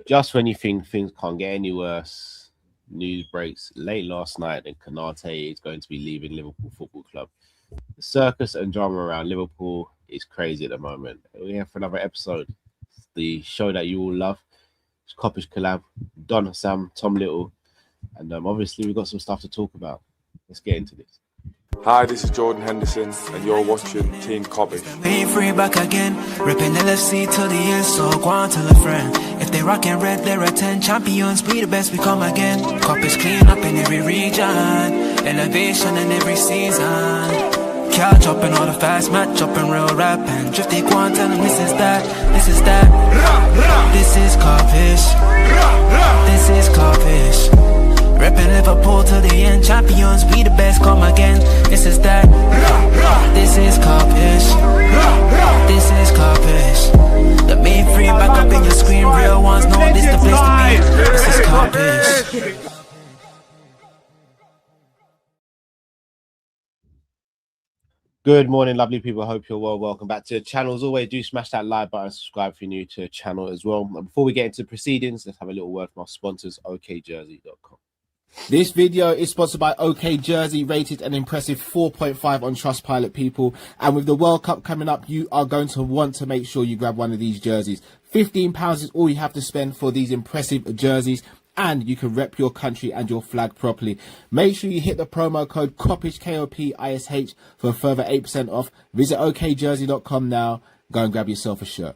Just when you think things can't get any worse, news breaks late last night that Konate is going to be leaving Liverpool Football Club. The circus and drama around Liverpool is crazy at the moment. We're here for another episode. It's the show that you all love. It's Kopish Kollab, Don Sam, Tom Little, and obviously we've got some stuff to talk about. Let's get into this. Hi, this is Jordan Henderson, and you're watching Team Kop-ish. Being free back again, ripping LFC till the end, so go on tell a friend. If they rockin' red, they're a 10 champions, we the best, we come again. Kop-ish clean up in every region, elevation in every season. Catch up in all the fast match up in real rap, and drift they go on tell them this is that, this is that. This is Kop-ish, this is Kop-ish. Reppin' Liverpool till the end, champions, we the best, come again. This is that, this is Kop-ish, this is Kop-ish. The main free back up in your screen, real ones know this the place to be. This is Kop-ish. Good morning, lovely people. I hope you're well. Welcome back to the channel. As always, do smash that like button, subscribe if you're new to the channel as well. And before we get into proceedings, let's have a little word from our sponsors, okjersey.com. This video is sponsored by OK Jersey, rated an impressive 4.5 on Trustpilot, people. And with the World Cup coming up, you are going to want to make sure you grab one of these jerseys. £15 is all you have to spend for these impressive jerseys, and you can rep your country and your flag properly. Make sure you hit the promo code Kopish, Kopish, for a further 8% off. Visit okjersey.com now. Go and grab yourself a shirt.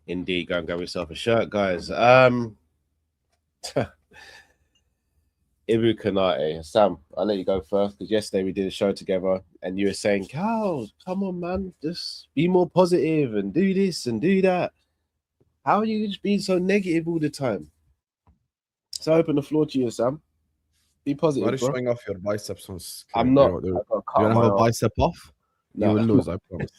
Indeed, go and grab yourself a shirt, guys. Ibu Konate. Sam, I'll let you go first, because yesterday we did a show together and you were saying, Carl, come on, man, just be more positive and do this and do that. How are you just being so negative all the time? So I open the floor to you, Sam. Be positive. Why are you bro. showing off your biceps on screen? I'm not. You I've got don't have a arm. bicep off? No. You will lose, I promise.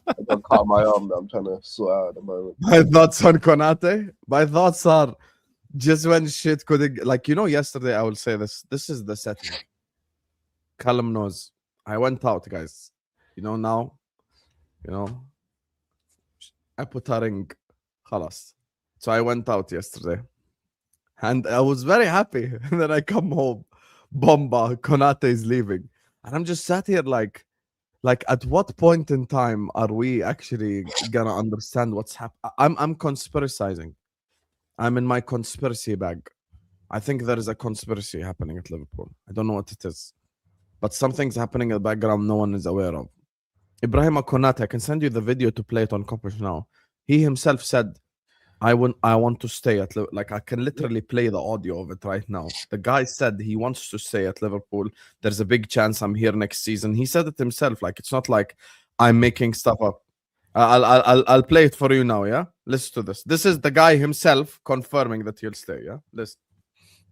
I've got cut my arm that I'm trying to sort out at the moment. My thoughts on Konate? My thoughts are just when shit could, like, yesterday I will say this. This is the setting. Callum knows. I went out, guys. Now, I put a ring. Khalas. So I went out yesterday. And I was very happy. And then I come home. Bomba, Konate is leaving. And I'm just sat here like at what point in time are we actually gonna understand what's happening? I'm conspiracizing. I'm in my conspiracy bag. I think there is a conspiracy happening at Liverpool. I don't know what it is. But something's happening in the background no one is aware of. Ibrahim Konate, I can send you the video to play it on Kopish now. He himself said, I want to stay at Liverpool. Like, I can literally play the audio of it right now. The guy said he wants to stay at Liverpool. There's a big chance I'm here next season. He said it himself. Like, it's not like I'm making stuff up. I'll play it for you now, yeah? Listen to this. This is the guy himself confirming that he'll stay, yeah? Listen.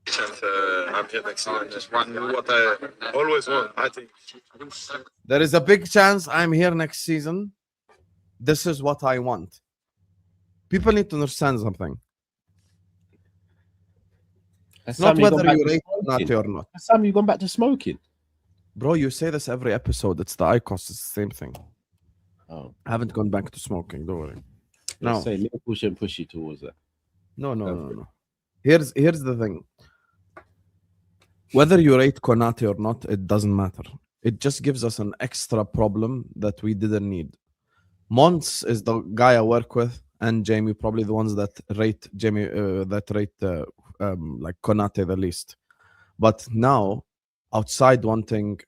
I'm here next season. Just what I always want, I think. There is a big chance I'm here next season. This is what I want. People need to understand something. It's not whether you rate Konate or not. Sam, you've gone back to smoking. Bro, you say this every episode. It's the icons. It's the same thing. Oh, I haven't gone back to smoking. Don't worry. no. No. Say Liverpool shouldn't push you towards that. No. Here's the thing. Whether you rate Konate or not, it doesn't matter. It just gives us an extra problem that we didn't need. Mons is the guy I work with, and Jamie, probably the ones that rate like Konate the least. But now, outside wanting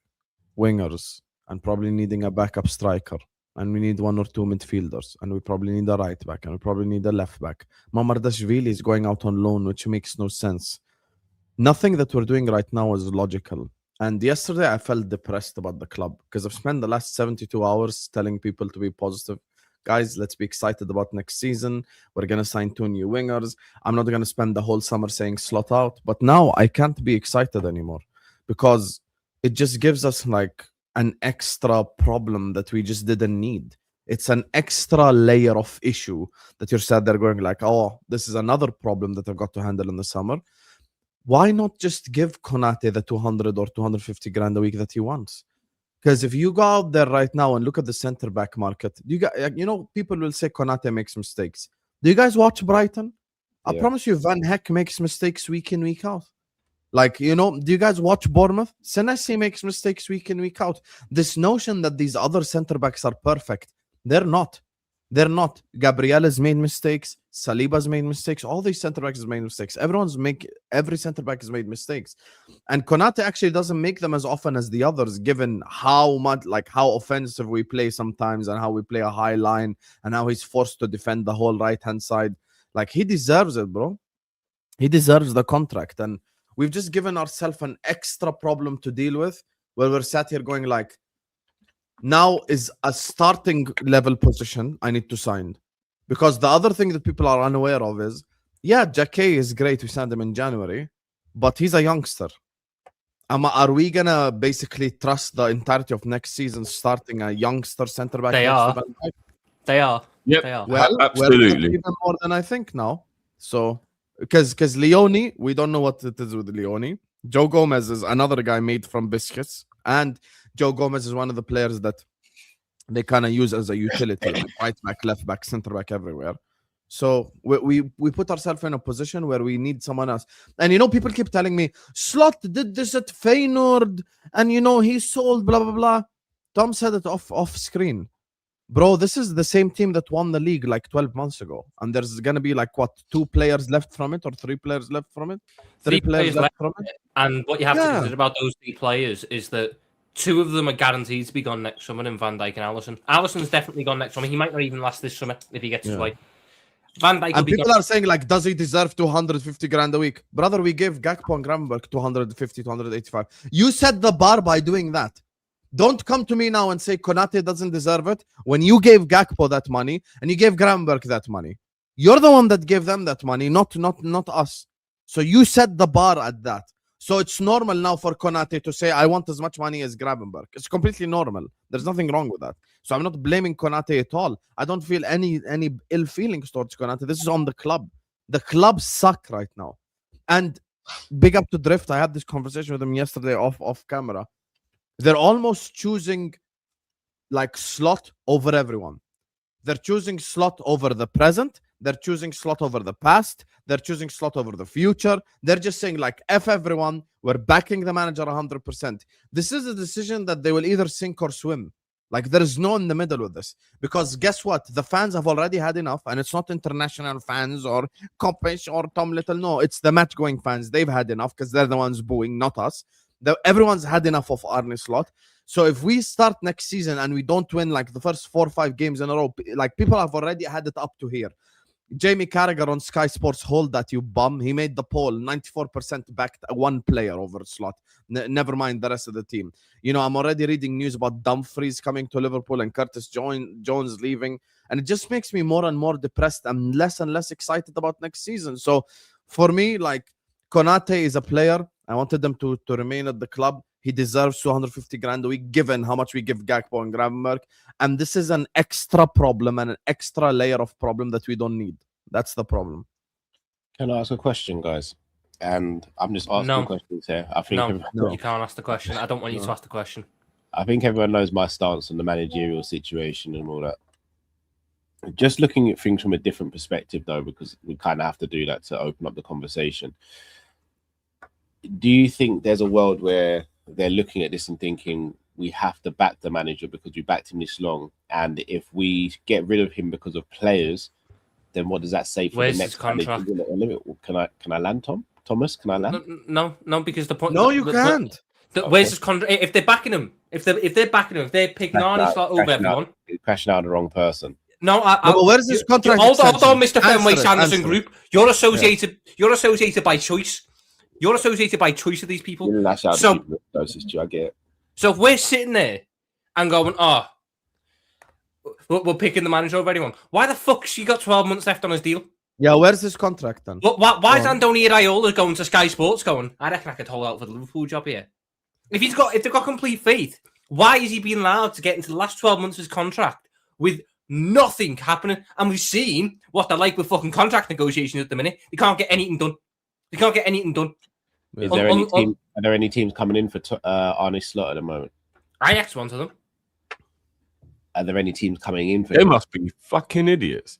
wingers and probably needing a backup striker, and we need one or two midfielders, and we probably need a right back, and we probably need a left back. Mamardashvili is going out on loan, which makes no sense. Nothing that we're doing right now is logical. And yesterday I felt depressed about the club because I've spent the last 72 hours telling people to be positive. Guys, let's be excited about next season. We're going to sign 2 new wingers. I'm not going to spend the whole summer saying slot out. But now I can't be excited anymore because it just gives us like an extra problem that we just didn't need. It's an extra layer of issue that you're sat there going like, oh, this is another problem that I've got to handle in the summer. Why not just give Konate the 200 or 250 grand a week that he wants? Because if you go out there right now and look at the center back market, people will say Konate makes mistakes. Do you guys watch Brighton? I promise you, Van Heck makes mistakes week in, week out. Like, do you guys watch Bournemouth? Senesi makes mistakes week in, week out. This notion that these other center backs are perfect, they're not. They're not. Gabriel has made mistakes. Saliba's made mistakes. All these center backs have made mistakes. Every center back has made mistakes. And Konate actually doesn't make them as often as the others, given how offensive we play sometimes and how we play a high line and how he's forced to defend the whole right-hand side. Like, he deserves it, bro. He deserves the contract. And we've just given ourselves an extra problem to deal with where we're sat here going like, now is a starting level position I need to sign. Because the other thing that people are unaware of is, Jake is great. We signed him in January, but he's a youngster. Are we going to basically trust the entirety of next season starting a youngster center back? They are. Yep. They are. Well, absolutely. Even more than I think now. So, because Leone, we don't know what it is with Leone. Joe Gomez is another guy made from biscuits. And Joe Gomez is one of the players that they kind of use as a utility, like right back, left back, center back, everywhere. So we put ourselves in a position where we need someone else. And people keep telling me, Slot did this at Feyenoord, and he sold blah blah blah. Tom said it off screen. Bro, this is the same team that won the league like 12 months ago. And there's going to be like, 2 players left from it or 3 players left from it? 3 players left from it? And what you have to consider about those 3 players is that 2 of them are guaranteed to be gone next summer in Van Dijk and Alisson. Alisson's definitely gone next summer. He might not even last this summer if he gets his way. Van Dijk and people are saying, like, does he deserve 250 grand a week? Brother, we gave Gakpo and Gravenberch 250, 285. You set the bar by doing that. Don't come to me now and say Konate doesn't deserve it when you gave Gakpo that money and you gave Gravenberch that money. You're the one that gave them that money, not us. So you set the bar at that. So it's normal now for Konate to say, I want as much money as Gravenberch. It's completely normal. There's nothing wrong with that. So I'm not blaming Konate at all. I don't feel any ill feelings towards Konate. This is on the club. The club suck right now. And big up to Drift. I had this conversation with him yesterday off camera. They're almost choosing like Slot over everyone. They're choosing Slot over the present. They're choosing Slot over the past. They're choosing Slot over the future. They're just saying like, F everyone. We're backing the manager 100%. This is a decision that they will either sink or swim. Like, there is no in the middle with this. Because guess what? The fans have already had enough. And it's not international fans or Kop-ish or Tom Little. No, it's the match-going fans. They've had enough because they're the ones booing, not us. Everyone's had enough of Arne Slot. So if we start next season and we don't win like the first 4 or 5 games in a row, like people have already had it up to here. Jamie Carragher on Sky Sports, hold that, you bum. He made the poll, 94% backed one player over Slot. Never mind the rest of the team. I'm already reading news about Dumfries coming to Liverpool and Curtis Jones leaving. And it just makes me more and more depressed and less excited about next season. So for me, like, Konate is a player. I wanted them to remain at the club. He deserves 250 grand a week, given how much we give Gakpo and Gravenberch. And this is an extra problem and an extra layer of problem that we don't need. That's the problem. Can I ask a question, guys? And I'm just asking questions here. I think you can't ask the question. I don't want you to ask the question. I think everyone knows my stance on the managerial situation and all that. Just looking at things from a different perspective, though, because we kind of have to do that to open up the conversation. Do you think there's a world where they're looking at this and thinking we have to back the manager because we backed him this long, and if we get rid of him because of players, then what does that say for Where's the next his contract? Can I land, Thomas? Can I land? No, because the point. No, you can't. Where's his contract? If they're backing him, if they're picking Arne Slot over everyone, crashing out the wrong person. No, but where's his contract? Hold on, Mr. Fenway Sanderson Group. You're associated. You're associated by choice. You're associated by choice with these people. So I get it. So if we're sitting there and going, we're picking the manager over anyone, why the fuck's he got 12 months left on his deal? Yeah, where's his contract then? Why is Andoni Iraola going to Sky Sports going, I reckon I could hold out for the Liverpool job here? If they've got complete faith, why is he being allowed to get into the last 12 months of his contract with nothing happening? And we've seen what they're like with fucking contract negotiations at the minute. They can't get anything done. Are there any teams coming in for Arne Slot at the moment? Ajax wanted them. Are there any teams coming in for They him? must be fucking idiots.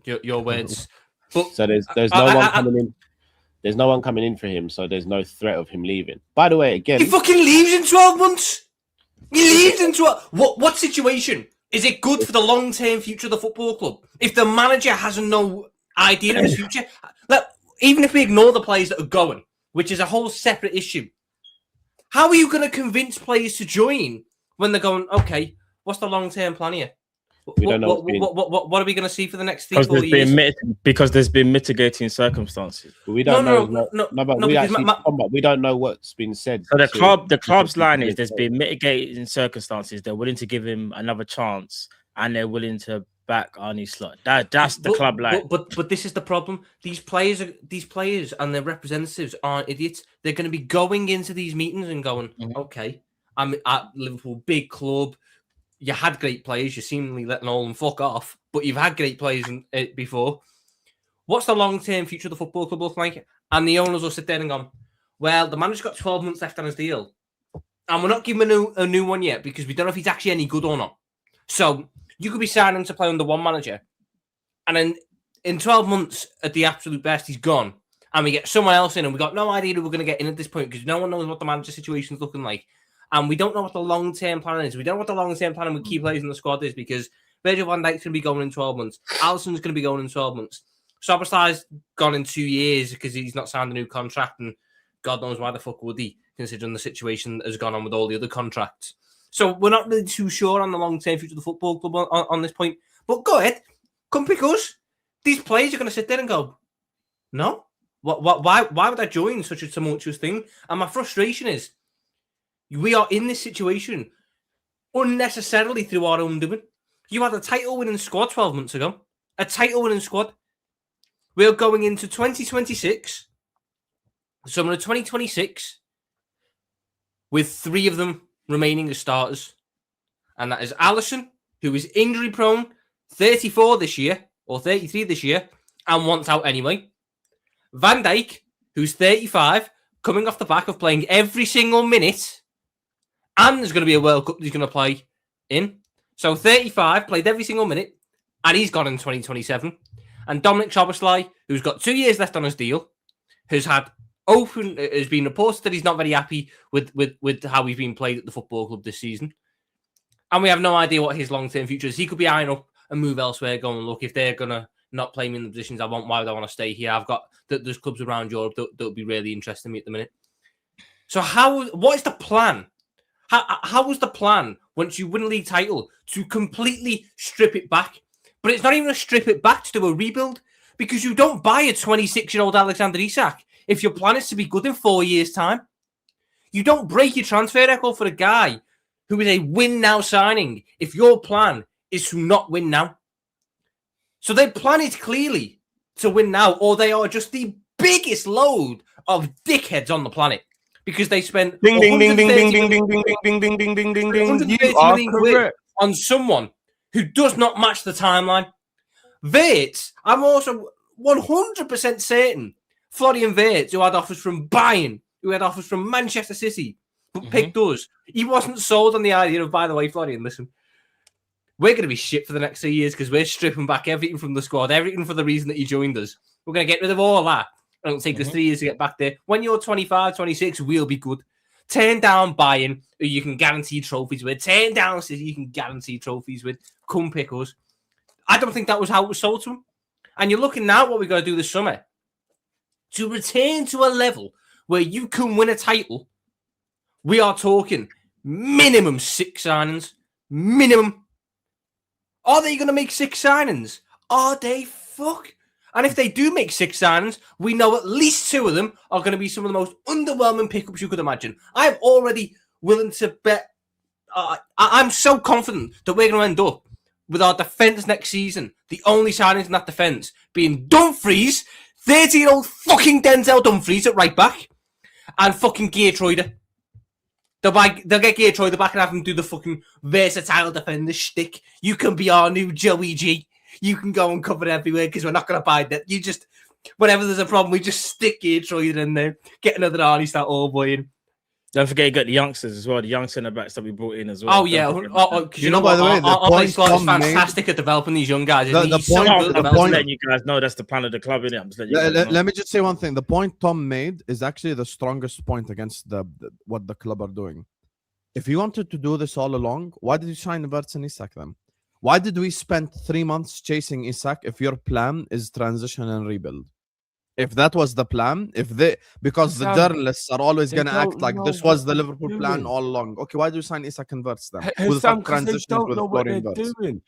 Your words. But So there's no one coming in. There's no one coming in for him, so there's no threat of him leaving. By the way, again, he fucking leaves in 12 months. He leaves in 12. What situation is it good for the long term future of the football club if the manager has no idea of his future? Even if we ignore the players that are going, which is a whole separate issue, how are you going to convince players to join when they're going? Okay, what's the long term plan here? We don't know What are we going to see for the next 3-4 years? Because there's been mitigating circumstances. But we don't No, know. But we don't know what's been said. So the club's line is there's been mitigating circumstances. They're willing to give him another chance, and they're willing to back Arnie Slot. That's the club line. But this is the problem. These players and their representatives aren't idiots. They're going to be going into these meetings and going, okay, I'm at Liverpool, big club. You had great players. You're seemingly letting all them fuck off, but you've had great players before. What's the long-term future of the football club look like? And the owners will sit there and go, well, the manager's got 12 months left on his deal, and we're not giving him a new one yet because we don't know if he's actually any good or not. So you could be signing to play under one manager, and then in 12 months, at the absolute best, he's gone, and we get someone else in, and we got no idea who we're going to get in at this point because no one knows what the manager situation is looking like. And we don't know what the long-term plan is. We don't know what the long-term plan with key players in the squad is because Virgil van Dijk's going to be going in 12 months. Alisson's going to be going in 12 months. Szoboszlai's gone in 2 years because he's not signed a new contract, and God knows why the fuck would he, considering the situation that has gone on with all the other contracts. So we're not really too sure on the long-term future of the football club on this point. But go ahead, come pick us. These players are going to sit there and go, no? Why would I join such a tumultuous thing? And my frustration is, we are in this situation unnecessarily through our own doing. You had a title-winning squad 12 months ago. A title-winning squad. We're going into 2026, summer of 2026, with 3 of them remaining as starters. And that is Alisson, who is injury-prone, 34 this year, or 33 this year, and wants out anyway. Van Dijk, who's 35, coming off the back of playing every single minute. And there's going to be a World Cup he's going to play in. So 35, played every single minute, and he's gone in 2027. And Dominic Szoboszlai, who's got 2 years left on his deal, has been reported that he's not very happy with how he's been played at the football club this season. And we have no idea what his long-term future is. He could be eyeing up and move elsewhere, going, look, if they're going to not play me in the positions I want, why would I want to stay here? I've got there's clubs around Europe that would be really interested in me at the minute. So what is the plan? How was the plan, once you win a league title, to completely strip it back? But it's not even a strip it back to do a rebuild, because you don't buy a 26-year-old Alexander Isak if your plan is to be good in 4 years' time. You don't break your transfer record for a guy who is a win-now signing if your plan is to not win now. So their plan is clearly to win now, or they are just the biggest load of dickheads on the planet. Because they spent ding ding ding ding ding ding ding ding ding ding ding ding ding ding. You are correct. On someone who does not match the timeline. Wirtz, I'm also 100% certain Florian Wirtz, who had offers from Bayern, who had offers from Manchester City, but picked us. He wasn't sold on the idea of, by the way, Florian, listen, we're going to be shit for the next 2 years because we're stripping back everything from the squad, everything for the reason that you joined us. We're going to get rid of all that. It'll take us 3 years to get back there. When you're 25, 26, we'll be good. Turn down Bayern, who you can guarantee trophies with. Turn down City, you can guarantee trophies with. Come pick us. I don't think that was how it was sold to him. And you're looking now what we're going to do this summer. To return to a level where you can win a title, we are talking minimum 6 signings. Minimum. Are they going to make 6 signings? Are they fuck? And if they do make 6 signings, we know at least 2 of them are going to be some of the most underwhelming pickups you could imagine. I'm already willing to bet. I'm so confident that we're going to end up with our defence next season, the only signings in that defence being Dumfries, 13-year-old fucking Denzel Dumfries at right back, and fucking Geertruida. They'll get Geertruida back and have him do the fucking versatile defender shtick. You can be our new Joey G. You can go and cover it everywhere because we're not going to buy that. You whenever there's a problem, we just stick Geertruida in there, get another Arnie start all boy in. Don't forget you got the youngsters as well. The young centre backs that we brought in as well. Oh yeah, because you know by what? the way, the Our point is Tom fantastic at developing these young guys. The He's so point- good at the I'm developing just point- letting you guys know that's the plan of the club, innit? I'm just letting you guys know. Let me just say one thing. The point Tom made is actually the strongest point against what the club are doing. If you wanted to do this all along, why did you sign Verts and Isak then? Why did we spend 3 months chasing Isak if your plan is transition and rebuild? If that was the plan, because the journalists are always going to act like this was the Liverpool plan all along. Okay, why do you sign Isak and Verts then? With Sam, 'cause they transitions don't with know what they're Florian Wirtz. doing.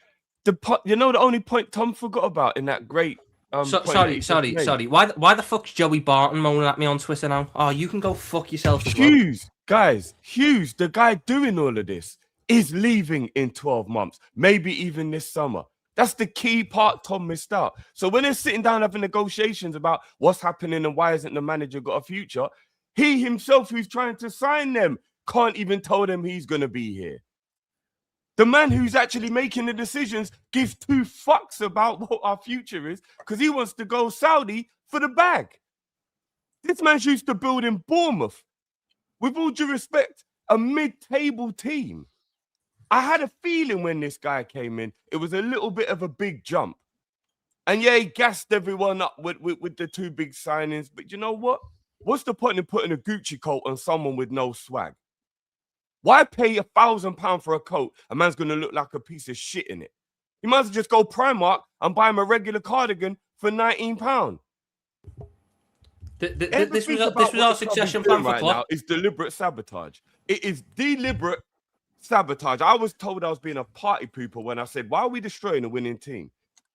You know the only point Tom forgot about in that great. Point that he just made? Sorry. Why the fuck's Joey Barton moaning at me on Twitter now? Oh, you can go fuck yourself as well. Hughes, guys, Hughes, the guy doing all of this, is leaving in 12 months, maybe even this summer. That's the key part Tom missed out. So when they're sitting down having negotiations about what's happening and why isn't the manager got a future, he himself, who's trying to sign them, can't even tell them he's going to be here. The man who's actually making the decisions gives 2 fucks about what our future is because he wants to go Saudi for the bag. This man's used to building Bournemouth. With all due respect, a mid-table team. I had a feeling when this guy came in, it was a little bit of a big jump. And yeah, he gassed everyone up with the 2 big signings. But you know what? What's the point in putting a Gucci coat on someone with no swag? Why pay £1,000 for a coat? A man's going to look like a piece of shit in it. You might as well just go Primark and buy him a regular cardigan for £19. This was our succession plan for Klopp. It's deliberate sabotage. It is deliberate sabotage. I was told I was being a party pooper when I said, why are we destroying a winning team?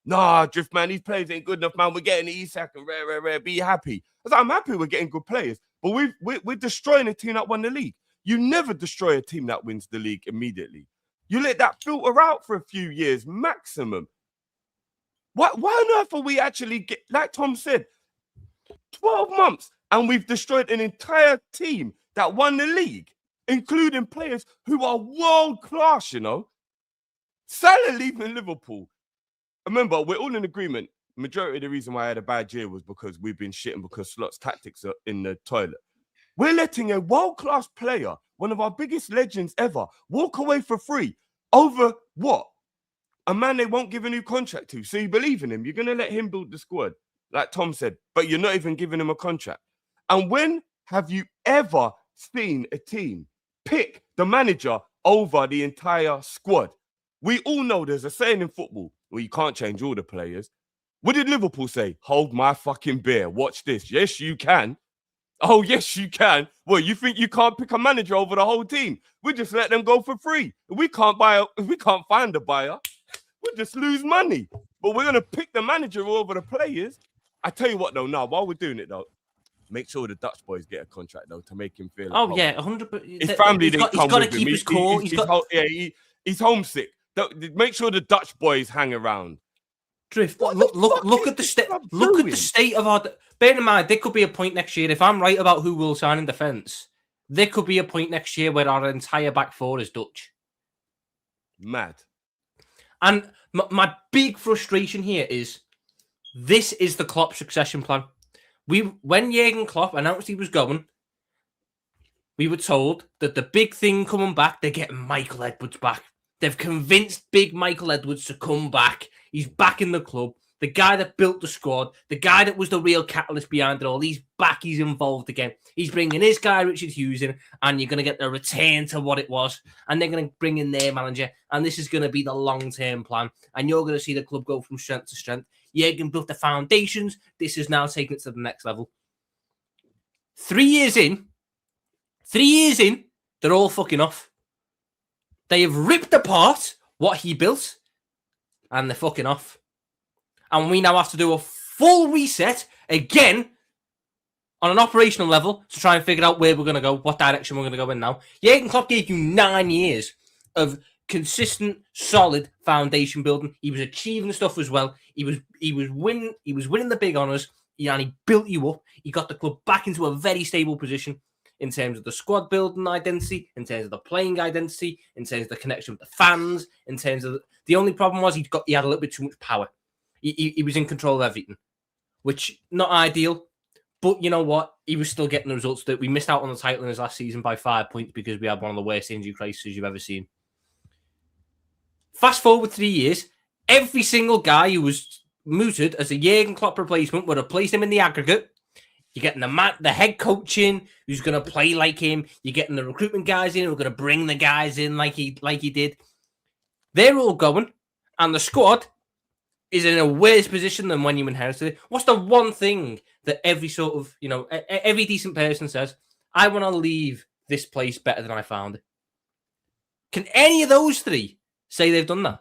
Nah, Drift, man, these players ain't good enough, man. We're getting Isak and rare. Be happy. I was like, I'm happy we're getting good players, but we're destroying a team that won the league. You never destroy a team that wins the league immediately. You let that filter out for a few years maximum. Why on earth are we actually, like Tom said, 12 months and we've destroyed an entire team that won the league, including players who are world-class, you know? Salah leaving Liverpool. Remember, we're all in agreement. Majority of the reason why I had a bad year was because we've been shitting because Slot's tactics are in the toilet. We're letting a world-class player, one of our biggest legends ever, walk away for free over what? A man they won't give a new contract to. So you believe in him. You're going to let him build the squad, like Tom said, but you're not even giving him a contract. And when have you ever seen a team pick the manager over the entire squad? We all know there's a saying in football where you can't change all the players. What did Liverpool say? Hold my fucking beer. Watch this. Yes, you can. Oh, yes, you can. Well, you think you can't pick a manager over the whole team? We just let them go for free. If we can't find a buyer, we'll just lose money. But we're going to pick the manager over the players. I tell you what, though, now, while we're doing it, though, make sure the Dutch boys get a contract, though, to make him feel Oh, yeah, 100%. His family didn't come He's got to with him. keep his cool. He's homesick. Make sure the Dutch boys hang around. Drift. Look at the state. Look at the state of our. Bear in mind, there could be a point next year. If I'm right about who will sign in defence, there could be a point next year where our entire back four is Dutch. Mad. And my big frustration here is this is the Klopp succession plan. When Jurgen Klopp announced he was going, we were told that the big thing coming back, they're getting Michael Edwards back. They've convinced big Michael Edwards to come back. He's back in the club. The guy that built the squad, the guy that was the real catalyst behind it all, he's back. He's involved again. He's bringing his guy, Richard Hughes, in, and you're going to get the return to what it was. And they're going to bring in their manager, and this is going to be the long-term plan. And you're going to see the club go from strength to strength. Jurgen built the foundations. This is now taking it to the next level. 3 years in, they're all fucking off. They have ripped apart what he built, and they're fucking off. And we now have to do a full reset again on an operational level to try and figure out where we're going to go, what direction we're going to go in now. Jurgen Klopp gave you 9 years of consistent, solid foundation building. He was achieving stuff as well. He was winning the big honours, and he built you up. He got the club back into a very stable position in terms of the squad building identity, in terms of the playing identity, in terms of the connection with the fans, in terms of the only problem was he had a little bit too much power. He was in control of everything, which not ideal, But you know what? He was still getting the results that we missed out on the title in his last season by 5 points because we had one of the worst injury crises you've ever seen. Fast forward 3 years, every single guy who was mooted as a Jurgen Klopp replacement would have placed him in the aggregate. You're getting the head coach in who's going to play like him. You're getting the recruitment guys in who are going to bring the guys in like he did. They're all going, and the squad is in a worse position than when you inherited it. What's the one thing that every sort of, every decent person says? I want to leave this place better than I found it. Can any of those three say they've done that?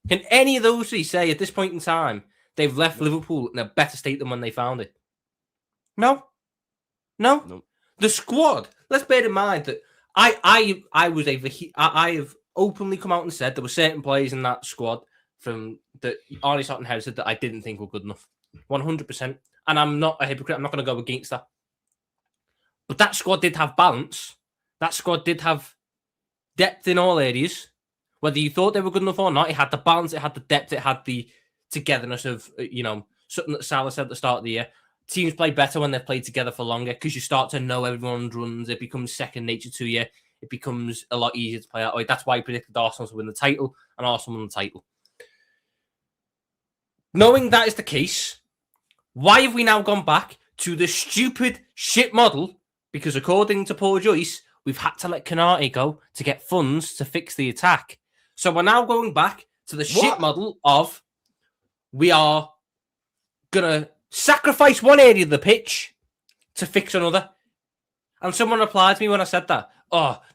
Can any of those three say at this point in time they've left Liverpool in a better state than when they found it? No. The squad. Let's bear in mind that I have openly come out and said there were certain players in that squad from that Arne Slot inherited that I didn't think were good enough. 100%. And I'm not a hypocrite. I'm not going to go against that. But that squad did have balance. That squad did have depth in all areas. Whether you thought they were good enough or not, it had the balance, it had the depth, it had the togetherness of, something that Salah said at the start of the year. Teams play better when they've played together for longer because you start to know everyone's runs. It becomes second nature to you. It becomes a lot easier to play out. That's why I predicted Arsenal to win the title, and Arsenal won the title. Knowing that is the case, why have we now gone back to the stupid shit model? Because according to Paul Joyce, we've had to let Konate go to get funds to fix the attack. So we're now going back to the shit model of we are going to sacrifice one area of the pitch to fix another. And someone replied to me when I said that,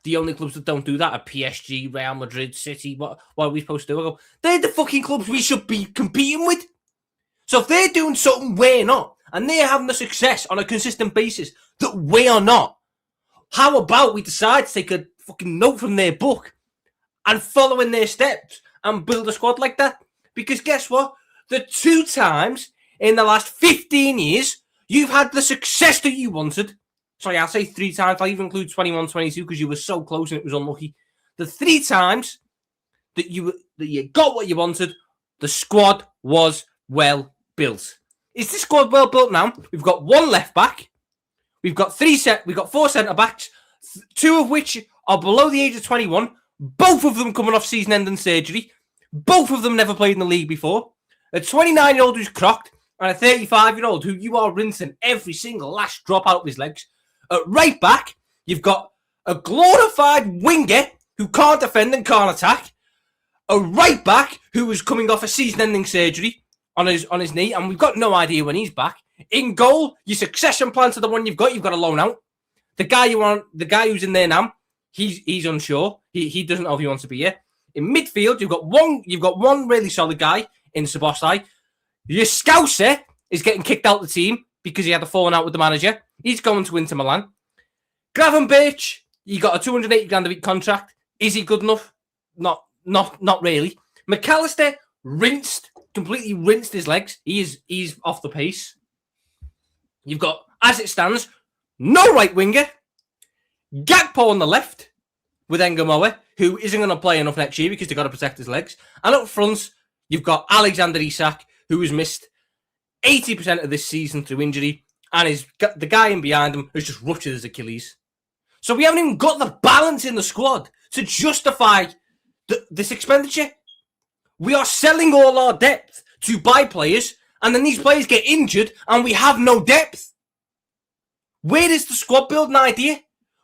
the only clubs that don't do that are PSG, Real Madrid, City. What are we supposed to do? I go, they're the fucking clubs we should be competing with. So if they're doing something we're not, and they're having the success on a consistent basis that we are not, how about we decide to take a fucking note from their book and follow in their steps and build a squad like that? Because guess what? The 2 times in the last 15 years you've had the success that you wanted. Sorry, I'll say 3 times. I'll even include 21-22 because you were so close and it was unlucky. The 3 times that you got what you wanted, the squad was well built. Is the squad well built now? We've got 1 left back. We've got 4 centre backs, 2 of which are below the age of 21. Both of them coming off season-ending surgery. Both of them never played in the league before. A 29-year-old who's crocked and a 35-year-old who you are rinsing every single last drop out of his legs. At right back, you've got a glorified winger who can't defend and can't attack. A right back who is coming off a season-ending surgery on his knee, and we've got no idea when he's back. In goal, your succession plan to the one you've got a loan out. The guy who's in there now, he's unsure. He doesn't know if he wants to be here. In midfield, you've got one really solid guy in Szoboszlai. Your Scouser is getting kicked out of the team because he had a falling out with the manager. He's going to Inter Milan. Gravenberch, you got a 280 grand a week contract. Is he good enough? Not really. McAllister completely rinsed his legs. He's off the pace. You've got, as it stands, no right winger. Gakpo on the left with Engamoa, who isn't going to play enough next year because they've got to protect his legs. And up front, you've got Alexander Isak, who has missed 80% of this season through injury, and the guy in behind him has just ruptured his Achilles. So we haven't even got the balance in the squad to justify this expenditure. We are selling all our depth to buy players, and then these players get injured, and we have no depth. Where is the squad building idea?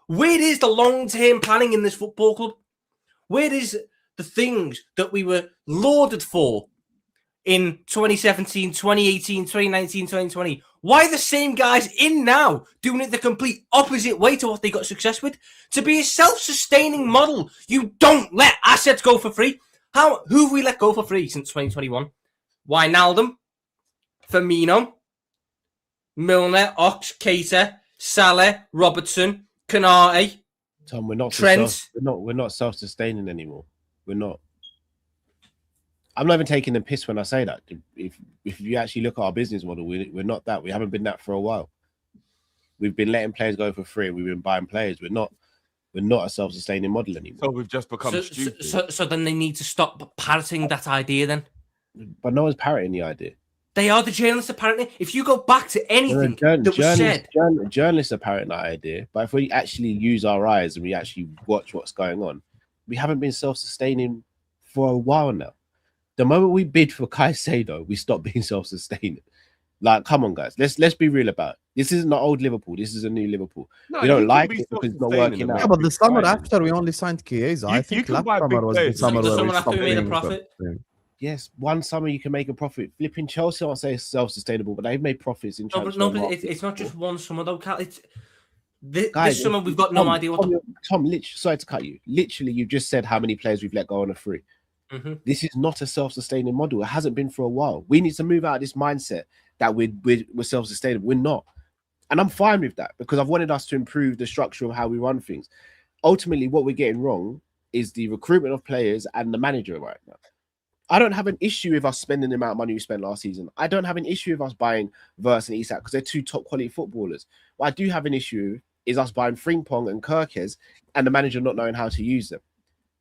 Where is the long-term planning in this football club? Where is the things that we were lauded for in 2017, 2018, 2019, 2020? Why are the same guys in now doing it the complete opposite way to what they got success with? To be a self-sustaining model, you don't let assets go for free. Who have we let go for free since 2021? Wijnaldum, Firmino, Milner, Ox, Keita, Salah, Robertson, Konate, Tom, we're not Trent. We're not self-sustaining anymore. We're not. I'm not even taking the piss when I say that. If you actually look at our business model, we're not that. We haven't been that for a while. We've been letting players go for free. We've been buying players. We're not a self-sustaining model anymore. So we've just become stupid. So then they need to stop parroting that idea then. But no one's parroting the idea. They are the journalists, apparently. If you go back to anything that was said... Journalists are parroting that idea, but if we actually use our eyes and we actually watch what's going on, we haven't been self-sustaining for a while now. The moment we bid for Caicedo, we stop being self-sustaining. Like, come on, guys. Let's be real about it. This isn't the old Liverpool. This is a new Liverpool. No, we don't like it because it's not working out. Yeah, but the summer after we only signed Chiesa. I think can last buy big summer was the players. summer The where summer we after stopped we made a being profit. self-sustaining. Yes, one summer you can make a profit. Flipping Chelsea, I won't say it's self-sustainable, but they've made profits in transfer. No, but it's not just one summer, though, Cal. This Guys, summer, we've got no idea what... Tom, sorry to cut you. Literally, you just said how many players we've let go on a free. Mm-hmm. This is not a self-sustaining model. It hasn't been for a while. We need to move out of this mindset that we're self-sustainable. We're not. And I'm fine with that because I've wanted us to improve the structure of how we run things. Ultimately, what we're getting wrong is the recruitment of players and the manager right now. I don't have an issue with us spending the amount of money we spent last season. I don't have an issue with us buying Verts and Isak because they're two top quality footballers. What I do have an issue with is us buying Frimpong and Kirkes and the manager not knowing how to use them.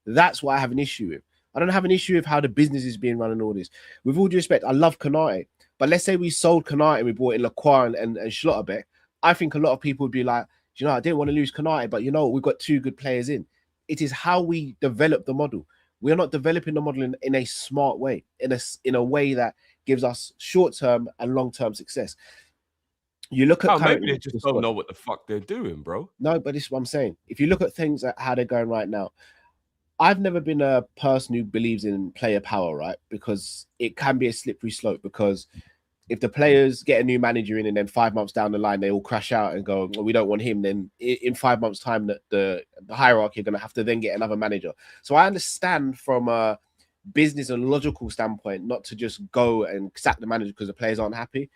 That's what I have an issue with. I don't have an issue with how the business is being run and all this. With all due respect, I love Konate. But let's say we sold Konate and we bought in Lacroix and Schlotterbeck. I think a lot of people would be like, you know, I didn't want to lose Konate, but you know, we've got two good players in. It is how we develop the model. We are not developing the model in a smart way, in a way that gives us short-term and long-term success. You look at maybe they just don't know what the fuck they're doing, bro. No, but this is what I'm saying. If you look at things at how they're going right now, I've never been a person who believes in player power, right? Because it can be a slippery slope. Because if the players get a new manager in and then 5 months down the line, they all crash out and go, well, we don't want him. Then in 5 months' time, the hierarchy are going to have to then get another manager. So I understand from a business and logical standpoint not to just go and sack the manager because the players aren't happy.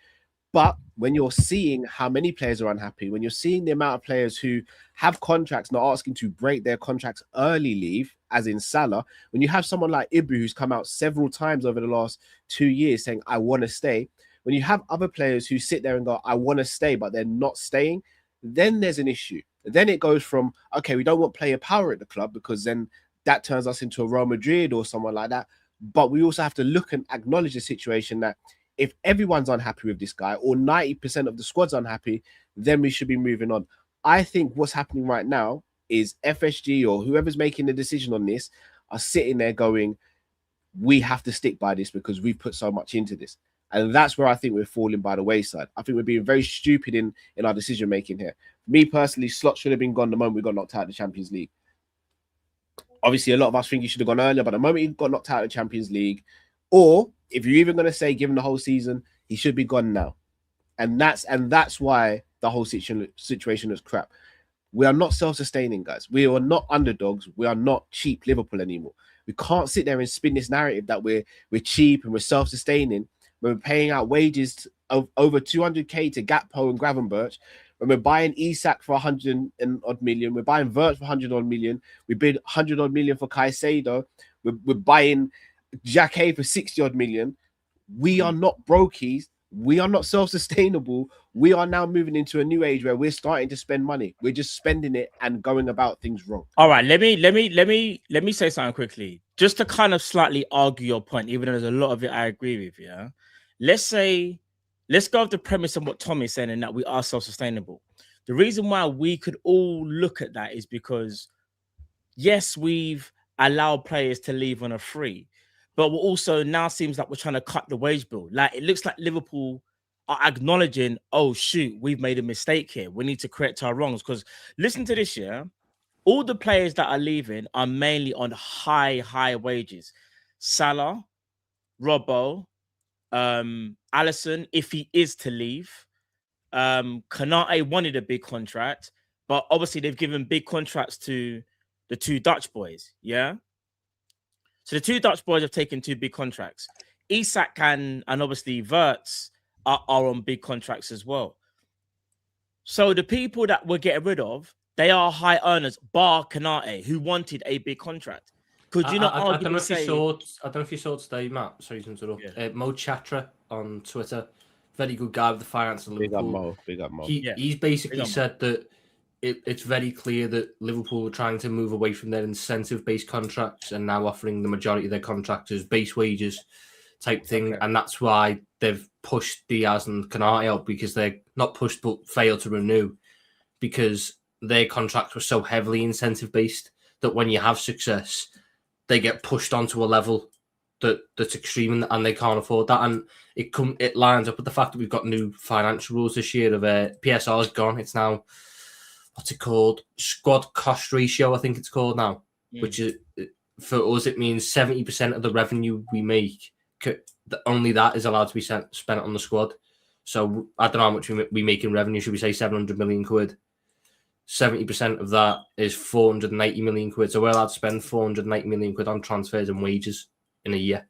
But when you're seeing how many players are unhappy, when you're seeing the amount of players who have contracts not asking to break their contracts early leave, as in Salah, when you have someone like Ibu who's come out several times over the last 2 years saying, I want to stay, when you have other players who sit there and go, I want to stay, but they're not staying, then there's an issue. Then it goes from, okay, we don't want player power at the club because then that turns us into a Real Madrid or someone like that. But we also have to look and acknowledge the situation that if everyone's unhappy with this guy or 90% of the squad's unhappy, then we should be moving on. I think what's happening right now is FSG or whoever's making the decision on this are sitting there going, we have to stick by this because we've put so much into this. And that's where I think we're falling by the wayside. I think we're being very stupid in our decision making here. Me personally, Slot should have been gone the moment we got knocked out of the Champions League. Obviously, a lot of us think he should have gone earlier, but the moment he got knocked out of the Champions League, or if you're even going to say, given the whole season, he should be gone now. And that's why the whole situation is crap. We are not self-sustaining, guys. We are not underdogs. We are not cheap Liverpool anymore. We can't sit there and spin this narrative that we're cheap and we're self-sustaining when we're paying out wages of over 200k to Gakpo and Gravenberch, when we're buying Isak for 100 and odd million, we're buying Vert for 100 odd million, we bid 100 odd million for Caicedo, we're buying Jacquet for 60 odd million. We are not brokies. We are not self-sustainable. We are now moving into a new age where we're starting to spend money. We're just spending it and going about things wrong. All right, let me say something quickly, just to kind of slightly argue your point, even though there's a lot of it I agree with. Yeah, let's go with the premise of what Tommy's saying, and that we are self-sustainable. The reason why we could all look at that is because, yes, we've allowed players to leave on a free, but we're also now seems like we're trying to cut the wage bill. Like, it looks like Liverpool are acknowledging, oh, shoot, we've made a mistake here. We need to correct our wrongs. Because listen to this, yeah? All the players that are leaving are mainly on high wages. Salah, Robbo, Alisson, if he is to leave. Konate wanted a big contract, but obviously they've given big contracts to the two Dutch boys, yeah? So the two Dutch boys have taken two big contracts. Isak and obviously Verts are on big contracts as well. So the people that we're getting rid of, they are high earners, bar Konate, who wanted a big contract. Could you not argue? I don't know if you saw today, Matt. Sorry to interrupt. Yeah. Mo Chatra on Twitter, very good guy with the finance of Liverpool. Big up Mo. He's basically said that it's very clear that Liverpool are trying to move away from their incentive-based contracts and now offering the majority of their contractors base wages type thing, Okay. and that's why they've pushed Diaz and Konate out, because they're not pushed but failed to renew, because their contracts were so heavily incentive based that when you have success, they get pushed onto a level that's extreme, and they can't afford that. And it lines up with the fact that we've got new financial rules this year. Of PSR is gone. It's now, what's it called? Squad cost ratio, I think it's called now. Which is, for us, it means 70% of the revenue we make, only that is allowed to be spent on the squad. So I don't know how much we make in revenue. Should we say 700 million quid? 70% of that is 480 million quid. So we're allowed to spend 480 million quid on transfers and wages in a year.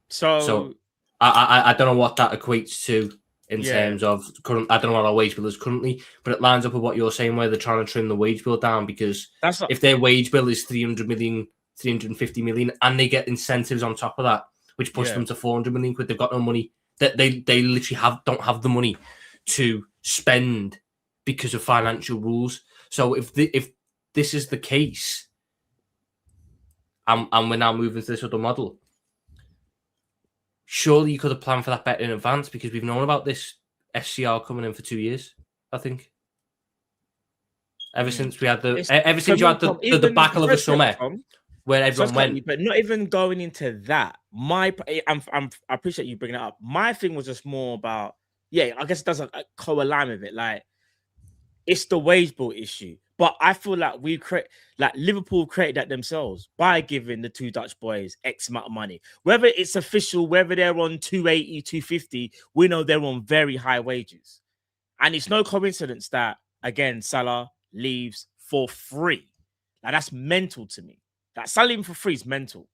So I don't know what that equates to in terms of current. I don't know what our wage bill is currently, but it lines up with what you're saying, where they're trying to trim the wage bill down, because if their wage bill is 300 million, 350 million, and they get incentives on top of that, which push them to 400 million quid, they've got no money. That they literally don't have the money to spend because of financial rules. So if this is the case, and we're now moving to this other model, surely you could have planned for that better in advance, because we've known about this SCR coming in for 2 years, I think. Ever since we had the debacle of the summer, where everyone went. But not even going into that. I appreciate you bringing it up. My thing was just more about, I guess it doesn't co-align with it. Like, it's the wage bill issue. But I feel like Liverpool created that themselves by giving the two Dutch boys X amount of money. Whether it's official, whether they're on 280, 250, we know they're on very high wages. And it's no coincidence that, again, Salah leaves for free. Now, that's mental to me. That Salah leaving for free is mental.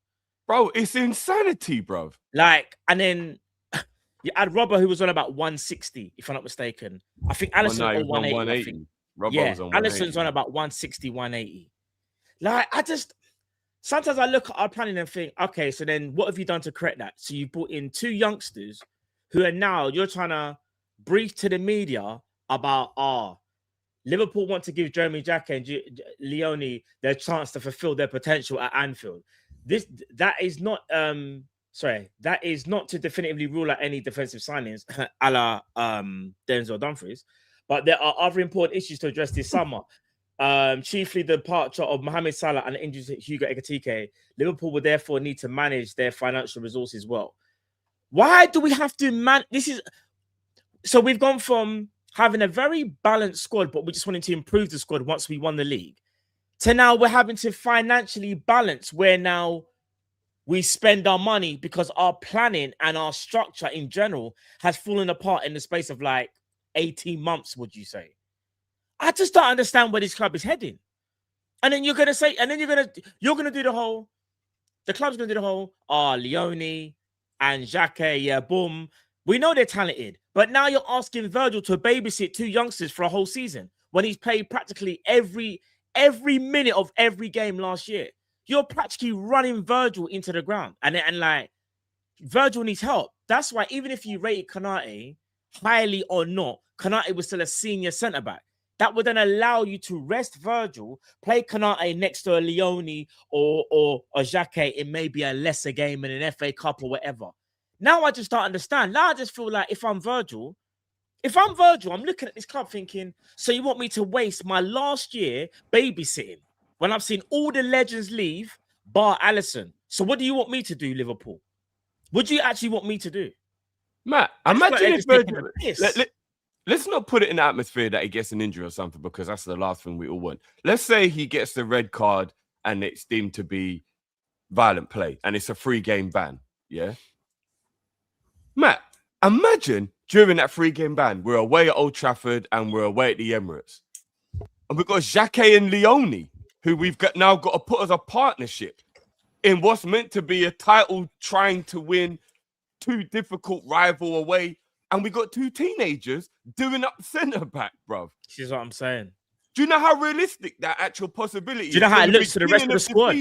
Bro, it's insanity, bro. Like, and then you had Robert, who was on about 160, if I'm not mistaken. I think Alisson on 180. Alisson's on about 160, 180. Like, sometimes I look at our planning and think, okay, so then what have you done to correct that? So you brought in two youngsters who are now, you're trying to brief to the media about, Liverpool want to give Jeremy Jacquet and Leone their chance to fulfill their potential at Anfield. That is not to definitively rule out any defensive signings, a la Denzel Dumfries. But there are other important issues to address this summer. Chiefly the departure of Mohamed Salah and the injury to Hugo Ekitike. Liverpool will therefore need to manage their financial resources well. Why do we have to so we've gone from having a very balanced squad, but we just wanted to improve the squad once we won the league, to now we're having to financially balance, where now we spend our money because our planning and our structure in general has fallen apart in the space of like 18 months, would you say? I just don't understand where this club is heading. And then you're going to say, and then you're going to do the club's going to do the whole, Leone and Jacquet, boom. We know they're talented, but now you're asking Virgil to babysit two youngsters for a whole season when he's played practically every minute of every game last year. You're practically running Virgil into the ground. And like, Virgil needs help. That's why even if you rated Konate highly or not, Konate was still a senior centre-back. That would then allow you to rest Virgil, play Konate next to a Leone or a Jacquet in maybe a lesser game in an FA Cup or whatever. Now I just don't understand. Now I just feel like if I'm Virgil, I'm looking at this club thinking, so you want me to waste my last year babysitting when I've seen all the legends leave, bar Alisson. So what do you want me to do, Liverpool? What do you actually want me to do? Matt, imagine if Virgil... Let's not put it in the atmosphere that he gets an injury or something, because that's the last thing we all want. Let's say he gets the red card and it's deemed to be violent play and it's a 3-game ban, yeah? Matt, imagine during that 3-game ban, we're away at Old Trafford and we're away at the Emirates. And we've got Jacquet and Leone, who we've now got to put as a partnership in what's meant to be a title trying to win, too difficult rival away. And we got two teenagers doing up centre-back, bruv. This is what I'm saying. Do you know how realistic that actual possibility is? Do you know how it looks to the rest of the squad?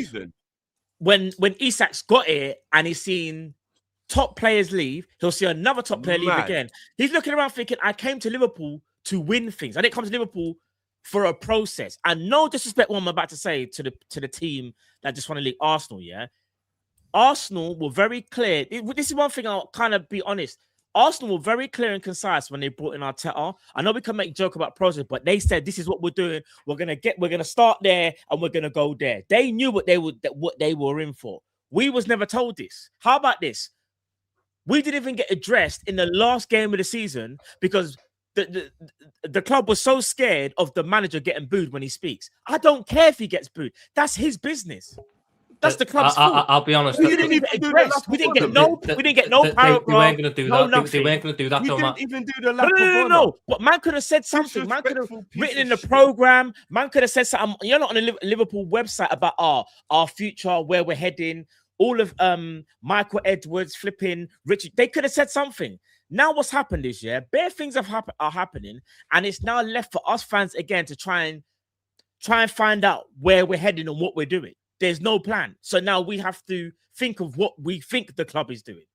When Isak's got it and he's seen top players leave, he'll see another top player leave again. He's looking around thinking, I came to Liverpool to win things. I didn't come to Liverpool for a process. And no disrespect what I'm about to say to the team that just won to league, Arsenal, yeah? Arsenal were very clear. This is one thing I'll kind of be honest. Arsenal were very clear and concise when they brought in Arteta. I know we can make joke about process, but they said this is what we're doing. We're gonna start there and we're gonna go there. They knew what they were in for. We was never told this. How about this? We didn't even get addressed in the last game of the season because the club was so scared of the manager getting booed when he speaks. I don't care if he gets booed. That's his business. That's the club's fault. I'll be honest. We didn't even address. We didn't get no paragraph. They weren't going to do no that. nothing. They weren't going to do that. We Though, didn't Matt. even do the lap of honor. No. But man could have said something. Man could have Disrespectful written piece in of the shit. program. Man could have said something. You're not on the Liverpool website about our future, where we're heading. All of Michael Edwards, flipping Richard. They could have said something. Now what's happened is, bare things are happening, and it's now left for us fans again to try and find out where we're heading and what we're doing. There's no plan. So now we have to think of what we think the club is doing.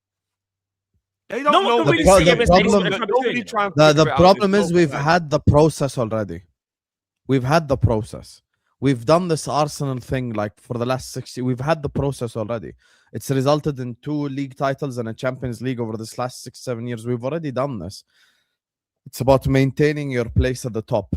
They don't No know one what can the really see problem- everything what the club is nobody doing. try and The figure it out. problem There's is no we've plan. had the process already. We've had the process. We've done this Arsenal thing like for the last 6 years. We've had the process already. It's resulted in 2 league titles and a Champions League over this last 6-7 years. We've already done this. It's about maintaining your place at the top.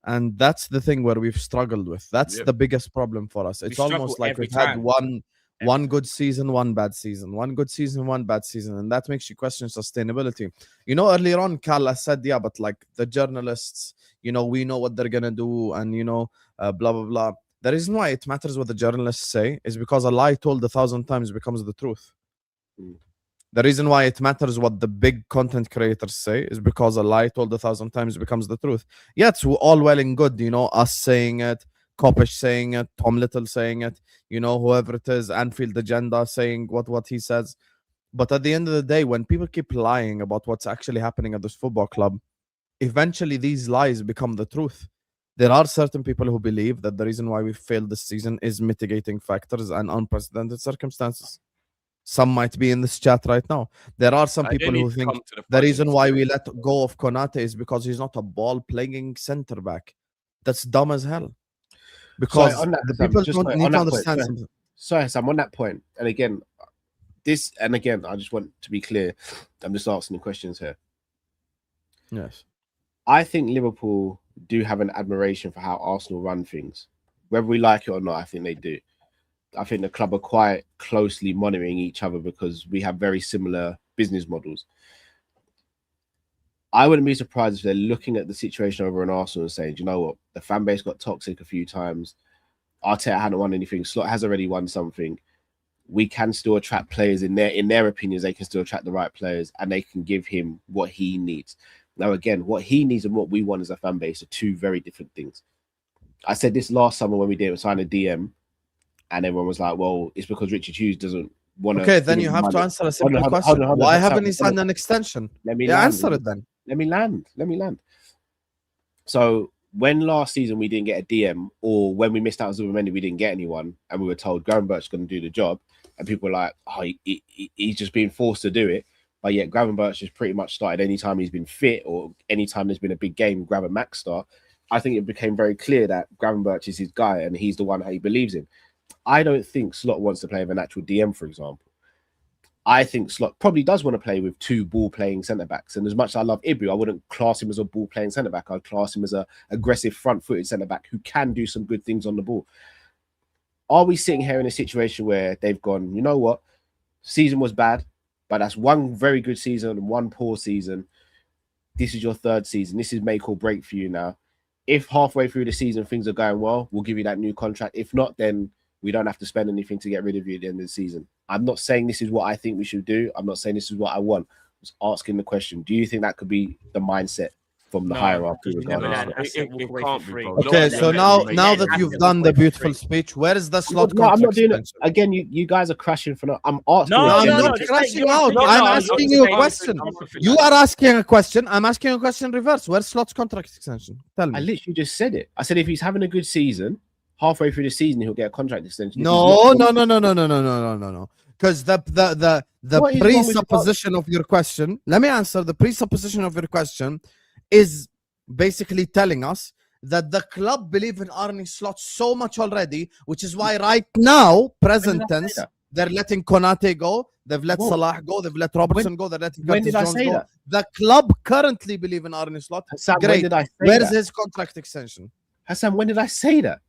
And that's the thing where we've struggled with. That's Yep. the biggest problem for us. It's struggle almost like every we've had time. one good season, one bad season, one good season, one bad season, and that makes you question sustainability. You know, earlier on, Carla said, yeah, but like the journalists, we know what they're gonna do, and blah blah blah. The reason why it matters what the journalists say is because a lie told 1,000 times becomes the truth. The reason why it matters what the big content creators say is because a lie told 1,000 times becomes the truth. Yeah, it's all well and good, us saying it, Kopish saying it, Tom Little saying it, whoever it is, Anfield Agenda saying what he says. But at the end of the day, when people keep lying about what's actually happening at this football club, eventually these lies become the truth. There are certain people who believe that the reason why we failed this season is mitigating factors and unprecedented circumstances. Some might be in this chat right now. There are some They people need who to think come to the the front reason and why say we it. let go of Konate is because he's not a ball-playing centre back. That's dumb as hell. Because Sorry, on that, the Sam, people just don't on need to that understand point, something. Sorry, Sam, on that point, and again, I just want to be clear. I'm just asking the questions here. Yes. I think Liverpool do have an admiration for how Arsenal run things. Whether we like it or not, I think they do. I think the club are quite closely monitoring each other because we have very similar business models. I wouldn't be surprised if they're looking at the situation over in Arsenal and saying, you know what, the fan base got toxic a few times. Arteta hadn't won anything. Slot has already won something. We can still attract players in their opinions. They can still attract the right players, and they can give him what he needs. Now, again, what he needs and what we want as a fan base are two very different things. I said this last summer when we did sign a DM, and everyone was like, "Well, it's because Richard Hughes doesn't want to." Okay, then you have to answer a simple question. Why haven't he signed an extension? Let me answer it then. Let me land. So when last season we didn't get a DM, or when we missed out on Zubimendi, we didn't get anyone, and we were told Gravenberch's going to do the job, and people were like, "Oh, he's just being forced to do it." But yet Gravenberch has pretty much started anytime he's been fit or anytime there's been a big game, grab a max start. I think it became very clear that Gravenberch is his guy and he's the one that he believes in. I don't think Slot wants to play with an actual DM, for example. I think Slot probably does want to play with 2 ball-playing centre-backs. And as much as I love Ibu, I wouldn't class him as a ball-playing centre-back. I'd class him as an aggressive front-footed centre-back who can do some good things on the ball. Are we sitting here in a situation where they've gone, you know what, season was bad, but that's one very good season and one poor season. This is your 3rd season. This is make or break for you now. If halfway through the season things are going well, we'll give you that new contract. If not, then we don't have to spend anything to get rid of you at the end of the season. I'm not saying this is what I think we should do. I'm not saying this is what I want. I'm just asking the question. Do you think that could be the mindset from the hierarchy? It can't be, bro. Okay, so now that you've done the beautiful speech, where is the Slot No, I'm not contract doing it. extension? Again, you guys are crashing for no. I'm asking. No, I'm no, not no, crashing no, out. no, I'm no, asking no, you a no, question. no, You are asking a question. I'm asking a question reverse. Where's Slot's contract extension? Tell I me. literally just said it. I said if he's having a good season, halfway through the season he'll get a contract extension. If No. he's not- Because the What is wrong with presupposition of your question, let me answer. The presupposition of your question is basically telling us that the club believe in Arne Slot so much already, which is why right now, present tense, They're letting Konate go. They've let Whoa. Salah go. They've let Robertson go. They're letting when Curtis did I Jones say go. that? The club currently believe in Arne Slot. Hassan, when Great. did I say Where's that? his contract extension? Hassan, when did I say that?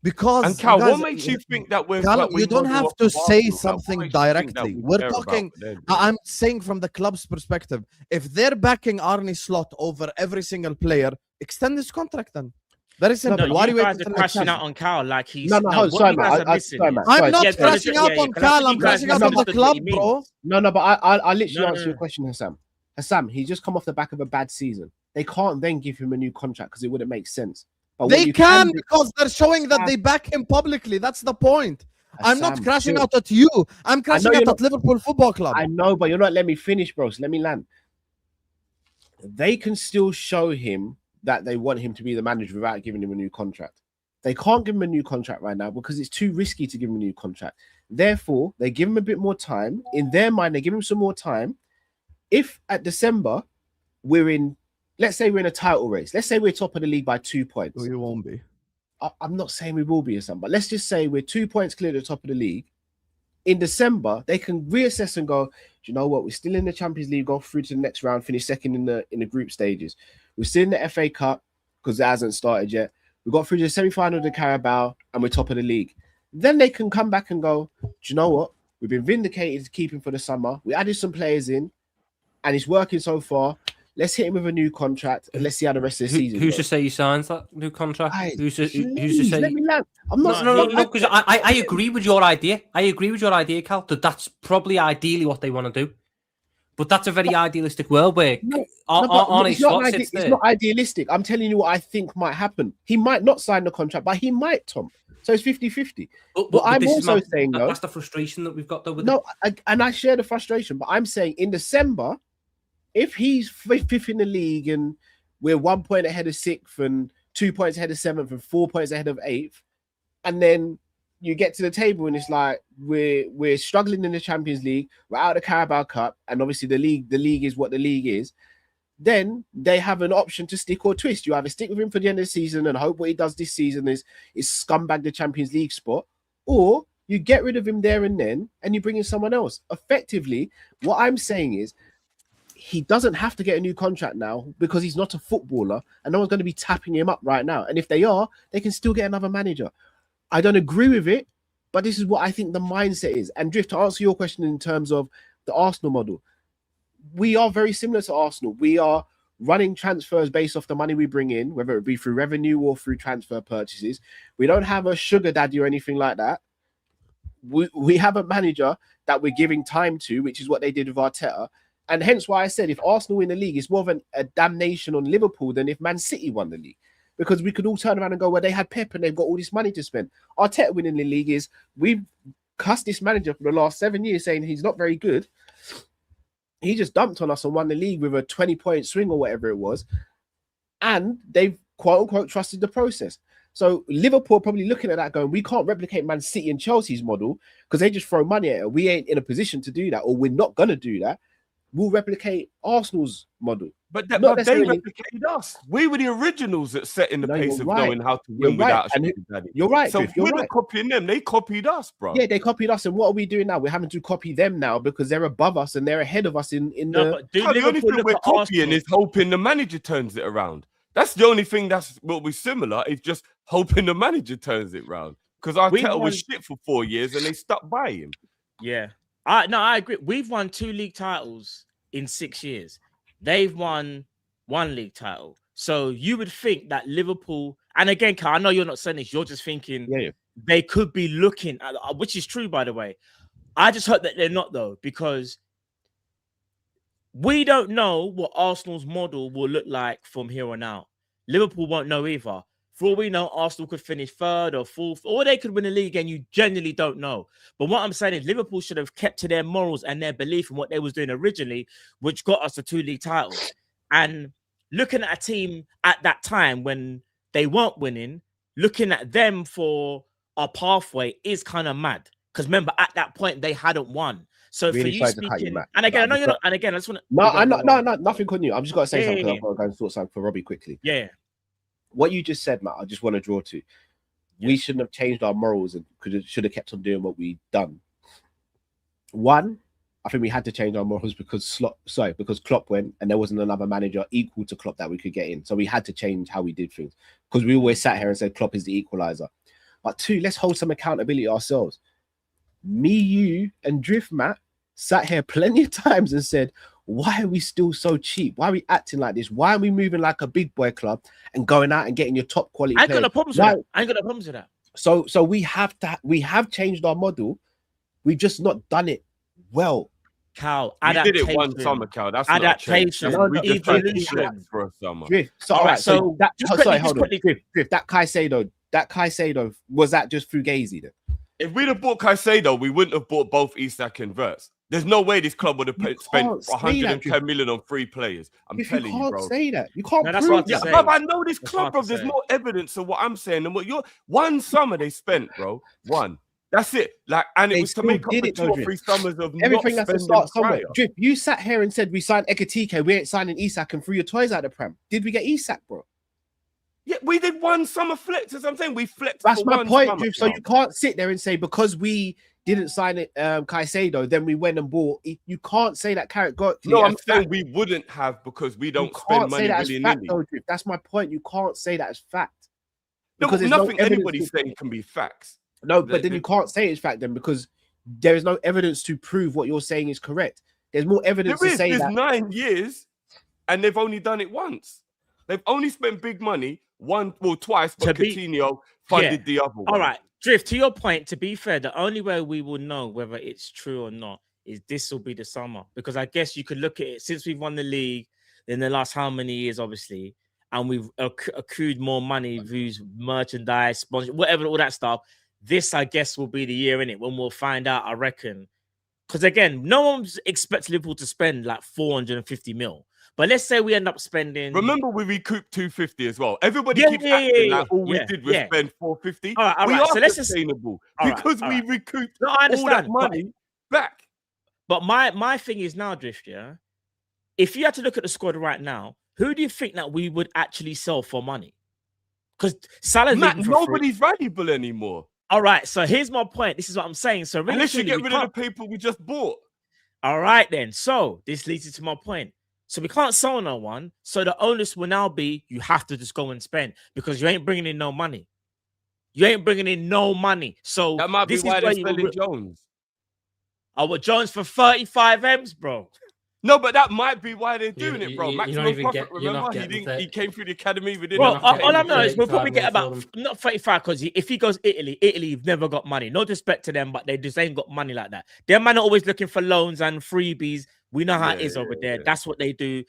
Because And Cal, you guys- what makes you think that we're Callum, like, we you don't model have off to of say Arsenal? Cal, something what makes you think that directly. we We're care about talking. what they're doing? I'm saying from the club's perspective, if they're backing Arne Slot over every single player, extend his contract then. Very simple. No, Why are you you guys waiting are till next crashing season? out on Cal like he's No, hold on, what sorry, you guys man. are missing Sorry, is- man. I'm Sorry, not Yeah, crashing yeah, out yeah, on but I Cal. think I'm you guys crashing out on the misunderstood what club, he bro. means. No, but I'll literally No, answer your no. question, Hassan. Hassan, he's just come off the back of a bad season. They can't then give him a new contract because it wouldn't make sense. But what They you can do- because they're showing that they back him publicly. That's the point. I'm not Hassan, crashing chill. out at you. I'm crashing you're out not- at Liverpool Football Club. I know, but you're not letting me finish, bro. So let me land. They can still show him that they want him to be the manager without giving him a new contract. They can't give him a new contract right now because it's too risky to give him a new contract. Therefore, they give him a bit more time. In their mind, they give him some more time. If at December we're in, let's say we're in a title race. Let's say we're top of the league by 2 points. You won't be. I'm not saying we will be or something, but let's just say we're 2 points clear at the top of the league. In December, they can reassess and go, do you know what? We're still in the Champions League, go through to the next round, finish second in the group stages. We're still in the FA Cup because it hasn't started yet. We got through to the semi-final of the Carabao and we're top of the league. Then they can come back and go, do you know what? We've been vindicated to keep him for the summer. We added some players in and it's working so far. Let's hit him with a new contract and let's see how the rest of the season Who's goes. to say he signs that new contract? Guys, Who's to please, say? let me land. I'm not. No, because I agree with your idea. I agree with your idea, Cal, that that's probably ideally what they want to do. But that's a very idealistic world where Arne Slot sits there. It's not idealistic. I'm telling you what I think might happen. He might not sign the contract, but he might, Tom. So it's 50-50. But I'm this is also saying, though, that's the frustration that we've got, though. With no, and I share the frustration, but I'm saying in December, if he's fifth in the league and we're 1 point ahead of sixth and 2 points ahead of seventh and 4 points ahead of eighth, and then you get to the table and it's like we're struggling in the Champions League, we're out of the Carabao Cup, and obviously the league is what the league is. Then they have an option to stick or twist. You either stick with him for the end of the season and hope what he does this season is scumbag the Champions League spot, or you get rid of him there and then and you bring in someone else. Effectively, what I'm saying is he doesn't have to get a new contract now because he's not a footballer and no one's going to be tapping him up right now. And if they are, they can still get another manager. I don't agree with it, but this is what I think the mindset is. And Drift, to answer your question in terms of the Arsenal model, we are very similar to Arsenal. We are running transfers based off the money we bring in, whether it be through revenue or through transfer purchases. We don't have a sugar daddy or anything like that. We have a manager that we're giving time to, which is what they did with Arteta. And hence why I said if Arsenal win the league, it's more of a damnation on Liverpool than if Man City won the league. Because we could all turn around and go, well, they had Pep and they've got all this money to spend. Arteta winning the league is we've cussed this manager for the last 7 years saying he's not very good. He just dumped on us and won the league with a 20-point swing or whatever it was. And they've quote unquote trusted the process. So Liverpool probably looking at that going, we can't replicate Man City and Chelsea's model because they just throw money at it. We ain't in a position to do that, or we're not going to do that. We'll replicate Arsenal's model. But Not they necessarily- replicated us. We were the originals that set in the No, pace you're of right. knowing how to You're win right. without a And sugar daddy. You're right. So Griff, you're we're right. not copying them. They copied us, bro. Yeah, they copied us. And what are we doing now? We're having to copy them now because they're above us and they're ahead of us in No, the... but do the only Liverpool thing look we're at copying Arsenal? is hoping the manager turns it around. That's the only thing that's will be similar. Is just hoping the manager turns it around. Because Arteta was shit for 4 years and they stuck by him. Yeah, I agree. We've won 2 league titles in 6 years. They've won 1 league title. So you would think that Liverpool, and again, Carl, I know you're not saying this, you're just thinking they could be looking at, which is true, by the way. I just hope that they're not, though, because we don't know what Arsenal's model will look like from here on out. Liverpool won't know either. For all we know, Arsenal could finish 3rd or 4th, or they could win the league, and you genuinely don't know. But what I'm saying is Liverpool should have kept to their morals and their belief in what they was doing originally, which got us the 2 league titles. And looking at a team at that time when they weren't winning, looking at them for a pathway is kind of mad. Because remember, at that point, they hadn't won. So Really for you tried to cut you, speaking, Matt. and again, I But know you're not, and again, I just want to... No, nothing on you. I'm just going to say something. Yeah. I've got to go and sort something for Robbie quickly. Yeah. What you just said, Matt, I just want to draw to. we shouldn't have changed our morals and should have kept on doing what we've done. One, I think we had to change our morals because Klopp went and there wasn't another manager equal to Klopp that we could get in. So we had to change how we did things because we always sat here and said Klopp is the equalizer. But two, let's hold some accountability ourselves. Me, you, and Drift Matt sat here plenty of times and said, why are we still so cheap? Why are we acting like this? Why are we moving like a big boy club and going out and getting your top quality I ain't players? got no problems with that. I ain't got no problems with that. So we have changed our model. We've just not done it well. Cal, we did it one summer, Cal. That's adaptation. We just tried to do it for a summer. Drift. So, all right. So that hold on. Drift. That Caicedo, was that just Fugazi then? If we'd have bought Caicedo, we wouldn't have bought both Isak and Verts. There's no way this club would have spent 110 million on 3 players. I'm telling you, bro. You can't say that. You can't prove that. Yeah, I know this club, bro. There's more evidence of what I'm saying than what you're. One summer they spent, bro. One. That's it. Like, and it was to make up for 2 or 3 summers of everything not has to start somewhere. Drip, you sat here and said we signed Ekatike, we ain't signing Isak and threw your toys out the pram. Did we get Isak, bro? Yeah, we did one summer flex. As I'm saying, we flexed. That's my point, summer, Drip. So you can't sit there and say because we didn't sign it, Caicedo, then we went and bought. You can't say that categorically. No, I'm saying we wouldn't have because we don't spend money willy-nilly. That's my point. You can't say that as fact. Because nothing anybody's saying can be facts. No, but then you can't say it's fact then because there is no evidence to prove what you're saying is correct. There's more evidence to say that. There's 9 years and they've only done it once. They've only spent big money twice, but Coutinho funded the other one. All right, Drift, to your point, to be fair, the only way we will know whether it's true or not is this will be the summer. Because I guess you could look at it since we've won the league in the last how many years, obviously, and we've accrued more money, views, merchandise, sponsor, whatever, all that stuff. This, I guess, will be the year, innit, when we'll find out, I reckon. Because, again, no one's expecting Liverpool to spend like 450 mil. But let's say we end up spending... Remember, we recouped 250 as well. Everybody keeps acting like all we did was spend 450. All right. We are so let's sustainable because we recouped all that money back. But my thing is now, Drift, yeah? If you had to look at the squad right now, who do you think that we would actually sell for money? Because Salah's nobody's valuable anymore. All right, so here's my point. This is what I'm saying. So really, unless you get rid of the people we just bought. All right, then. So this leads you to my point. So we can't sell no one. So the onus will now be you have to just go and spend because you ain't bringing in no money. You ain't bringing in no money. So that might be why they're selling Jones. Oh, well, Jones for 35 M's, bro. No, but that might be why they're doing it, bro. Maximum profit. Remember, he came through the academy. All I know is we'll probably get about not 35 because if he goes Italy've never got money. No disrespect to them, but they just ain't got money like that. Them man are always looking for loans and freebies. We know how it is over there. That's what they do.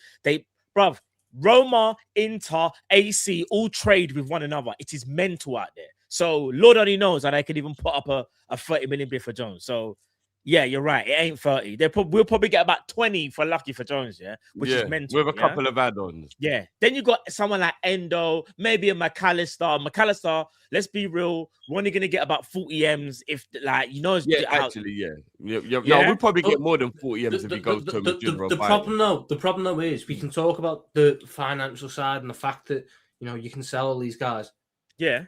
Bruv, Roma, Inter, AC all trade with one another. It is mental out there. So Lord only knows that I could even put up a 30 million bid for Jones. So. Yeah, you're right. It ain't 30. We'll probably get about 20 for lucky for Jones, which is mental. With a couple of add-ons. Yeah. Then you got someone like Endo, maybe a McAllister, let's be real, we're only gonna get about 40 M's if No, we'll probably get more than 40 M's if he goes to a general. The problem though is we can talk about the financial side and the fact that you can sell all these guys. Yeah.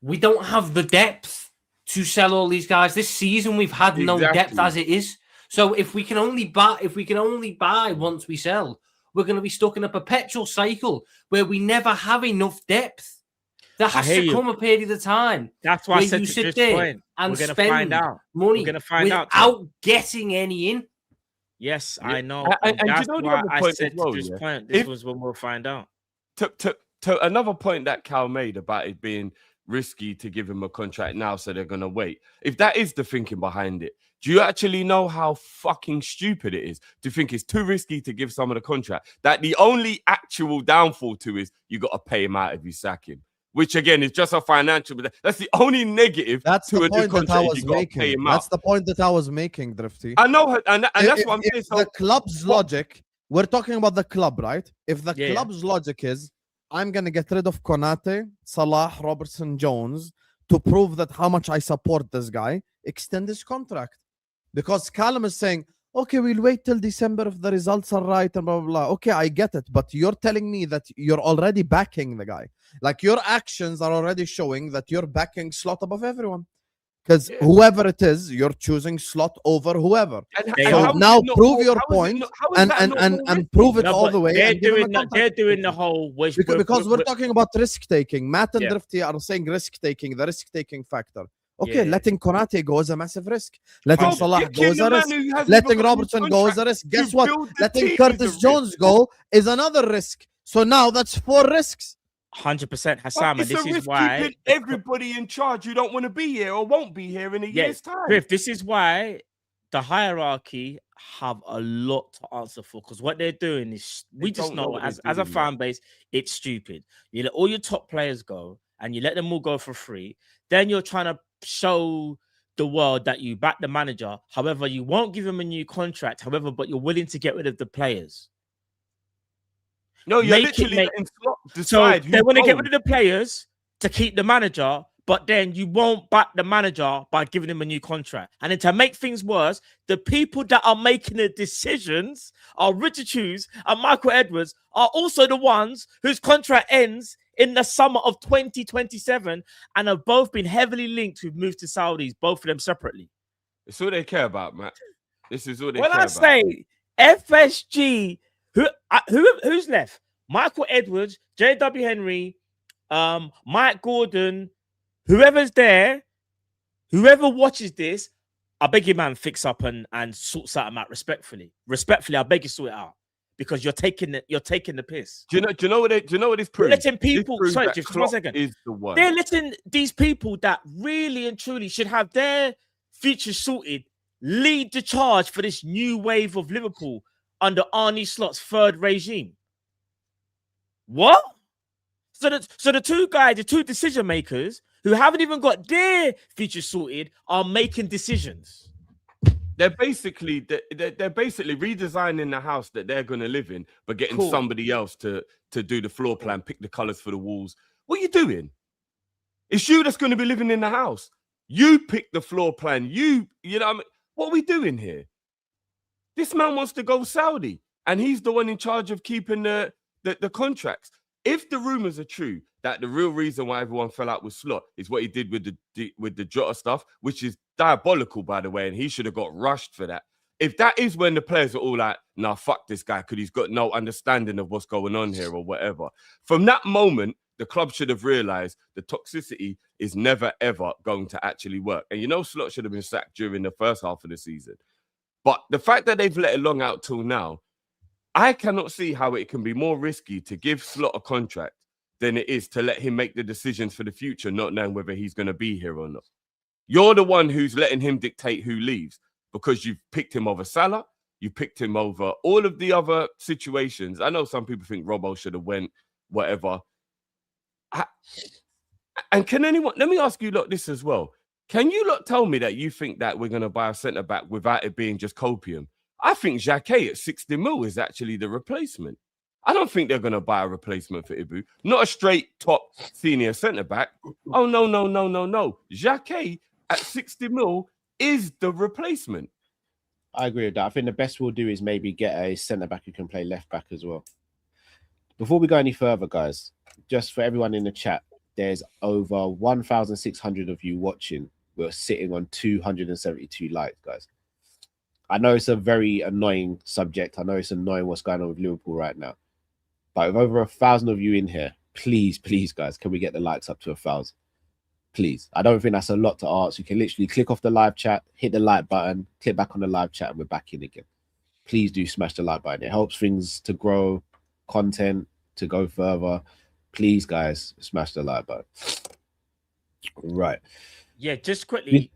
We don't have the depth to sell all these guys this season. We've had no depth as it is. So if we can only buy once we sell, we're going to be stuck in a perpetual cycle where we never have enough depth. There has to come a period of time. That's why I said you sit there and spend money without getting any in. Yes, I know. And that's why I said to this point, this was when we'll find out. To another point that Cal made about it being risky to give him a contract now, so they're gonna wait. If that is the thinking behind it, do you actually know how fucking stupid it is to think it's too risky to give someone a contract? That the only actual downfall to is you got to pay him out if you sack him, which again is just a financial. But that's the only negative. That's to the point that I was making. That's the point that I was making, Drifty. I know, and that's what I'm saying. So, the club's logic. We're talking about the club, right? If the club's logic is, I'm going to get rid of Konate, Salah, Robertson, Jones to prove that how much I support this guy, extend his contract. Because Callum is saying, okay, we'll wait till December if the results are right and blah, blah, blah. Okay, I get it. But you're telling me that you're already backing the guy. Like, your actions are already showing that you're backing Slot above everyone. Because whoever it is, you're choosing Slot over whoever. So now prove your point and prove it all the way. They're doing the whole wish because we're talking about risk taking. Matt and Drifty are saying risk taking, the risk taking factor. Okay, letting Konate go is a massive risk. Letting Salah go is a risk. Letting Robertson go is a risk. Guess what? Letting Curtis Jones go is another risk. So now that's 4 risks. 100%, Hassan. This is why everybody in charge you don't want to be here or won't be here in a year's time. Griff, this is why the hierarchy have a lot to answer for, because what they're doing is, we just know as a fan base, it's stupid. You let all your top players go and you let them all go for free. Then you're trying to show the world that you back the manager. However, you won't give him a new contract. However, but you're willing to get rid of the players. No, you're literally letting Slot decide. So they want to get rid of the players to keep the manager, but then you won't back the manager by giving him a new contract. And then to make things worse, the people that are making the decisions are Richard Hughes and Michael Edwards are also the ones whose contract ends in the summer of 2027 and have both been heavily linked with moves to Saudis, both of them separately. It's all they care about, Matt. This is all they care about. When I say FSG, who's left? Michael Edwards, J.W. Henry, Mike Gordon, whoever's there, whoever watches this, I beg you, man, fix up and sort something out respectfully. Respectfully, I beg you, sort it out. Because you're taking the piss. Do you know what this proves? Letting people, sorry, just 1 second. Is the one. They're letting these people that really and truly should have their future sorted lead the charge for this new wave of Liverpool under Arne Slot's third regime. What? So the two guys, the two decision makers who haven't even got their future sorted are making decisions. They're basically redesigning the house that they're going to live in, but getting somebody else to do the floor plan, pick the colors for the walls. What are you doing? It's you that's going to be living in the house. You pick the floor plan. You know what I mean? What are we doing here? This man wants to go Saudi, and he's the one in charge of keeping the contracts. If the rumors are true that the real reason why everyone fell out with Slot is what he did with the Jota stuff, which is diabolical, by the way, and he should have got rushed for that. If that is when the players are all like, nah, fuck this guy, because he's got no understanding of what's going on here or whatever. From that moment, the club should have realized the toxicity is never, ever going to actually work. And you know, Slot should have been sacked during the first half of the season. But the fact that they've let it long out till now, I cannot see how it can be more risky to give Slot a contract than it is to let him make the decisions for the future, not knowing whether he's going to be here or not. You're the one who's letting him dictate who leaves because you've picked him over Salah, you picked him over all of the other situations. I know some people think Robbo should have went, whatever. And can anyone, let me ask you this as well. Can you tell me that you think that we're going to buy a centre-back without it being just copium? I think Xhaka at 60 mil is actually the replacement. I don't think they're going to buy a replacement for Ibu. Not a straight top senior centre-back. Oh, no. Xhaka at 60 mil is the replacement. I agree with that. I think the best we'll do is maybe get a centre-back who can play left-back as well. Before we go any further, guys, just for everyone in the chat, there's over 1,600 of you watching. We're sitting on 272 likes, guys. I know it's a very annoying subject. I know it's annoying what's going on with Liverpool right now. But with over 1,000 of you in here, please, guys, can we get the likes up to 1,000? Please. I don't think that's a lot to ask. You can literally click off the live chat, hit the like button, click back on the live chat, and we're back in again. Please do smash the like button. It helps things to grow, content to go further. Please, guys, smash the like button. Right. Yeah, just quickly.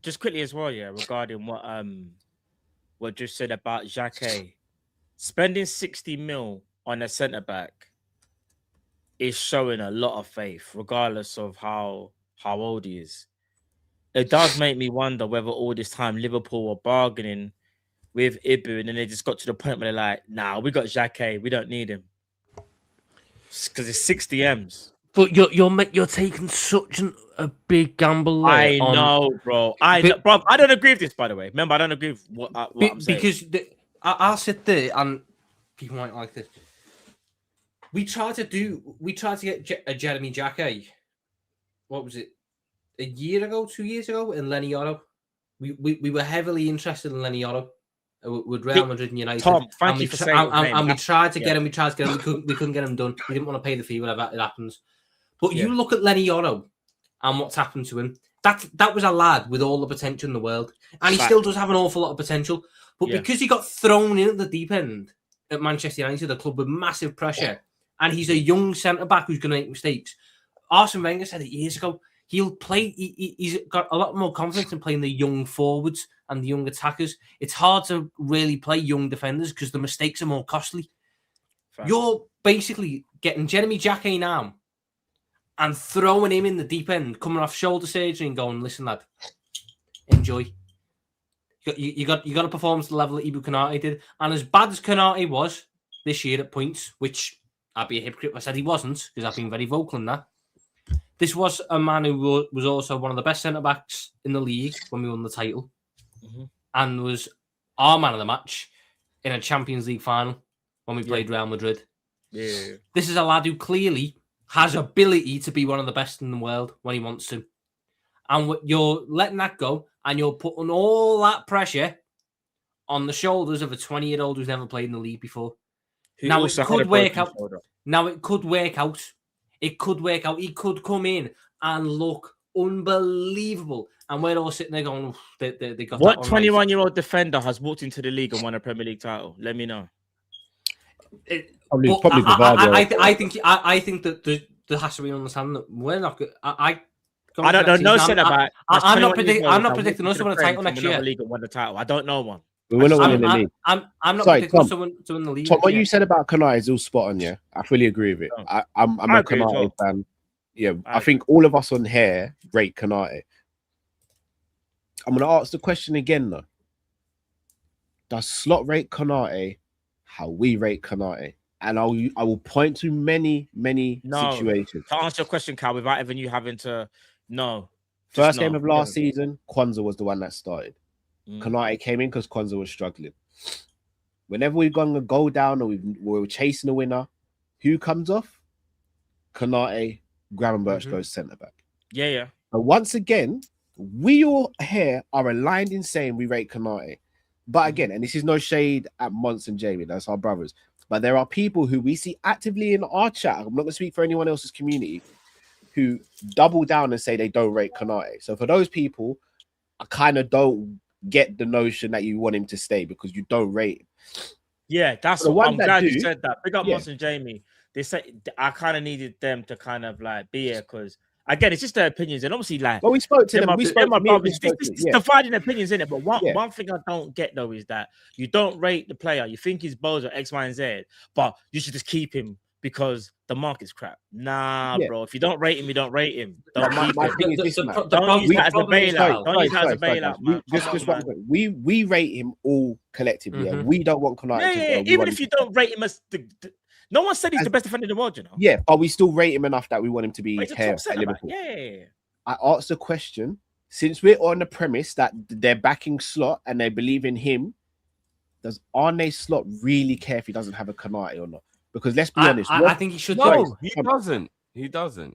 Just quickly as well, regarding what just said about Xhaka. Spending 60 mil on a centre-back is showing a lot of faith, regardless of how old he is. It does make me wonder whether all this time Liverpool were bargaining with Ibu and then they just got to the point where they're like, nah, we got Xhaka, we don't need him. Because it's 60 M's. But you're taking such a big gamble. I know, bro. Bro. I don't agree with this, by the way. Remember, I don't agree with what I'm saying. Because I'll sit there and people might like this. We tried to get a Jeremy Jacquet. What was it? A year ago, 2 years ago, in Lenny Otto. We were heavily interested in Lenny Otto with Real Madrid and United. Tom, thank you for saying and we tried to get him. We couldn't get him done. We didn't want to pay the fee, whatever it happens. But you look at Lenny Otto and what's happened to him. That was a lad with all the potential in the world, and he still does have an awful lot of potential. But because he got thrown in at the deep end at Manchester United, a club with massive pressure, and he's a young centre back who's going to make mistakes. Arsene Wenger said it years ago. He'll play. He's got a lot more confidence in playing the young forwards and the young attackers. It's hard to really play young defenders because the mistakes are more costly. Fact. You're basically getting Jeremy Jacquet now and throwing him in the deep end, coming off shoulder surgery and going, "Listen, lad, enjoy." You got to perform to the level that Ibu Konate did, and as bad as Konate was this year at points, which I'd be a hypocrite if I said he wasn't, because I've been very vocal in that. This was a man who was also one of the best centre backs in the league when we won the title, and was our man of the match in a Champions League final when we played Real Madrid. Yeah, this is a lad who clearly has ability to be one of the best in the world when he wants to. And you're letting that go, and you're putting all that pressure on the shoulders of a 20-year-old who's never played in the league before. Now it could work out. It could work out. He could come in and look unbelievable. And we're all sitting there going, they got what 21-year-old defender has walked into the league and won a Premier League title? Let me know. Probably I think that there has to be an understanding that we're not good. I don't know. I'm not predicting us to win a title next year. League and won the title. I don't know one. We're not winning the league. I'm not predicting us to win the league. Tom, what you said about Konate is all spot on. Yeah, I fully agree with it. I'm a Konate fan. Yeah, I think all of us on here rate Konate. I'm going to ask the question again though. Does Slot rate Konate how we rate Konate? And I will point to many situations. To answer your question, Cal, without even you having to know. First game of last season, Kwanzaa was the one that started. Konate came in because Kwanzaa was struggling. Whenever we've gone a goal down or we're chasing a winner, who comes off? Konate, Gravenberch goes centre back. Yeah. And once again, we all here are aligned in saying we rate Konate. But again, and this is no shade at Mons and Jamie, that's our brothers. But there are people who we see actively in our chat. I'm not going to speak for anyone else's community who double down and say they don't rate Konate. So for those people, I kind of don't get the notion that you want him to stay because you don't rate him. Yeah, that's what I'm glad you said that. Big up Mons and Jamie. They say I kind of needed them to kind of like be here because again, it's just their opinions, and obviously, like, well, we spoke to them. We spoke to them. It's dividing opinions in it. But one thing I don't get though is that you don't rate the player. You think he's bozo X, Y, and Z, but you should just keep him because the market's crap. Nah, bro. If you don't rate him, you don't rate him. Don't use that as a bailout. Don't use that as a bailout, man. Just we rate him all collectively. Yeah? We don't want Konate. Yeah. Even if you don't rate him as no one said he's the best defender in the world, you know. Yeah, but we still rate him enough that we want him to be here at Liverpool. Yeah. I asked the question, since we're on the premise that they're backing Slot and they believe in him, does Arne Slot really care if he doesn't have a Konate or not? Because let's be honest. I think he should. No, he doesn't. He doesn't.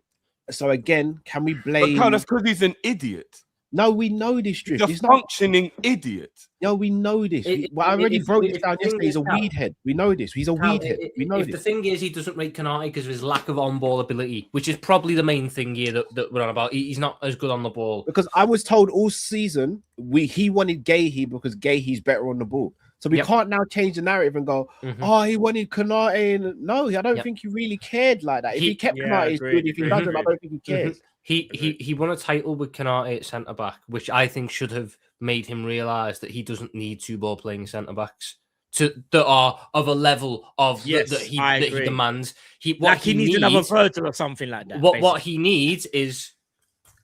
So again, can we blame? But that's because he's an idiot. No, we know this, Drift. He's a functioning idiot. No, we know this. I already broke this down yesterday. He's a weed head. We know this. He's a weed head. We know this. The thing is, he doesn't rate Konate because of his lack of on-ball ability, which is probably the main thing here that we're on about. He's not as good on the ball. Because I was told all season he wanted Gahey because Gahey's better on the ball. So we can't now change the narrative and go, he wanted Konate. No, I don't think he really cared like that. If he kept Konate, it's good. If he doesn't, I don't think he cares. He won a title with Konate at centre back, which I think should have made him realise that he doesn't need two ball playing centre backs that are of a level of that he demands. He needs another Virgil or something like that. What he needs is,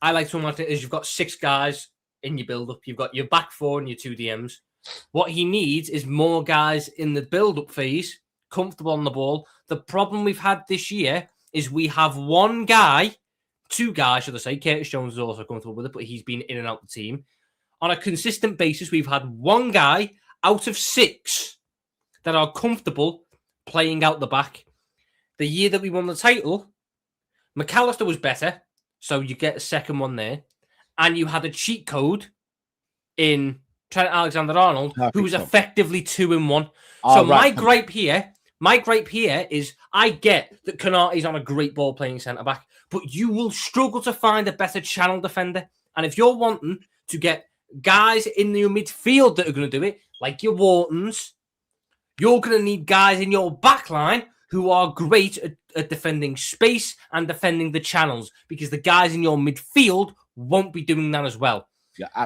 I like to imagine, is you've got 6 guys in your build up. You've got your back 4 and your 2 DMs. What he needs is more guys in the build up phase, comfortable on the ball. The problem we've had this year is we have one guy, two guys, should I say. Curtis Jones is also comfortable with it, but he's been in and out the team. On a consistent basis, we've had one guy out of 6 that are comfortable playing out the back. The year that we won the title, McAllister was better, so you get a second one there. And you had a cheat code in Trent Alexander-Arnold, who was effectively 2-in-1. So my gripe here is I get that Konate's on a great ball playing centre back, but you will struggle to find a better channel defender. And if you're wanting to get guys in your midfield that are going to do it, like your Whartons, you're going to need guys in your back line who are great at defending space and defending the channels, because the guys in your midfield won't be doing that as well.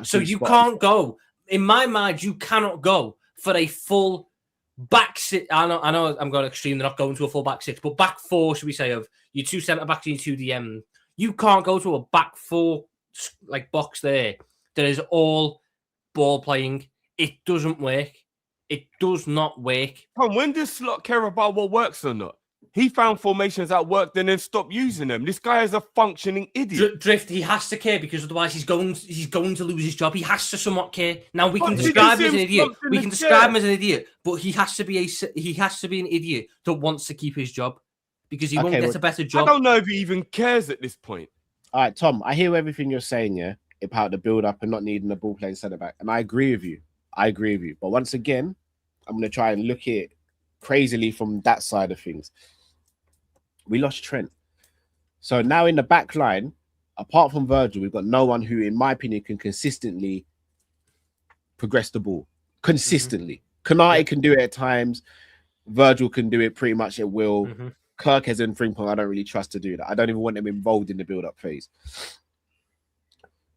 So you can't go, in my mind, you cannot go for a full back six. I know I'm going extreme. They're not going to a full back 6, but back 4, should we say, of your 2 centre backs and your 2 DM. You can't go to a back 4 like box there that is all ball playing. It doesn't work. It does not work. Tom, when does Slot care about what works or not? He found formations that worked and then stopped using them. This guy is a functioning idiot. Drift, he has to care, because otherwise he's going to lose his job. He has to somewhat care. Now we can describe him as an idiot. We can describe him as an idiot, but he has to be an idiot that wants to keep his job, because he won't get a better job. I don't know if he even cares at this point. All right, Tom, I hear everything you're saying, yeah, about the build-up and not needing a ball-playing centre-back, and I agree with you. But once again, I'm going to try and look at it crazily from that side of things. We lost Trent. So now in the back line, apart from Virgil, we've got no one who, in my opinion, can consistently progress the ball. Consistently. Konate can do it at times. Virgil can do it pretty much at will. Kirk has in Frimpong. I don't really trust to do that. I don't even want them involved in the build-up phase.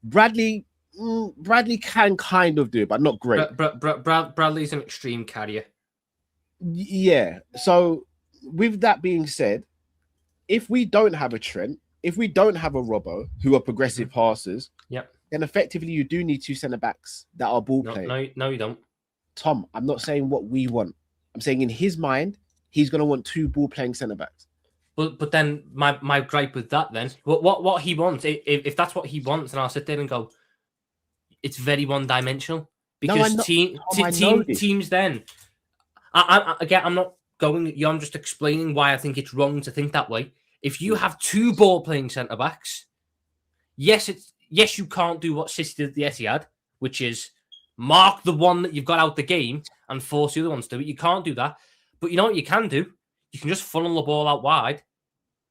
Bradley can kind of do it, but not great. Bradley's an extreme carrier. Yeah. So with that being said, if we don't have a Trent, if we don't have a Robbo who are progressive passers, then effectively you do need 2 centre backs that are ball playing. No, you don't. Tom, I'm not saying what we want. I'm saying in his mind, he's going to want 2 ball playing centre backs. But then my gripe with that, then what he wants, if that's what he wants, and I'll sit there and go, it's very one dimensional, because teams then. I'm not going. I'm just explaining why I think it's wrong to think that way. If you have 2 ball playing centre backs, yes, you can't do what City did at the Etihad, which is mark the one that you've got out the game and force the other ones to do it. You can't do that. But you know what you can do? You can just funnel the ball out wide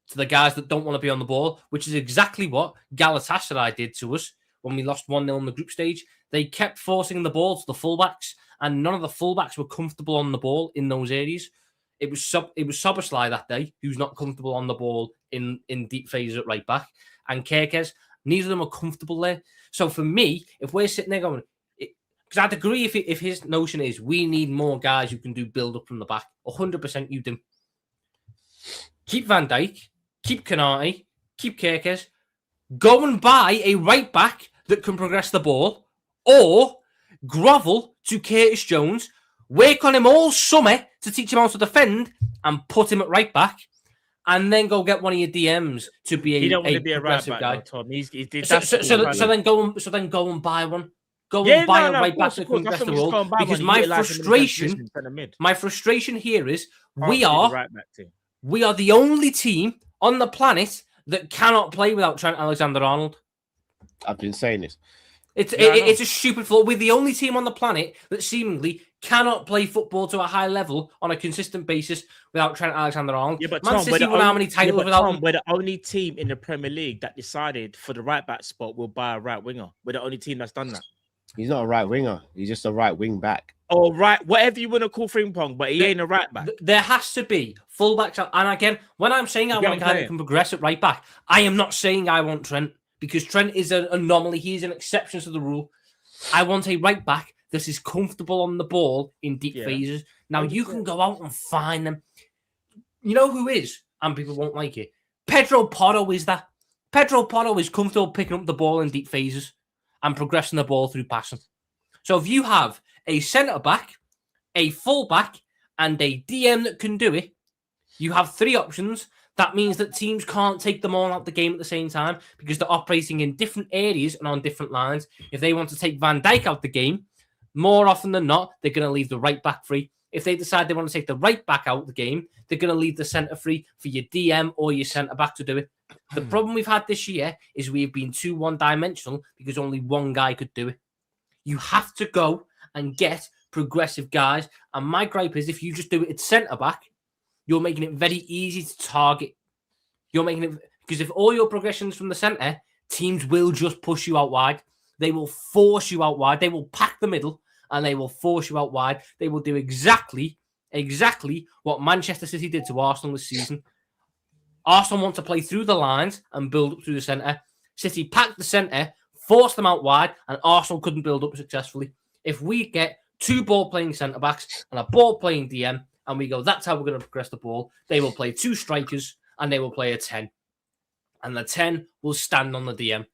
to the guys that don't want to be on the ball, which is exactly what Galatasaray did to us when we lost 1-0 in the group stage. They kept forcing the ball to the fullbacks, and none of the fullbacks were comfortable on the ball in those areas. It was Soboslai that day who's not comfortable on the ball in deep phases at right back, and Kerkez, neither of them are comfortable there. So for me, if we're sitting there going, because I'd agree if his notion is we need more guys who can do build up from the back, 100% you do. Keep Van Dijk, keep Konate, keep Kerkez, go and buy a right back that can progress the ball, or grovel to Curtis Jones, work on him all summer to teach him how to defend, and put him at right back, and then go get one of your DMs to be a right back guy. Tom. So then go and buy one. Go and buy a right back that can progress the ball. Because my frustration here is we are the only team on the planet that cannot play without Trent Alexander-Arnold. I've been saying this. It's a stupid flaw. We're the only team on the planet that seemingly cannot play football to a high level on a consistent basis without Trent Alexander-Arnold. Yeah, but Man City won how many titles without him? We're the only team in the Premier League that decided for the right back spot we'll buy a right winger. We're the only team that's done that. He's not a right winger. He's just a right wing back. Or right, whatever you want to call Frimpong, but he ain't a right back. There has to be fullbacks. And again, when I'm saying I want a guy that can progress at right back, I am not saying I want Trent, because Trent is an anomaly. He is an exception to the rule. I want a right back that is comfortable on the ball in deep phases. Now, you can go out and find them. You know who is? And people won't like it. Pedro Porro is that. Pedro Porro is comfortable picking up the ball in deep phases and progressing the ball through passing. So if you have a centre-back, a full-back, and a DM that can do it, you have 3 options That means that teams can't take them all out the game at the same time because they're operating in different areas and on different lines. If they want to take Van Dijk out the game, more often than not, they're going to leave the right back free. If they decide they want to take the right back out of the game, they're going to leave the centre free for your DM or your centre back to do it. The problem we've had this year is we've been too one-dimensional because only one guy could do it. You have to go and get progressive guys. And my gripe is if you just do it at centre back, you're making it very easy to target. You're making it because if all your progressions from the centre, teams will just push you out wide. They will force you out wide. They will pack the middle and they will force you out wide. They will do exactly what Manchester City did to Arsenal this season. Arsenal want to play through the lines and build up through the centre. City packed the centre, forced them out wide, and Arsenal couldn't build up successfully. If we get two ball-playing centre-backs and a ball-playing DM, and we go, that's how we're going to progress the ball, they will play two strikers and they will play a 10. And the 10 will stand on the DM.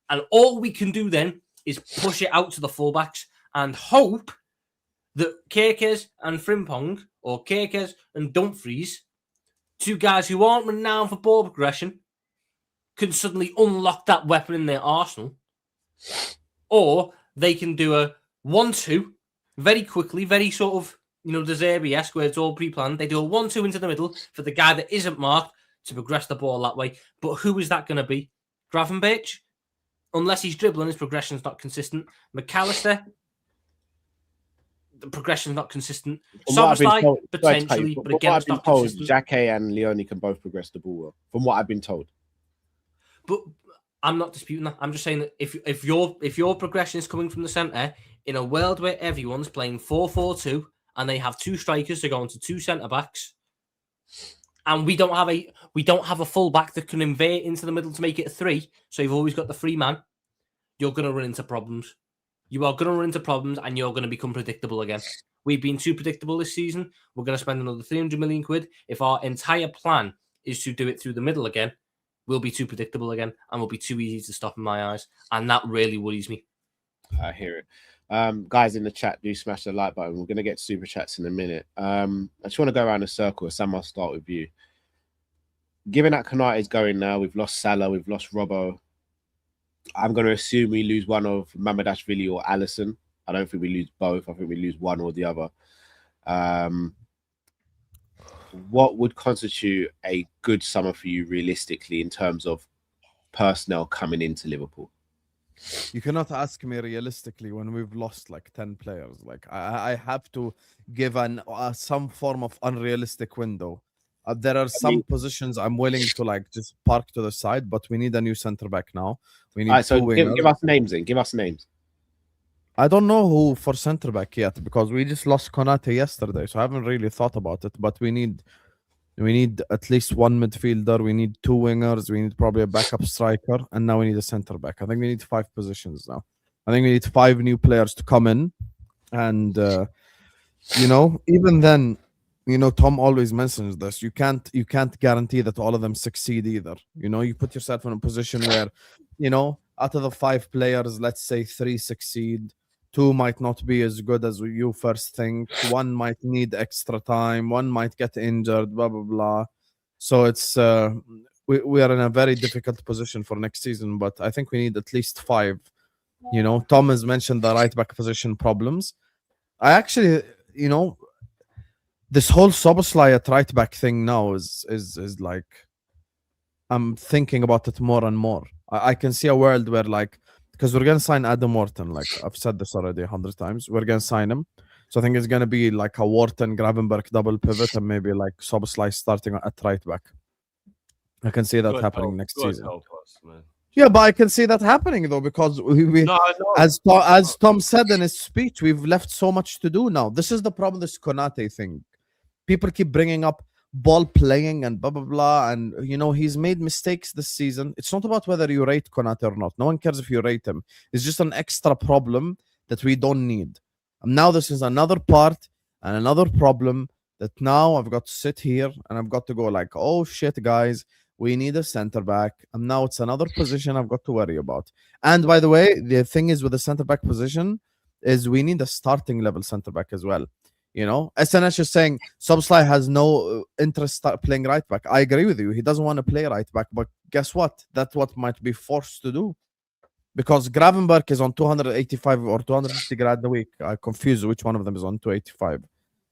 And all we can do then is push it out to the fullbacks and hope that Kerkez and Frimpong, or Kerkez and Dumfries, two guys who aren't renowned for ball progression, can suddenly unlock that weapon in their arsenal. Or they can do a 1-2 very quickly, very sort of, De Zerbi-esque, where it's all pre-planned. They do a 1-2 into the middle for the guy that isn't marked to progress the ball that way. But who is that going to be? Gravenberch? Unless he's dribbling, his progression's not consistent. McAllister? The progression's not consistent. Szoboszlai, potentially, but again, it's not consistent. Xhaka and Leone can both progress the ball well, from what I've been told. But I'm not disputing that. I'm just saying that if your progression is coming from the centre, in a world where everyone's playing 4-4-2 and they have two strikers to go into two centre backs, and we don't have a full back that can invert into the middle to make it a 3, so you've always got the free man, you're going to run into problems. You are going to run into problems and you're going to become predictable again. We've been too predictable this season. We're going to spend another 300 million quid. If our entire plan is to do it through the middle again, we'll be too predictable again and we'll be too easy to stop in my eyes. And that really worries me. I hear it. Guys in the chat, do smash the like button. We're going to get super chats in a minute. I just want to go around a circle. Sam, I'll start with you. Given that Konate is going now, we've lost Salah, we've lost Robbo. I'm going to assume we lose one of Mamadashvili or Alisson. I don't think we lose both. I think we lose one or the other. What would constitute a good summer for you realistically in terms of personnel coming into Liverpool? You cannot ask me realistically when we've lost like 10 players. Like I have to give some form of unrealistic window. There are some positions I'm willing to like just park to the side, but we need a new centre back now. We need give us names then. Give us names. I don't know who for centre back yet because we just lost Konate yesterday, so I haven't really thought about it. But we need at least one midfielder. We need two wingers. We need probably a backup striker, and now we need a centre back. I think we need 5 positions now. I think we need 5 new players to come in, and even then. Tom always mentions this. You can't guarantee that all of them succeed either. You put yourself in a position where, out of the 5 players, let's say 3 succeed, 2 might not be as good as you first think, 1 might need extra time, 1 might get injured, blah blah blah. So it's we are in a very difficult position for next season. But I think we need at least 5. Tom has mentioned the right back position problems. I actually, this whole Szoboszlai at right back thing now is like, I'm thinking about it more and more. I can see a world where because we're gonna sign Adam Wharton, like I've said this already 100 times, we're gonna sign him. So I think it's gonna be like a Wharton Gravenberch double pivot and maybe like Szoboszlai starting at right back. I can see that happening next season. Help us, man. Yeah, but I can see that happening though because as Tom said in his speech, we've left so much to do now. This is the problem. This Konate thing. People keep bringing up ball playing and blah, blah, blah. And, he's made mistakes this season. It's not about whether you rate Konate or not. No one cares if you rate him. It's just an extra problem that we don't need. And now this is another part and another problem that now I've got to sit here and I've got to go like, oh, shit, guys, we need a centre back. And now it's another position I've got to worry about. And by the way, the thing is with the centre back position is we need a starting level centre back as well. You know, SNS is saying Subsly has no interest start playing right back. I agree with you. He doesn't want to play right back, but guess what? That's what might be forced to do because Gravenberg is on 285 or 250 grand a week. I confuse which one of them is on 285.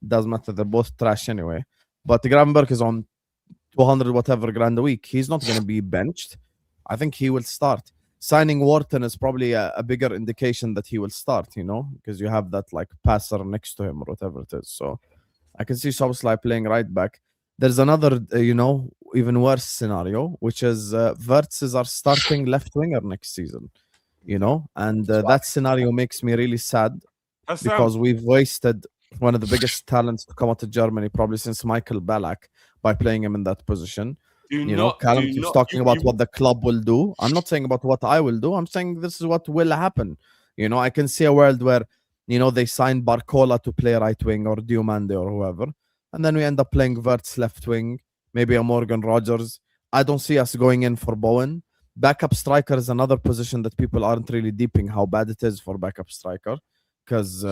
Doesn't matter. They're both trash anyway. But Gravenberg is on 200 whatever grand a week. He's not going to be benched. I think he will start. Signing Wharton is probably a bigger indication that he will start, you know, because you have that like passer next to him or whatever it is. So I can see Szoboszlai playing right back. There's another, you know, even worse scenario, which is Verts are starting left winger next season, you know, and that scenario makes me really sad because we've wasted one of the biggest talents to come out of Germany probably since Michael Ballack by playing him in that position. Callum keeps talking about what the club will do. I'm not saying about what I will do. I'm saying this is what will happen. You know, I can see a world where, you know, they sign Barcola to play right wing or Diomande or whoever. And then we end up playing Verts left wing, maybe a Morgan Rogers. I don't see us going in for Bowen. Backup striker is another position that people aren't really deeping how bad it is for backup striker. Because,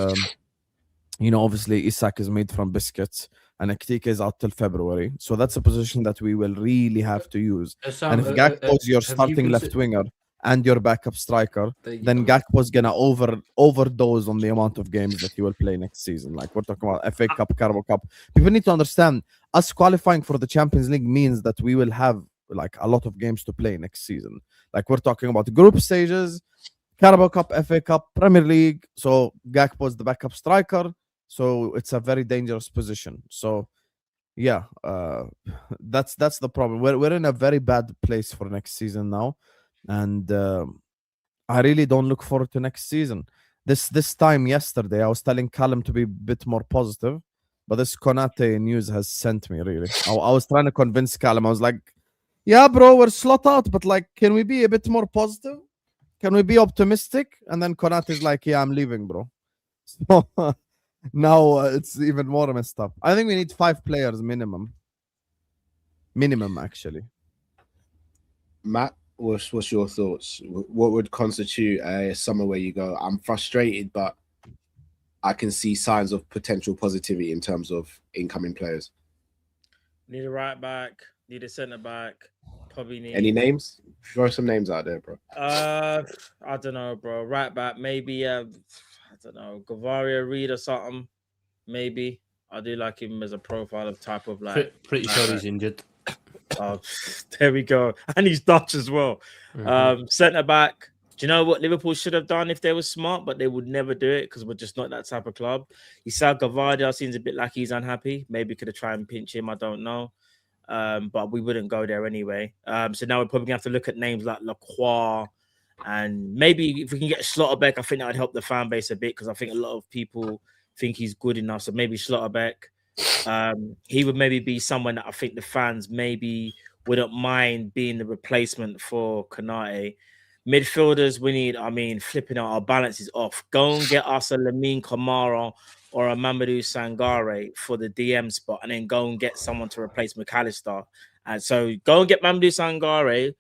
you know, obviously Isak is made from biscuits. And Ekitike is out till February. So that's a position that we will really have to use. And if Gakpo's your starting left winger and your backup striker, then Gakpo's going to overdose on the amount of games that he will play next season. Like we're talking about FA Cup, Carabao Cup. People need to understand, us qualifying for the Champions League means that we will have like a lot of games to play next season. Like we're talking about group stages, Carabao Cup, FA Cup, Premier League. So Gakpo's the backup striker. So it's a very dangerous position. So, yeah, that's the problem. We're in a very bad place for next season now, and I really don't look forward to next season. This time yesterday, I was telling Callum to be a bit more positive, but this Konate news has sent me really. I was trying to convince Callum. I was like, "Yeah, bro, we're slot out, but like, can we be a bit more positive? Can we be optimistic?" And then Konate is like, "Yeah, I'm leaving, bro." So. Now it's even more messed up. I think we need 5 players minimum. Minimum, actually. Matt, what's your thoughts? What would constitute a summer where you go, I'm frustrated, but I can see signs of potential positivity in terms of incoming players? Need a right back, need a centre back, probably need... Any names? Throw some names out there, bro. I don't know, bro. Right back, maybe... I don't know, Gavaria Reed or something. Maybe I do like him as a profile of type of like. Pretty sure he's injured. Oh, there we go, and he's Dutch as well. Centre back. Do you know what Liverpool should have done if they were smart, but they would never do it because we're just not that type of club. Issa Gavaria seems a bit like he's unhappy. Maybe could have tried and pinch him. I don't know, but we wouldn't go there anyway. So now we're probably gonna have to look at names like Lacroix. And maybe if we can get Schlotterbeck, I think that would help the fan base a bit because I think a lot of people think he's good enough. So maybe Schlotterbeck, he would maybe be someone that I think the fans maybe wouldn't mind being the replacement for Konate. Midfielders, we need, I mean, flipping out, our balance is off. Go and get us a Lamine Kamara or a Mamadou Sangare for the DM spot and then go and get someone to replace McAllister. And so go and get Mamadou Sangare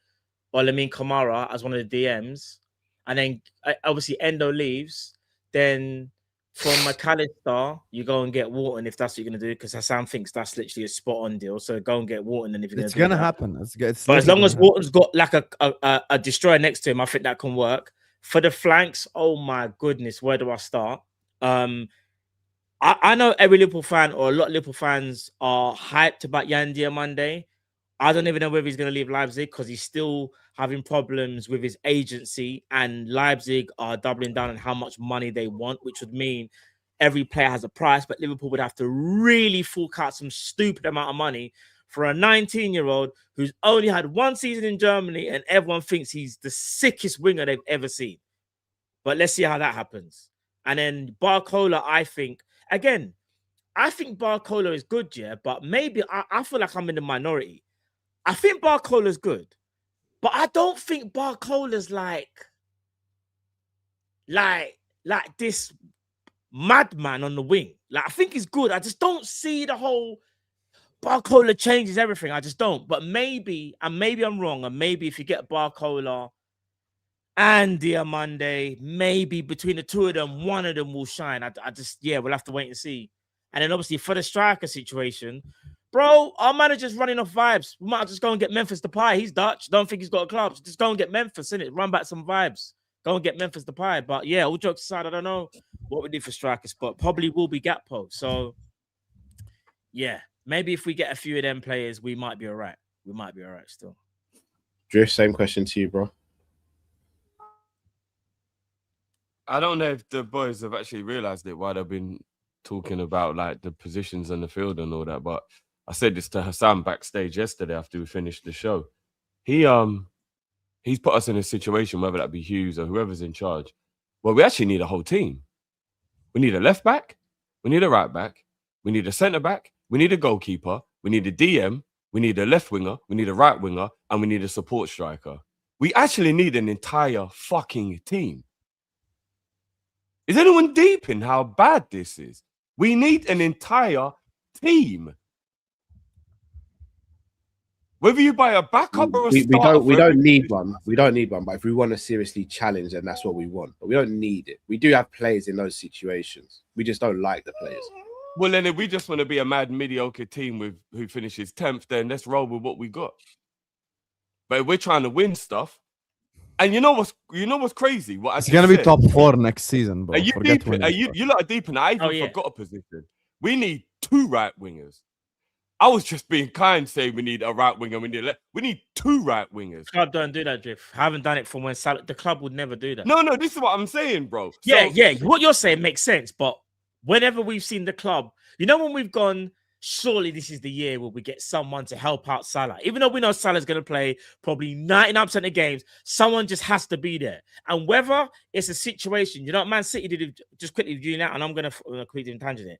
or Lamine Kamara as one of the DMs, and then obviously Endo leaves, then from McAllister, you go and get Wharton if that's what you're going to do, because Hassan thinks that's literally a spot-on deal. So go and get Wharton, and if you're it's going to happen. But as long as Wharton's got like a destroyer next to him, I think that can work. For the flanks, oh my goodness, where do I start? I know every Liverpool fan or a lot of Liverpool fans are hyped about Yan Diomande. I don't even know whether he's going to leave Leipzig because he's still having problems with his agency, and Leipzig are doubling down on how much money they want, which would mean every player has a price, but Liverpool would have to really fork out some stupid amount of money for a 19-year-old who's only had one season in Germany and everyone thinks he's the sickest winger they've ever seen. But let's see how that happens. And then Barcola, I think Barcola is good, yeah, but maybe I feel like I'm in the minority. I think Barcola's good, but I don't think Barcola's like this madman on the wing. Like, I think he's good. I just don't see the whole Barcola changes everything. I just don't. But maybe I'm wrong. And maybe if you get Barcola and Diomande, maybe between the two of them, one of them will shine. We'll have to wait and see. And then obviously for the striker situation, bro, our manager's running off vibes. We might just go and get Memphis Depay. He's Dutch. Don't think he's got a club. So just go and get Memphis, innit? Run back some vibes. Go and get Memphis Depay. But yeah, all jokes aside, I don't know what we do for striker spot. Probably will be Gakpo. So yeah, maybe if we get a few of them players, we might be all right. We might be all right still. Drift, same question to you, bro. I don't know if the boys have actually realized it while they've been talking about like the positions on the field and all that. But I said this to Hassan backstage yesterday after we finished the show. He's put us in a situation, whether that be Hughes or whoever's in charge, well, we actually need a whole team. We need a left back, we need a right back, we need a centre back, we need a goalkeeper, we need a DM, we need a left winger, we need a right winger, and we need a support striker. We actually need an entire fucking team. Is anyone deep in how bad this is? We need an entire team. Whether you buy a backup or a starter, we don't need one. We don't need one. But if we want to seriously challenge, then that's what we want. But we don't need it. We do have players in those situations. We just don't like the players. Well, then if we just want to be a mad mediocre team with who finishes 10th, then let's roll with what we got. But if we're trying to win stuff, and you know what's crazy? What it's gonna be top 4 next season, bro. You lot are deep in it. I even forgot a position. We need 2 right wingers. I was just being kind, saying we need a right winger. We need 2 right wingers. Club don't do that, Drift. I haven't done it from when Salah. The club would never do that. No, this is what I'm saying, bro. Yeah. What you're saying makes sense, but whenever we've seen the club, you know, when we've gone, surely this is the year where we get someone to help out Salah. Even though we know Salah's going to play probably 99% of games, someone just has to be there. And whether it's a situation, you know what Man City did, just quickly doing that, and I'm going to quickly tangent it.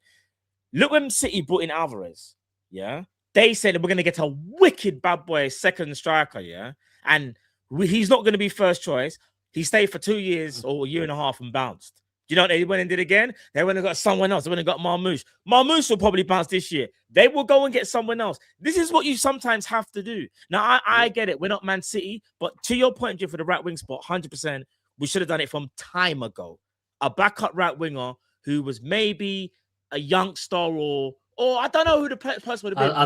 Look when City brought in Alvarez, yeah? They said that we're going to get a wicked bad boy second striker, yeah? And he's not going to be first choice. He stayed for 2 years or a year and a half and bounced. Do you know what they went and did again? They went and got someone else. They went and got Marmoush. Marmoush will probably bounce this year. They will go and get someone else. This is what you sometimes have to do. Now, I get it. We're not Man City. But to your point, Jim, for the right wing spot, 100%, we should have done it from time ago. A backup right winger who was maybe a youngster or I don't know who the person would have been. I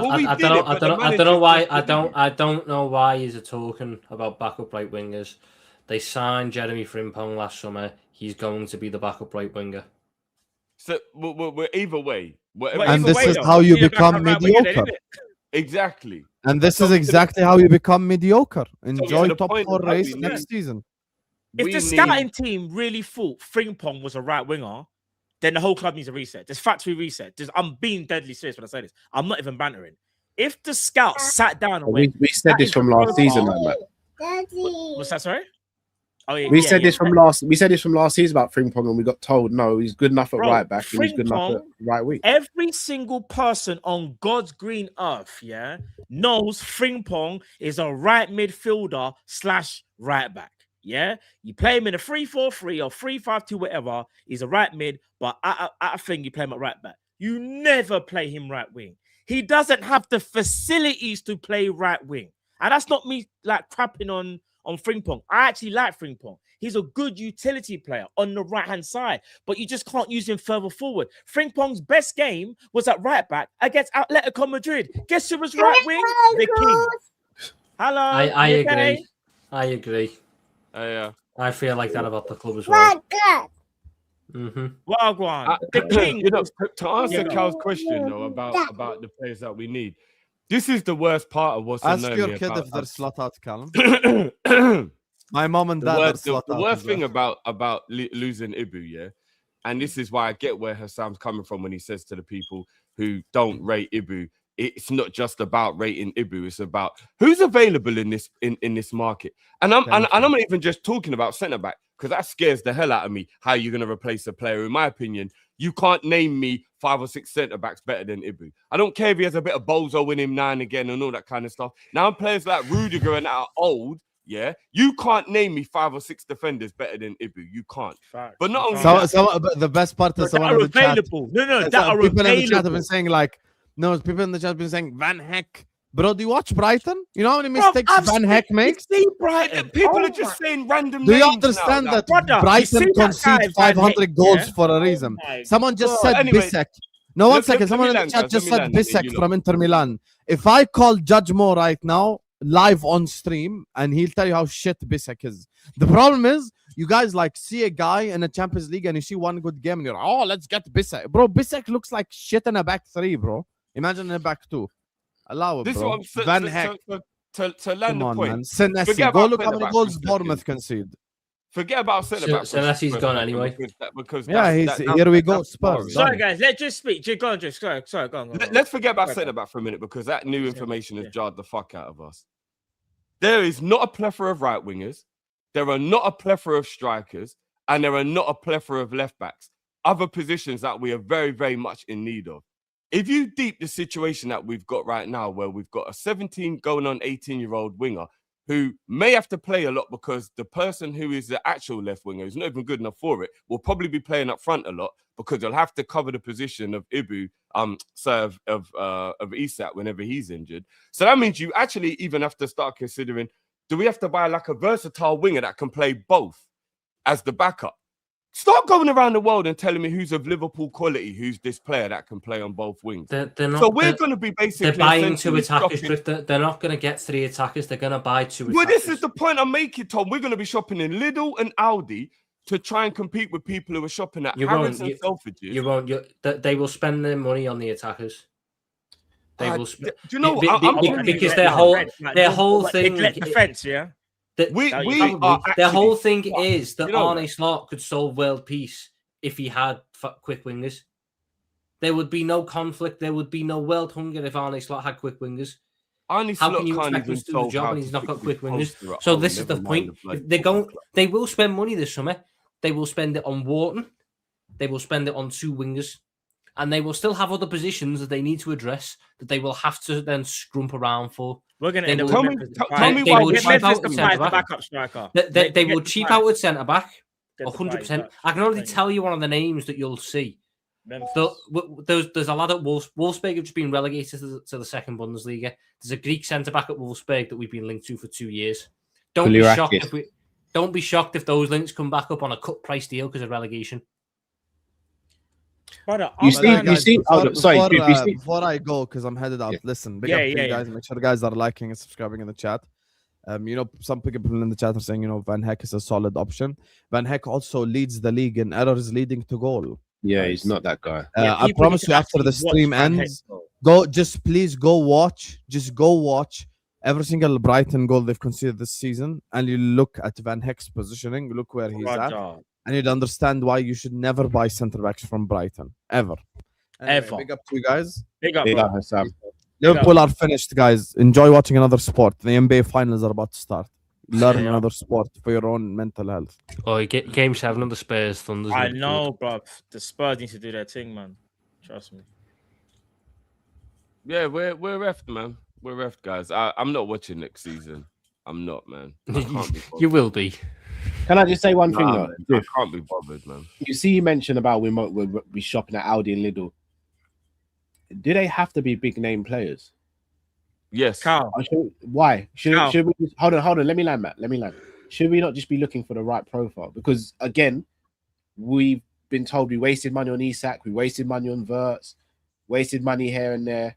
don't know why he's talking about backup right wingers. They signed Jeremy Frimpong last summer. He's going to be the backup right winger. So we're either way. And this is how you become mediocre. Exactly. And this is exactly how you become mediocre. Enjoy top 4 race next season. If the scouting team really thought Frimpong was a right winger, then the whole club needs a reset. There's factory reset. I'm being deadly serious when I say this. I'm not even bantering. If the scouts sat down and went, we said this from last season, man. What's that? Sorry. Oh, yeah, we said this from last season about Frimpong, and we got told no, he's good enough at right back and he's good enough at right wing. Every single person on God's green earth, yeah, knows Frimpong is a right midfielder / right back. Yeah, you play him in a 3-4-3 or 3-5-2, whatever. He's a right mid, but I think you play him at right back. You never play him right wing. He doesn't have the facilities to play right wing, and that's not me like crapping on Frimpong. I actually like Frimpong. He's a good utility player on the right-hand side, but you just can't use him further forward. Frimpong's best game was at right back against Atletico Madrid. Guess who was right wing? The King. Hello. I agree. I agree. Yeah. I feel like that about the club as well. Well, go on. The King. You know, to answer Cal's question though about the players that we need. This is the worst part of what's ask your kid if they're slot out, Callum. My mom and dad are slot out. The worst thing about losing Ibu, yeah, and this is why I get where Hassam's coming from when he says to the people who don't rate Ibu, it's not just about rating Ibu, it's about who's available in this market. And I'm not even just talking about centre back, because that scares the hell out of me. How you're going to replace a player? In my opinion, you can't name me 5 or 6 centre backs better than Ibu. I don't care if he has a bit of bozo in him now and again and all that kind of stuff. Now players like Rudiger and that are old. Yeah, you can't name me 5 or 6 defenders better than Ibu. You can't. Fact. But not only but the best part is someone in the chat. No, that are people available. in the chat have been saying people in the chat have been saying Van Heck. Bro, do you watch Brighton? You know how many mistakes Van Heck makes? People are just saying random Do names. you understand now, that Brighton concedes 500 goals for a reason? Someone just said anyway, Bissek. No, one Let second. Someone in the Milan, chat guys, just let said Milan, and then Bisek you from lot. Inter Milan. If I call Judge Mo right now, live on stream, and he'll tell you how shit Bisek is. The problem is, you guys like see a guy in a Champions League and you see one good game and you're like, oh, let's get Bisek. Bro, Bisek looks like shit in a back three, bro. Imagine in a back two. Allow it, This is bro. what I'm saying. Van Heck. To land Come the on, point. man. Senesi. Forget Go about look how many centre-back goals for a Bournemouth second. concede. Forget about centre back. Senesi's gone anyway. Because Yeah, here we go. Spurs. Sorry, guys. Let's just speak. Go on, just sorry, go on. Let's forget about Sorry, centre back for a minute because that new information has Yeah. jarred the fuck out of us. There is not a plethora of right wingers. There are not a plethora of strikers, and there are not a plethora of left backs. Other positions that we are very, very much in need of. If you deep the situation that we've got right now, where we've got a 17 going on 18-year-old winger who may have to play a lot because the person who is the actual left winger who's not even good enough for it will probably be playing up front a lot because they'll have to cover the position of Ibu, of Isak whenever he's injured. So that means you actually even have to start considering, do we have to buy like a versatile winger that can play both as the backup? Start going around the world and telling me who's of Liverpool quality, who's this player that can play on both wings. They're not, so we're going to be basically... They're buying two essentially attackers. They're not going to get three attackers. They're going to buy two attackers. Well, this is the point I'm making, Tom. We're going to be shopping in Lidl and Aldi to try and compete with people who are shopping at Harrods and Selfridges. You won't. They will spend their money on the attackers. They will. Do you know because their whole thing. Defense, yeah. Their whole thing is that know, Arne Slot could solve world peace if he had quick wingers. There would be no conflict. There would be no world hunger if Arne Slot had quick wingers. How can you expect him to do the job when he's not got quick wingers? So this is the point. They will spend money this summer. They will spend it on Wharton. They will spend it on two wingers. And they will still have other positions that they need to address that they will have to then scrump around for. We're going to end up tell me why will cheap out at centre back. Backup striker. They will cheap out at centre back. 100%. I can already tell you one of the names that you'll see. There's a lad at Wolfsburg who's been relegated to the second Bundesliga. There's a Greek centre back at Wolfsburg that we've been linked to for 2 years. Don't be shocked if those links come back up on a cut price deal because of relegation. Before I go, because I'm headed out. Listen, big up to you guys. Make sure the guys are liking and subscribing in the chat. Some people in the chat are saying, Van Heck is a solid option. Van Heck also leads the league in errors leading to goal. Yeah, he's not that guy. I promise you, after the stream ends, please go watch every single Brighton goal they've conceded this season, and you look at Van Heck's positioning, look where he's at, and you'd understand why you should never buy centre backs from Brighton ever. Anyway, big up to you guys. Big up, Sam. Liverpool are finished, guys. Enjoy watching another sport. The NBA finals are about to start. Learn another sport for your own mental health. Oh, game 7 of the Spurs Thunders. I know, bro. The Spurs need to do their thing, man. Trust me. Yeah, we're reffed, man. We're reffed, guys. I'm not watching next season. I'm not, man. I can't be you will be. Can I just say one thing, though? I can't be bothered, man. You see, you mentioned about we'll be shopping at Aldi and Lidl. Do they have to be big name players? Yes. Why? Should we hold on? Let me land, Matt. Should we not just be looking for the right profile? Because again, we've been told we wasted money on Isak, we wasted money on Wirtz, wasted money here and there.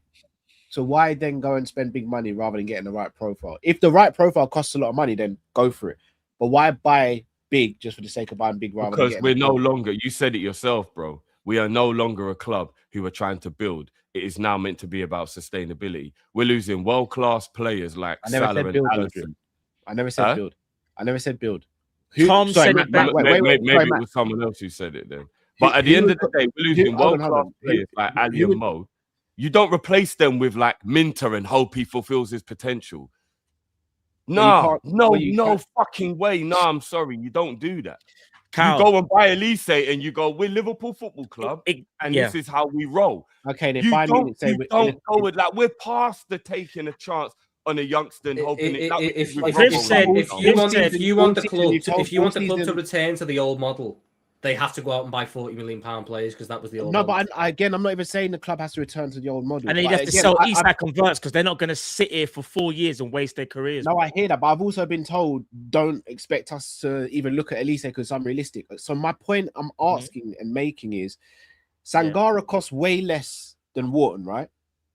So why then go and spend big money rather than getting the right profile? If the right profile costs a lot of money, then go for it. But why buy big just for the sake of buying big rather than because we're no longer, you said it yourself, bro. We are no longer a club who are trying to build. It is now meant to be about sustainability. We're losing world-class players like Salah and Alisson. I never said build. I never said build. Tom said it. Maybe it was someone else who said it then. But at the end of the day, we're losing world-class players like Ali and Mo. You don't replace them with like Minter and hope he fulfills his potential. No fucking way. No, I'm sorry. You don't do that. You go and buy Elise and you go, we're Liverpool Football Club, and this is how we roll. Okay, then don't go with like we're past the taking a chance on a youngster and hoping if you want the club to return to the old model, they have to go out and buy £40 million players because that was the old model. But I'm not even saying the club has to return to the old model. And then you have to sell Isak and Wirtz because they're not going to sit here for 4 years and waste their careers. No, I hear that, but I've also been told don't expect us to even look at Elise because it's unrealistic. So my point I'm asking and making is, Sangara costs way less than Wharton, right?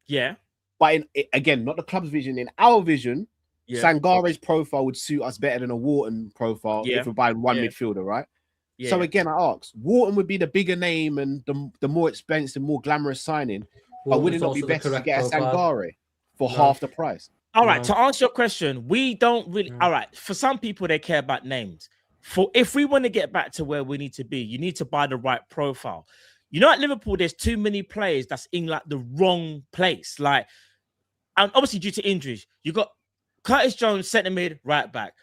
Yeah. But again, not the club's vision. In our vision, Sangara's profile would suit us better than a Wharton profile if we're buying one midfielder, right? Yeah. So again, I ask, Wharton would be the bigger name and the more expensive, more glamorous signing, but would it not be better to get a Sangare for half the price? All right, to answer your question, we don't really. All right, for some people, they care about names. If we want to get back to where we need to be, you need to buy the right profile. You know, at Liverpool, there's too many players that's in like the wrong place. Like, and obviously due to injuries, you got Curtis Jones, centre mid, right back.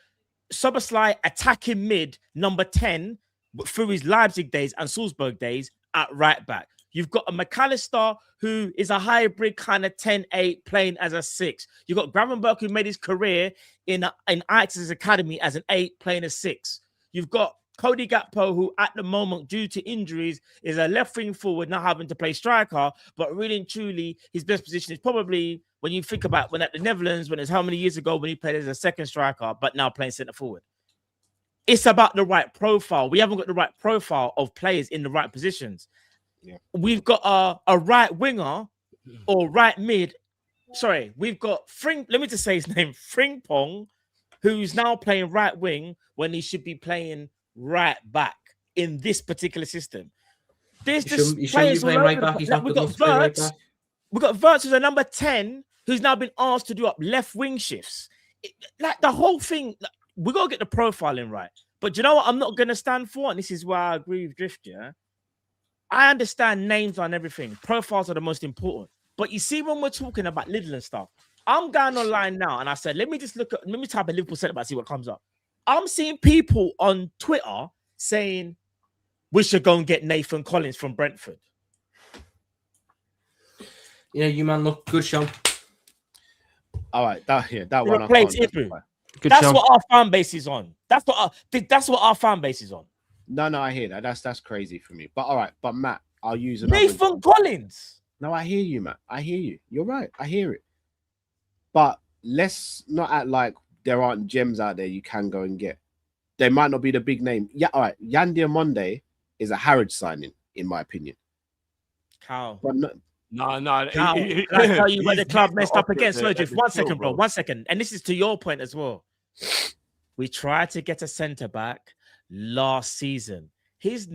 Soboslai attacking mid, number 10, through his Leipzig days and Salzburg days at right back. You've got a McAllister who is a hybrid kind of 10-8 playing as a 6. You've got Gravenberch who made his career in Ajax's academy as an 8 playing a 6. You've got Cody Gakpo, who at the moment, due to injuries, is a left wing forward, not having to play striker, but really and truly, his best position is probably, when you think about when at the Netherlands, when it's how many years ago when he played as a second striker, but now playing centre forward. It's about the right profile. We haven't got the right profile of players in the right positions. Yeah. We've got a right winger or right mid. Sorry, we've got let me just say his name, Frimpong, who's now playing right wing when he should be playing right back in this particular system. There's just players all over right back. He's not we've good got enough to play right Wirtz. back. We've got Wirtz who's a number 10 who's now been asked to do up left wing shifts. Like the whole thing, we got to get the profiling right. But you know what I'm not going to stand for? And this is why I agree with Drift, yeah? I understand names and everything. Profiles are the most important. But you see, when we're talking about Lidl and stuff, I'm going online now and I said, let me type in Liverpool centre back, see what comes up. I'm seeing people on Twitter saying we should go and get Nathan Collins from Brentford. Yeah, you man look good, Sean. All right, that one. That's what our fan base is on. That's what our fan base is on. No, I hear that. That's crazy for me. But all right, but Matt, I'll use another Nathan Collins. No, I hear you, Matt. I hear you. You're right. I hear it. But let's not act like there aren't gems out there you can go and get. They might not be the big name. Yeah, all right. Yan Diamonde is a Harrods signing, in my opinion. How? No. Can I tell you where the club messed up again? Slow drift. 1 second, bro. 1 second. And this is to your point as well. We tried to get a centre back last season. This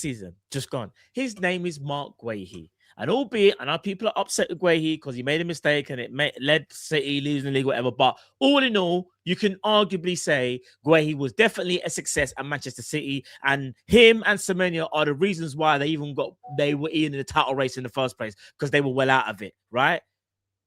season, just gone. His name is Mark Guehi. And albeit, I know people are upset with Guehi because he made a mistake and it led City losing the league, whatever. But all in all, you can arguably say Guehi was definitely a success at Manchester City. And him and Semenyo are the reasons why they were in the title race in the first place, because they were well out of it, right?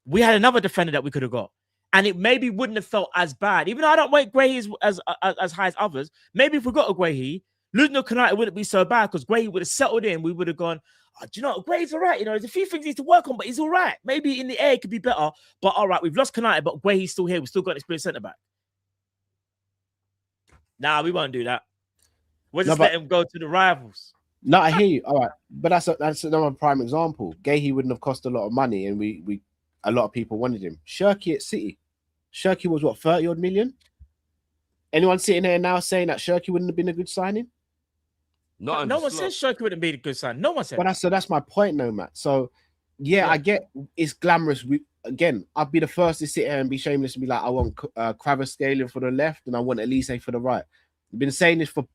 We had another defender that we could have got. And it maybe wouldn't have felt as bad. Even though I don't rate Guehi as high as others, maybe if we got a Guehi, losing to Konate wouldn't be so bad because Guehi would have settled in. We would have gone, do you know, Guehi's all right. You know, there's a few things he needs to work on, but he's all right. Maybe in the air it could be better. But all right, we've lost Konate, but Guehi's still here. We've still got an experienced centre-back. Nah, we won't do that. We'll just let him go to the rivals. No, I hear you. All right. But that's another prime example. Guehi wouldn't have cost a lot of money, and we a lot of people wanted him. Shirky at City. Shirky was what, 30 odd million? Anyone sitting there now saying that Shirky wouldn't have been a good signing? No one says Shirky wouldn't be a good signing. No one said. But that's my point, no, Matt. So yeah, I get it's glamorous. I'd be the first to sit here and be shameless and be like, I want Kvaratskhelia for the left and I want Elise for the right. I've been saying this for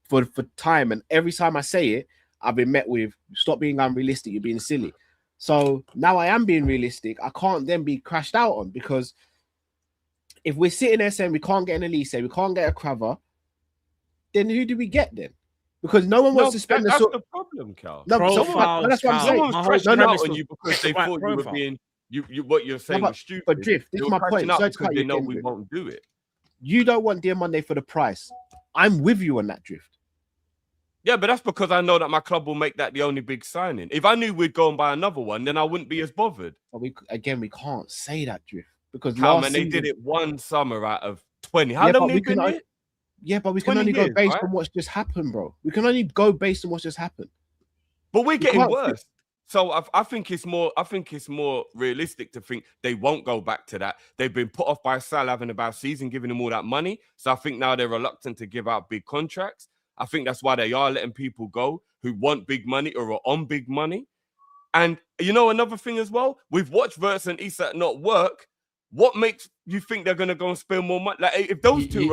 time, and every time I say it, I've been met with stop being unrealistic. You're being silly. So now I am being realistic. I can't then be crashed out on, because if we're sitting there saying we can't get an Elise, we can't get a Craver, then who do we get then? Because no one wants to spend that's the problem, Cal. No, that's what I'm saying. Someone was crashing out on you because they thought you were being what you're saying was stupid. But Drift, this is my point. Because they know we won't do it. You don't want Diamonde for the price. I'm with you on that, Drift. Yeah, but that's because I know that my club will make that the only big signing. If I knew we'd go and buy another one, then I wouldn't be as bothered. But we can't say that, Drift, because they did it one summer out of 20. How long have they been here? Yeah, but we can only go based on what's just happened, bro. We can only go based on what's just happened. But we're getting worse. So I think it's more realistic to think they won't go back to that. They've been put off by Sal having a bad season, giving them all that money. So I think now they're reluctant to give out big contracts. I think that's why they are letting people go who want big money or are on big money. And you know, another thing as well, we've watched Wirtz and Isak not work. What makes you think they're going to go and spend more money? Like, if those two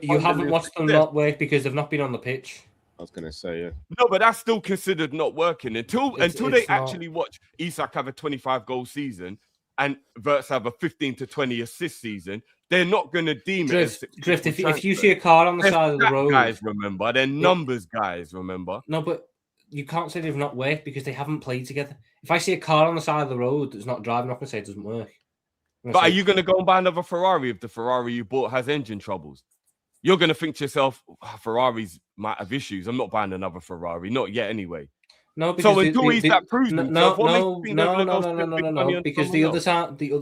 you haven't watched them not work because they've not been on the pitch. I was gonna say, yeah. No, but that's still considered not working until they not. actually watch Isak have a 25-goal season and Wirtz have a 15 to 20 assist season. They're not going to deem it. Drift. If you see a car on the side of the road, guys, remember they're numbers, guys. Remember. No, but you can't say they've not worked because they haven't played together. If I see a car on the side of the road that's not driving, I'm not going to say it doesn't work. But are you going to go and buy another Ferrari if the Ferrari you bought has engine troubles? You're going to think to yourself, Ferraris might have issues. I'm not buying another Ferrari, not yet anyway. No, because so until that proves himself, no. Because the other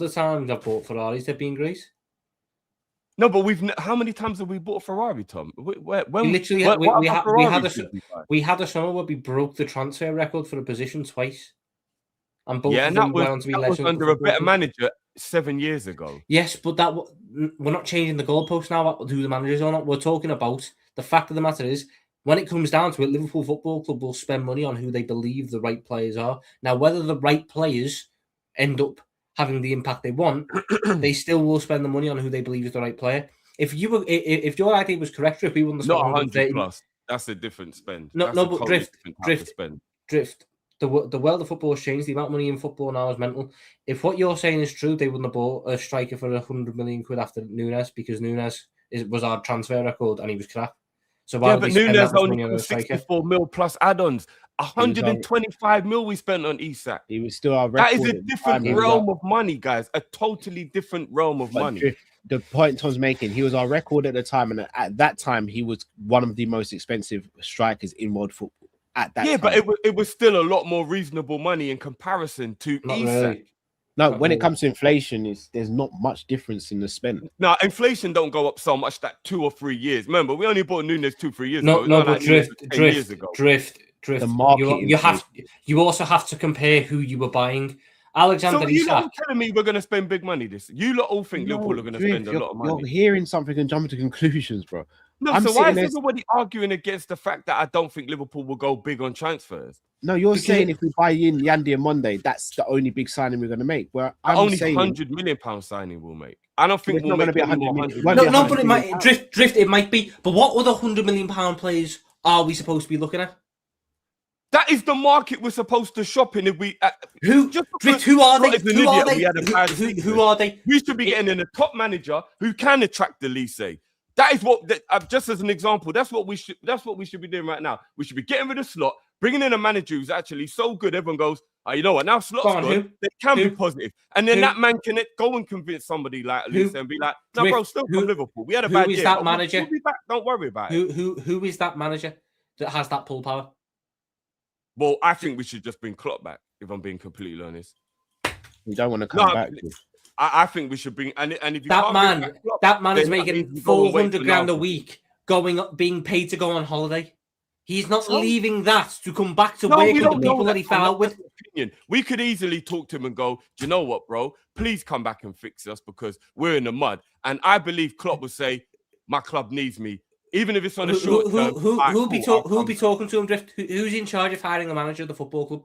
times I've bought Ferraris, they've been great. No, but how many times have we bought a Ferrari, Tom? We had a summer where we broke the transfer record for a position twice. And both and that was under a better manager 7 years ago. Yes, but we're not changing the goalpost now who the managers are not. We're talking about the fact of the matter is, when it comes down to it, Liverpool Football Club will spend money on who they believe the right players are. Now, whether the right players end up having the impact they want, they still will spend the money on who they believe is the right player. If your idea was correct, if we won the not 100 plus, that's a different spend. But Drift. The world of football has changed. The amount of money in football now is mental. If what you're saying is true, they wouldn't have bought a striker for 100 million quid after Nunes because Nunes was our transfer record and he was crap. So why but Nunes only 64 mil plus add-ons. 125 mil we spent on Isak. He was still our record. That is a different realm of money, guys. A totally different realm of money. The point Tom's making, he was our record at the time, and at that time, he was one of the most expensive strikers in world football. At that time. But it was still a lot more reasonable money in comparison to Isak. Really. No, when it comes to inflation, there's not much difference in the spend. No, inflation don't go up so much that 2 or 3 years. Remember, we only bought Nunes 2-3 years ago. No, but drift. The market. You also have to compare who you were buying. Alexander so you're not telling me we're going to spend big money this. You lot all think Liverpool are going to spend a lot of money. You're hearing something and jumping to conclusions, bro. No, so why is everybody arguing against the fact that I don't think Liverpool will go big on transfers? No, you're saying if we buy in Yandy and Monday, that's the only big signing we're going to make. Where only £100 million signing we'll make. I don't think we'll make be 100 million. No, but it might drift. It might be. But what other £100 million players are we supposed to be looking at? That is the market we're supposed to shop in. If we who are they? Who are they? We should be getting in a top manager who can attract the lease. That is what. Just as an example, that's what we should be doing right now. We should be getting rid of Slot, bringing in a manager who's actually so good. Everyone goes, oh, you know what? Now Slot's good. They can be positive, and then that man can go and convince somebody like Luce and be like, "No, bro, still from Liverpool. We had a bad year. Who is that manager? We'll be back. Don't worry about it. Who is that manager that has that pull power? Well, I think we should just bring Klopp back, if I'm being completely honest. We don't want to come back. I think we should bring and if you that man is making 400 grand a week, being paid to go on holiday. He's not leaving that to come back to work with the people that he fell out with. We could easily talk to him and go, do you know what, bro? Please come back and fix us because we're in the mud. And I believe Klopp will say, my club needs me. Even if it's on a short term. Who'll be talking to him, Drift? Who's in charge of hiring a manager of the football club?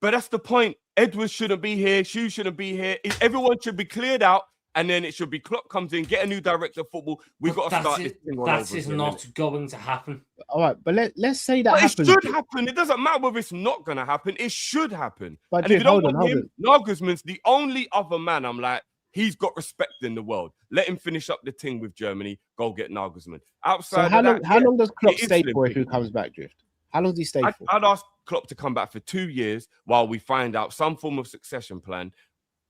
But that's the point. Edwards shouldn't be here. Shoe shouldn't be here. Everyone should be cleared out. And then it should be Klopp comes in, get a new director of football. We've got to start this thing all over. That is not going to happen. All right, but let's say that happens. It should happen. It doesn't matter whether it's not going to happen. It should happen. But and if you don't want him, Nagelsmann's the only other man I'm like, he's got respect in the world. Let him finish up the thing with Germany. Go get Nagelsmann. Outside so how long does Klopp stay for if he comes back, Drift? How long does he stay for? I'd ask Klopp to come back for 2 years while we find out some form of succession plan.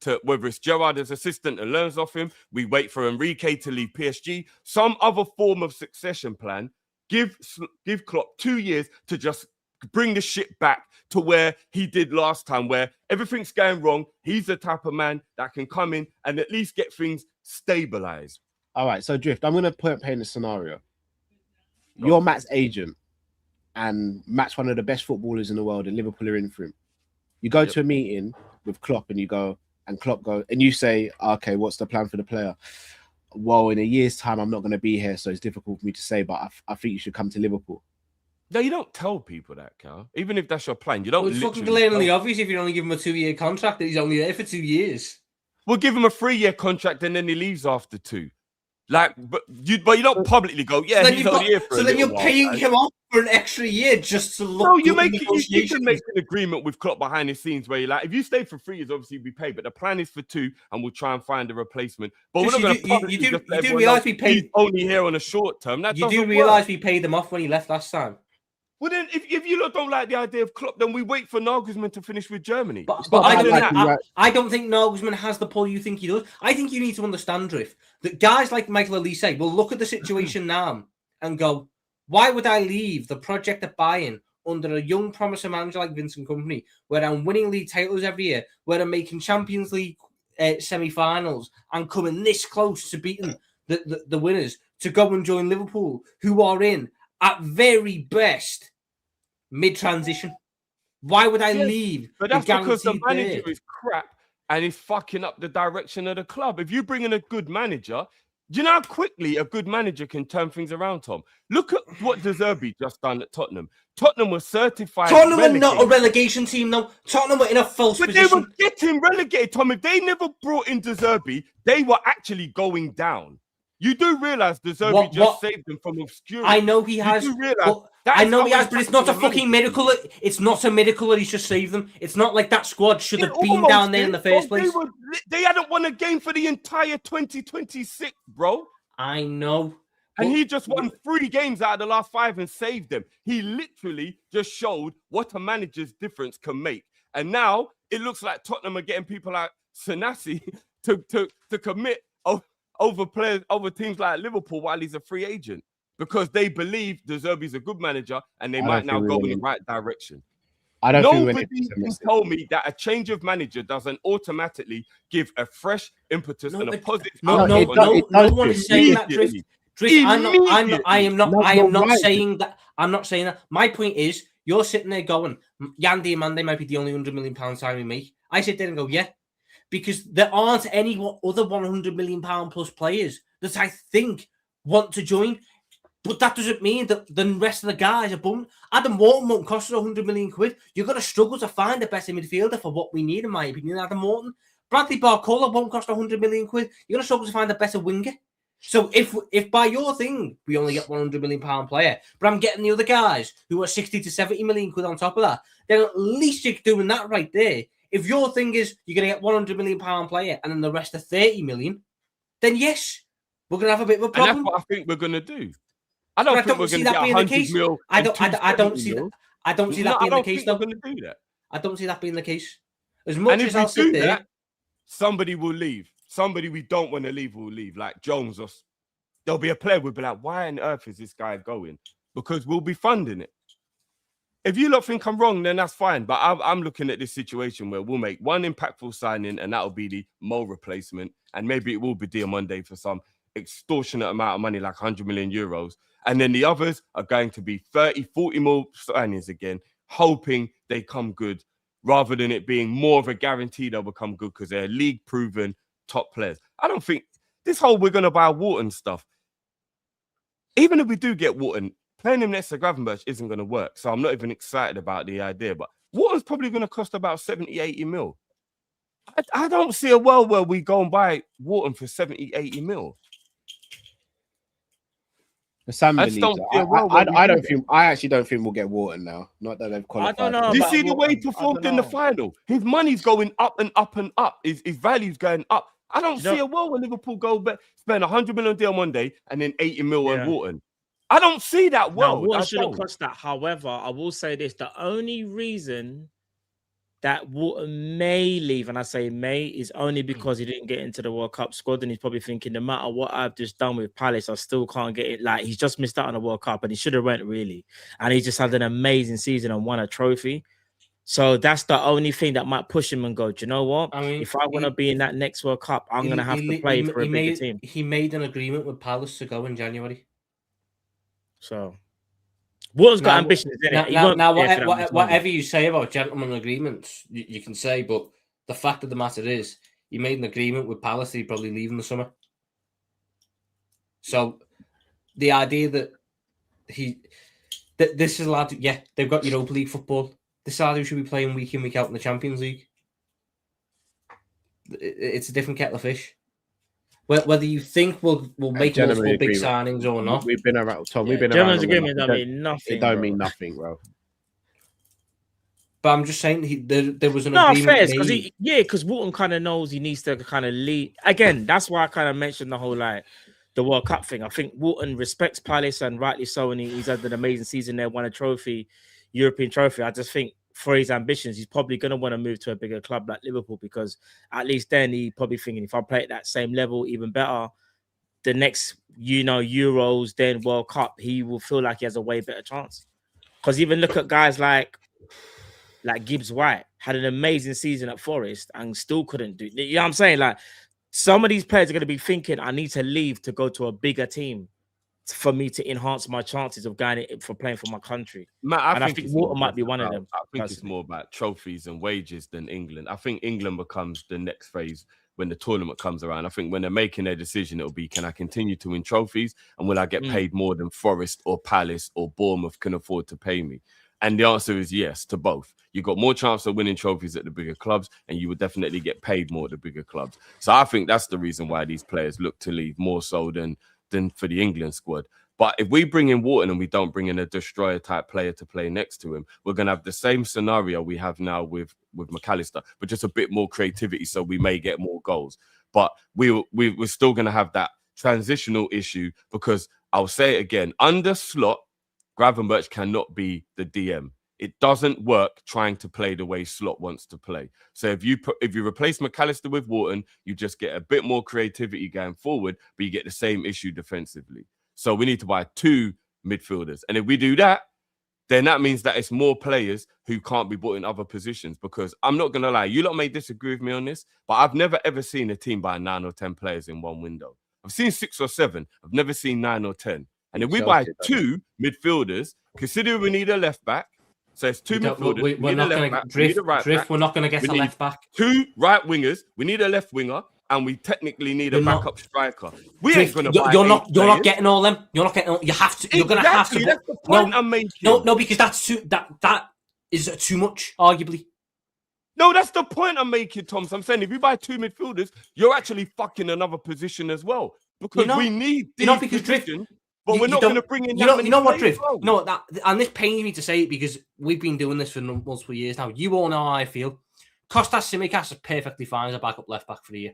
To whether it's Gerrard as assistant and learns off him, we wait for Enrique to leave PSG, some other form of succession plan. Give Klopp 2 years to just bring the shit back to where he did last time, where everything's going wrong. He's the type of man that can come in and at least get things stabilized. All right, so Drift, I'm going to paint a scenario. You're Matt's agent, and Matt's one of the best footballers in the world, and Liverpool are in for him. You go to a meeting with Klopp, and you go, and Klopp go, and you say, okay, what's the plan for the player? Well, in a year's time, I'm not going to be here, so it's difficult for me to say, but I think you should come to Liverpool. No, you don't tell people that, Cal. Even if that's your plan, you don't. Well, it's fucking literally blatantly tell- obvious if you only give him a 2-year contract that he's only there for 2 years. We'll give him a 3-year contract and then he leaves after 2. Like, but you don't publicly go, yeah, So he's only here for a then you're little while, paying man. him off for an extra year just to look No, good you in make you can negotiations. make an agreement with Klopp behind the scenes where you're like, if you stay for 3 years, obviously you'll be paid, but the plan is for 2, and we'll try and find a replacement. But Just we're not going to. you do realize we paid. He's only here on a short term. That You do doesn't realize work. we paid him off when he left last time. Well, then, if you lot don't like the idea of Klopp, then we wait for Nagelsmann to finish with Germany. But not I, bad, don't like think, you, right? I don't think Nagelsmann has the pull you think he does. I think you need to understand, Drift, that guys like Michael Elise will look at the situation now and go, why would I leave the project at Bayern under a young promising manager like Vincent Kompany, where I'm winning league titles every year, where I'm making Champions League semi-finals and coming this close to beating the winners, to go and join Liverpool, who are in, at very best, mid-transition. Why would I leave? But that's because the guaranteed manager there? is crap and is fucking up the direction of the club. If you bring in a good manager, do you know how quickly a good manager can turn things around, Tom? Look at what De Zerbi just done at Tottenham. Tottenham was certified. Tottenham were not a relegation team, though. Tottenham were in a false But position. they were getting relegated, Tom. If they never brought in De Zerbi, they were actually going down. You do realize De Zerbi just saved them from obscurity. I know he has. I know he has, but it's not a fucking miracle. It's not a miracle that he's just saved them. It's not like that squad should have been down there in the first place. They hadn't won a game for the entire 2026, bro. I know. And he just won 3 games out of the last 5 and saved them. He literally just showed what a manager's difference can make. And now it looks like Tottenham are getting people like Sanasi to commit over teams like Liverpool while he's a free agent, because they believe De Zerbi's a good manager and they might now go in the right direction. Nobody told me that a change of manager doesn't automatically give a fresh impetus and a positive. No one is saying that, Drift. I am not saying that. I'm not saying that. My point is, you're sitting there going, Yandy Amande might be the only £100 million signing we make. I sit there and go, yeah, because there aren't any other £100 million plus players that I think want to join. But that doesn't mean that the rest of the guys are bummed. Adam Morton won't cost us £100 million. You're going to struggle to find a better midfielder for what we need, in my opinion, Adam Morton. Bradley Barcola won't cost £100 million. You're going to struggle to find a better winger. So if by your thing, we only get £100 million player, but I'm getting the other guys who are 60 to 70 million quid on top of that, then at least you're doing that right there. If your thing is you're going to get £100 million player and then the rest are 30 million, then yes, we're going to have a bit of a problem. And that's what I think we're going to do. I don't think we're going to get 100 mil. I don't see that. I don't see that being the case, though. We're going to do that. I don't see that being the case. As much as I'll sit there, that, somebody will leave. Somebody we don't want to leave will leave. Like Jones, or there'll be a player we'll be like, why on earth is this guy going? Because we'll be funding it. If you lot think I'm wrong, then that's fine. But I'm looking at this situation where we'll make one impactful signing, and that'll be the Mo replacement. And maybe it will be Diamande for some extortionate amount of money, like 100 million euros. And then the others are going to be 30, 40 more signings again, hoping they come good, rather than it being more of a guarantee they'll become good because they're league-proven top players. I don't think this whole we're going to buy Wharton stuff, even if we do get Wharton, playing him next to Gravenberch isn't going to work. So I'm not even excited about the idea. But Wharton's probably going to cost about 70, 80 mil. I don't see a world where we go and buy Wharton for 70, 80 mil. I actually don't think we'll get Wharton now. Not that they've qualified. I don't know. You see the way he performed in the final. His money's going up and up and up. His value's going up. I don't see a world where Liverpool go spend 100 million on Monday and then 80 mil on Wharton. I don't see that world. No, Wharton shouldn't cost that. However, I will say this: the only reason that Wharton may leave, and I say may, is only because he didn't get into the World Cup squad, and he's probably thinking, no matter what I've just done with Palace, I still can't get it. Like, he's just missed out on the World Cup, and he should have went, really. And he just had an amazing season and won a trophy. So that's the only thing that might push him and go, do you know what? I mean, if I want to be in that next World Cup, I'm going to have to play for a bigger team. He made an agreement with Palace to go in January. So Wharton's got ambitions, isn't it? Whatever you say about gentleman agreements, you can say, but the fact of the matter is, he made an agreement with Palace that he'd probably leave in the summer. So the idea that This is allowed to, yeah, they've got Europa League football. This is allowed who should be playing week in, week out in the Champions League. It's a different kettle of fish. Whether you think we'll make multiple big signings or not. We've been around, Tom. Yeah, We've been German's around. agreement don't mean nothing. It don't bro. mean nothing, bro. But I'm just saying there was an No, agreement fair, made. because Walton kind of knows he needs to kind of lead. Again, that's why I kind of mentioned the whole like the World Cup thing. I think Walton respects Palace and rightly so, and he's had an amazing season there, won a trophy, European trophy. I just think for his ambitions, he's probably going to want to move to a bigger club like Liverpool, because at least then he probably thinking, if I play at that same level, even better, the next, Euros, then World Cup, he will feel like he has a way better chance. Because even look at guys like Gibbs White, had an amazing season at Forest and still couldn't do. You know what I'm saying? Like, some of these players are going to be thinking, I need to leave to go to a bigger team for me to enhance my chances of going for playing for my country. Matt, I think Walton might be one of them. I think it's more about trophies and wages than England. I think England becomes the next phase when the tournament comes around. I think when they're making their decision, it'll be, can I continue to win trophies? And will I get paid more than Forest or Palace or Bournemouth can afford to pay me? And the answer is yes to both. You've got more chance of winning trophies at the bigger clubs, and you would definitely get paid more at the bigger clubs. So I think that's the reason why these players look to leave more so than for the England squad. But if we bring in Wharton and we don't bring in a destroyer type player to play next to him, we're going to have the same scenario we have now with McAllister, but just a bit more creativity, so we may get more goals. But we're still going to have that transitional issue, because I'll say it again, under Slot, Gravenberch cannot be the DM. It doesn't work trying to play the way Slot wants to play. So if you replace McAllister with Wharton, you just get a bit more creativity going forward, but you get the same issue defensively. So we need to buy 2 midfielders. And if we do that, then that means that it's more players who can't be bought in other positions. Because I'm not going to lie, you lot may disagree with me on this, but I've never ever seen a team buy 9 or 10 players in one window. I've seen 6 or 7. I've never seen 9 or 10. And if we buy 2 midfielders, consider we need a left back. So it's 2 midfielders. We're not going to drift. We're not going to get a left back. 2 right wingers. We need a left winger, and we technically need a backup striker. We ain't going to buy. You're not getting all them. You're not getting all. You have to. You're going to have to. That's the point I'm making. No, because that is too much, arguably. No, that's the point I'm making, Tom. So I'm saying if you buy 2 midfielders, you're actually fucking another position as well, because we need these positions. But we're not going to bring in. You know what, Drift? No, and this pains me to say it, because we've been doing this for multiple years now. You all know how I feel. Kostas Tsimikas is perfectly fine as a backup left back for the year.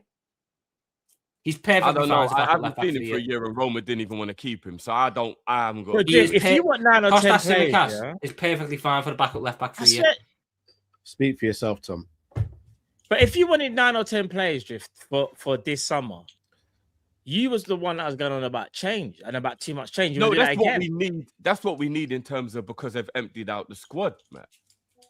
He's perfectly fine as a backup left back for the year. I haven't seen him for a year, and Roma didn't even want to keep him, so I haven't got. If you want 9 or 10 Kostas players, Tsimikas is perfectly fine for the backup left back for the year. Speak for yourself, Tom. But if you wanted 9 or 10 players, Drift, for this summer, you was the one that was going on about change and about too much change. No, that's what we need. That's what we need in terms of, because they've emptied out the squad, man.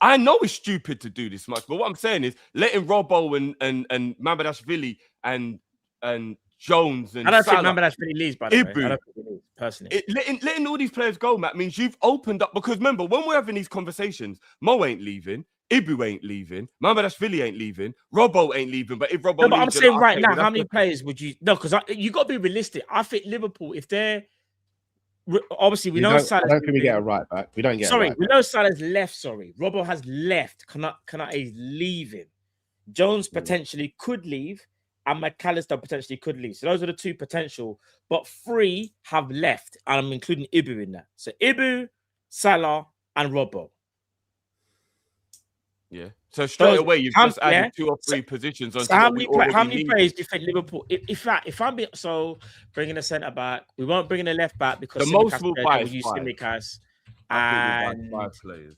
I know it's stupid to do this much, but what I'm saying is letting Robbo and Mamardashvili and Jones and I don't Salah, think Mamardashvili leaves, by the way. I don't think he leaves, personally. Letting all these players go, Matt, means you've opened up, because remember, when we're having these conversations, Mo ain't leaving, Ibu ain't leaving, Mamardashvili ain't leaving, Robbo ain't leaving. But if Robbo, no, but I'm saying right now, how many players would you? No, because you got to be realistic. I think Liverpool, if they're obviously we know Salah's. I don't think we get a right back. We don't get. Sorry, we know Salah's left. Sorry, Robbo has left. Konate is leaving. Jones potentially could leave, and McAllister potentially could leave. So those are the 2 potential, but 3 have left, and I'm including Ibu in that. So Ibu, Salah, and Robbo. Yeah. So straight away, you've just added 2 or 3 positions on. So how many players do you think Liverpool? If I'm bringing a centre back, we won't bring in a left back, because the most will buy is Tsimikas and 5 players.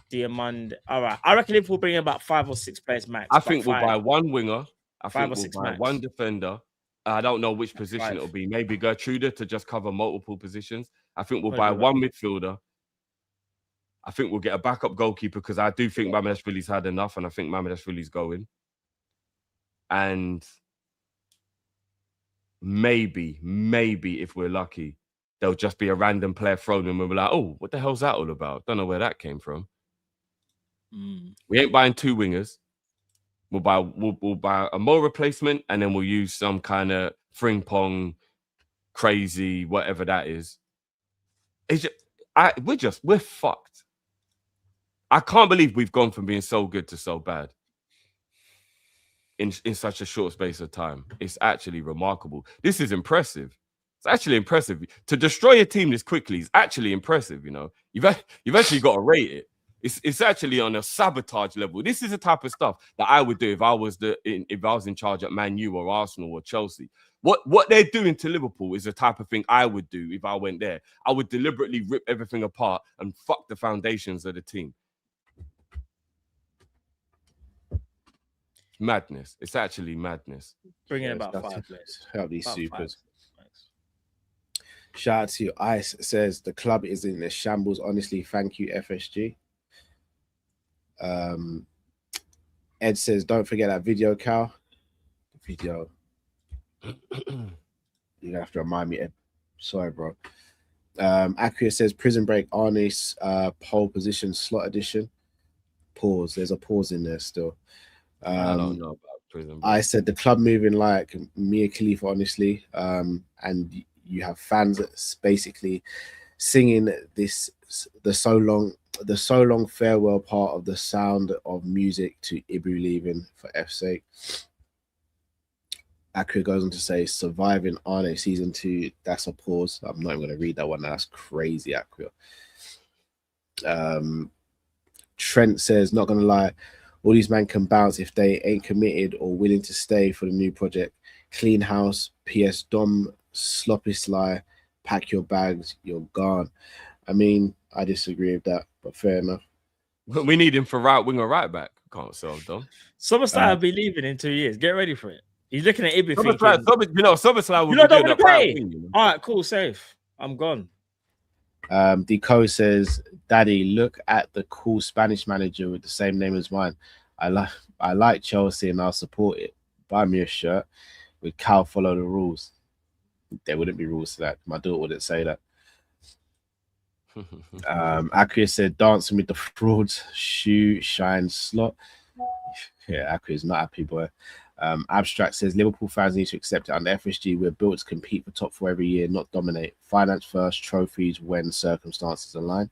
Diamond. All right, I reckon Liverpool bring in about 5 or 6 players max. I think we'll buy 1 winger. I think we'll buy max. 1 defender. I don't know which position it'll be. Maybe Gertrude to just cover multiple positions. I think we'll buy 1 midfielder. I think we'll get a backup goalkeeper, because I do think Mamardashvili's had enough, and I think Mamardashvili's going. And maybe if we're lucky, there'll just be a random player thrown and we'll be like, oh, what the hell's that all about? Don't know where that came from. We ain't buying 2 wingers. We'll buy a Mo replacement, and then we'll use some kind of fring pong, crazy, whatever that is. It's just, we're fucked. I can't believe we've gone from being so good to so bad in such a short space of time. It's actually remarkable. This is impressive. It's actually impressive to destroy a team this quickly. Is actually impressive. You know, you've actually got to rate it. It's actually on a sabotage level. This is the type of stuff that I would do if I was in charge at Man U or Arsenal or Chelsea. What they're doing to Liverpool is the type of thing I would do if I went there. I would deliberately rip everything apart and fuck the foundations of the team. Madness. It's actually madness. Bringing about 5 players. Help these supers. Shout out to you. Ice says the club is in a shambles. Honestly, thank you, FSG. Ed says, don't forget that video, Cal. Video. You're gonna have to remind me, Ed. Sorry, bro. Accurate says Prison Break Arnis pole position slot edition. Pause. There's a pause in there still. I don't know about Prison Break. I said the club moving like Mia Khalifa, honestly. And you have fans that's basically singing the so long farewell part of the Sound of Music to Ibu leaving for F's sake. Akira goes on to say surviving Arne season 2. That's a pause. I'm not even going to read that one. That's crazy, Akira. Trent says, not going to lie, all these men can bounce if they ain't committed or willing to stay for the new project. Clean house, PS Dom, sloppy sly, pack your bags, you're gone. I mean, I disagree with that, but fair enough. We need him for right wing or right back. Can't sell Dom. Summerside will be leaving in 2 years. Get ready for it. He's looking at Ibu thinking, Summerside will you be don't doing want to that right pay. wing, you know? All right, cool, safe. I'm gone. Deco says, Daddy, look at the cool Spanish manager with the same name as mine. I like Chelsea and I'll support it. Buy me a shirt with Cal follow the rules. There wouldn't be rules to that. My daughter wouldn't say that. Akria said, dancing with the frauds, shoe, shine, slot. Yeah, Akria's not happy, boy. Abstract says, Liverpool fans need to accept it. Under FSG, we're built to compete for top 4 every year, not dominate. Finance first, trophies when circumstances align.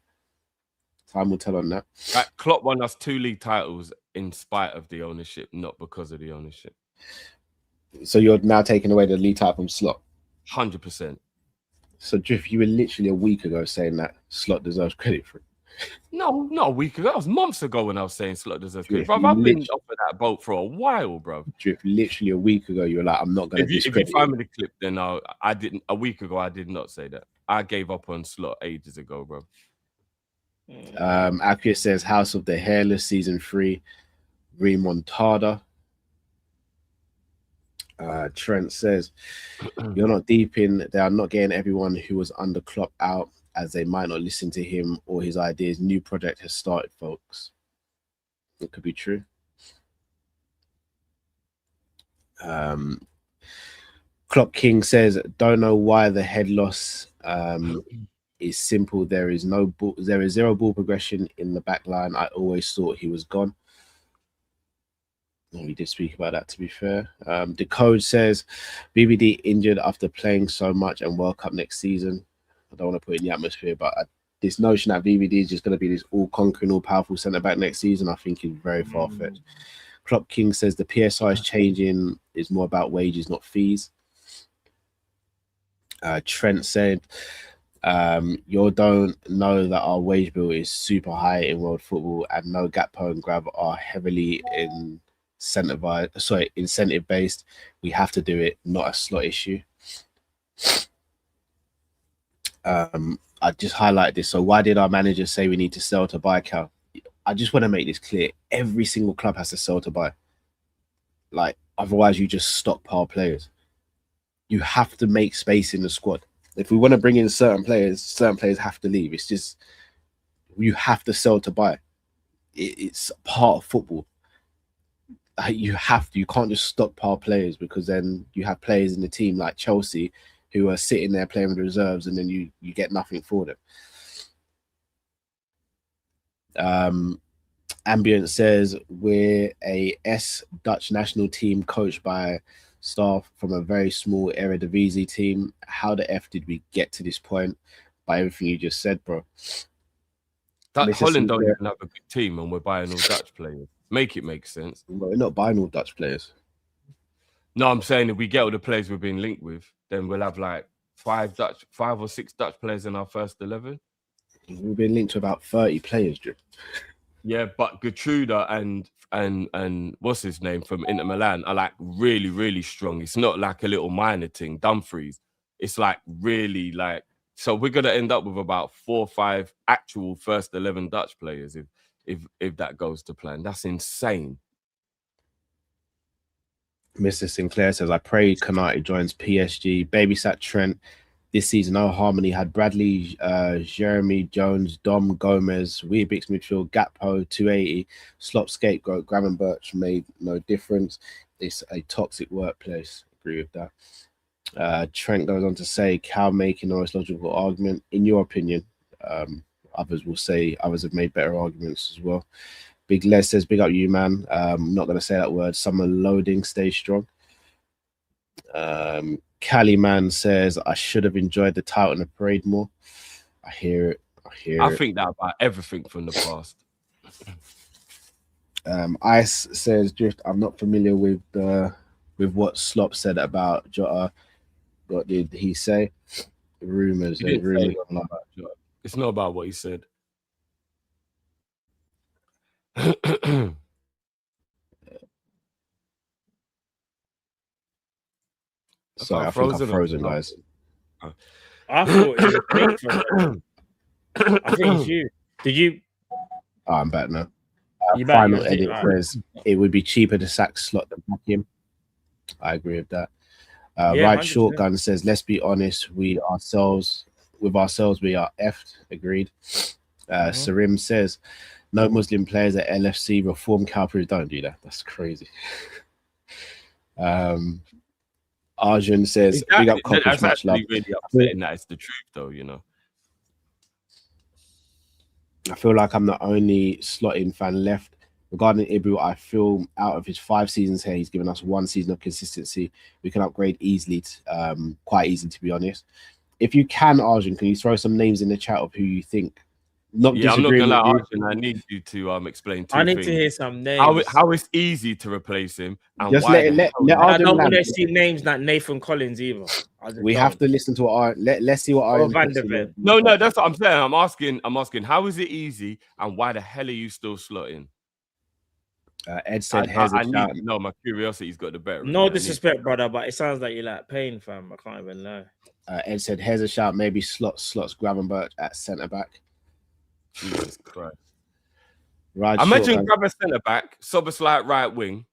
Time will tell on that. Klopp won us 2 league titles in spite of the ownership, not because of the ownership. So you're now taking away the league title from Slot? 100%. So, Drift, you were literally a week ago saying that Slot deserves credit for it. No, not a week ago. That was months ago when I was saying Slot deserves credit. Bro, I've been off of that boat for a while, bro. Drift, literally a week ago, you were like, I'm not going to discredit. If you find me the clip, then I didn't. A week ago, I did not say that. I gave up on Slot ages ago, bro. Accurate says House of the Hairless season 3 remontada. Trent says you're not deep in. They are not getting everyone who was under Klopp out, as they might not listen to him or his ideas. New project has started, folks. It could be true. Klopp King says, don't know why the head loss is simple. There is zero ball progression in the back line. I always thought he was gone. We did speak about that, to be fair. Decode says BBD injured after playing so much and World Cup next season. I don't want to put it in the atmosphere, but this notion that BBD is just going to be this all-conquering, all-powerful centre-back next season, I think is very far-fetched. Klopp King says the PSI is changing, is more about wages, not fees. Trent said, you don't know that our wage bill is super high in world football and no Gakpo and Grab are heavily incentive based. We have to do it, not a slot issue. I just highlighted this. So why did our manager say we need to sell to buy, Cal? I just want to make this clear. Every single club has to sell to buy. Like, otherwise you just stockpile players. You have to make space in the squad. If we want to bring in certain players have to leave. It's just, you have to sell to buy. It's part of football. You can't just stockpile players, because then you have players in the team like Chelsea who are sitting there playing with the reserves and then you get nothing for them. Ambient says we're a Dutch national team coached by staff from a very small Eredivisie team. How the F did we get to this point? by everything you just said, bro. That Mr. Holland don't Sinclair. even have a good team, and we're buying all Dutch players. Make it make sense. But we're not buying all Dutch players. No, I'm saying if we get all the players we've been linked with, then we'll have like 5 or 6 Dutch players in our first 11. We've been linked to about 30 players, Drew. Yeah, but Gertruda and what's his name from Inter Milan are like really, really strong. It's not like a little minor thing. Dumfries, it's like really like. So we're gonna end up with about 4 or 5 actual first 11 Dutch players if that goes to plan. That's insane. Mr. Sinclair says, I pray Konate joins PSG. Babysat Trent. This season, no harmony. Had Bradley, Jeremy, Jones, Dom, Gomez, Weerbix midfield, Gakpo, 280, Slop scapegoat, Gravenberch made no difference. It's a toxic workplace. Agree with that. Trent goes on to say, Cal making a logical argument. In your opinion, others will say others have made better arguments as well. Big Les says, big up you, man. I'm not going to say that word. Summer loading, stay strong. Cali Man says, I should have enjoyed the title and the parade more. I hear it. I think that about everything from the past. Ice says, Drift, I'm not familiar with what Slop said about Jota. What did he say? Rumors. It's not about what he said. Sorry, I think I'm frozen, guys. I thought it was I think it's you. Did you? Oh, I'm back now. You back? Final edit says it would be cheaper to sack Slot than back him. I agree with that. Right 100%. Shotgun says, let's be honest, we are effed. Agreed. Sarim says, no Muslim players at LFC. Reform Calpers, don't do that. That's crazy. Arjun says, big up Kopish, much love. Really upsetting that it's the truth, though, you know. I feel like I'm the only slot-in fan left. Regarding Ibru, I feel out of his 5 seasons here, he's given us 1 season of consistency. We can upgrade easily, quite easily, to be honest. If you can, Arjun, can you throw some names in the chat of who you think? I'm not gonna lie, Arjun, I need you to explain 2 I need things. to hear some names. How it's easy to replace him, and just why let I don't want to see names like Nathan Collins either. We have to listen to what let's see what Arjun. No, that's what I'm saying. I'm asking, how is it easy, and why the hell are you still slotting? Ed said, no, my curiosity's got the better. No disrespect, brother, but it sounds like you like pain, fam. I can't even lie. Ed said, here's a shout. Maybe slots Gravenberch at centre back. Jesus Christ. Right. Imagine grab a centre back, Soboslai right wing.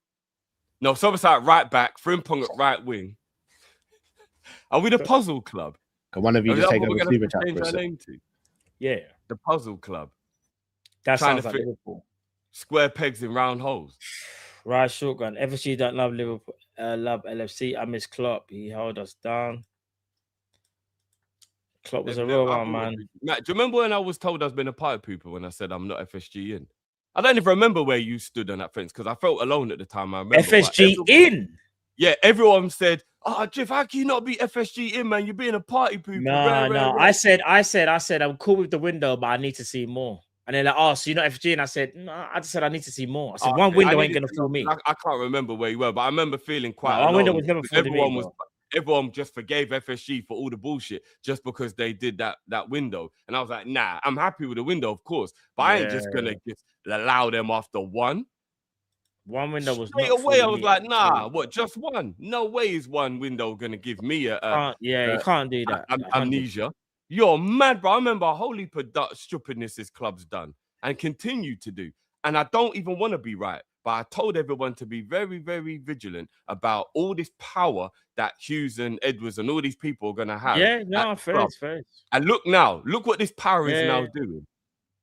No, Soboslai right back, Frimpong at right wing. Are we the puzzle club? Can one of you just take over Super Chat for a name to? Yeah. The puzzle club. That sounds like Liverpool. Square pegs in round holes. Right, shotgun. FSG don't love Liverpool, love LFC. I miss Klopp. He held us down. Klopp was a real one, man. Matt, do you remember when I was told I was being a party pooper when I said I'm not FSG in? I don't even remember where you stood on that fence because I felt alone at the time. I remember FSG in. Yeah, everyone said, "Oh, Jeff, how can you not be FSG in, man? You're being a party pooper." No. I said, I'm cool with the window, but I need to see more. And they're like, "Oh, so you're not FSG?" And I said, "No, I just said I need to see more." I said, "One window ain't gonna fool me." I can't remember where you were, but I remember feeling quite. One window was never fooling me. Everyone just forgave FSG for all the bullshit just because they did that window. And I was like, nah, I'm happy with the window, of course. But I ain't just going to just allow them after one. One window was straight away. I was like, nah, what, just one? No way is one window going to give me you can't do that. Amnesia. You're mad, bro. I remember a whole heap of stupidness this club's done and continue to do. And I don't even want to be right. But I told everyone to be very, very vigilant about all this power that Hughes and Edwards and all these people are going to have. Yeah, no, fair. And look what this power is now doing.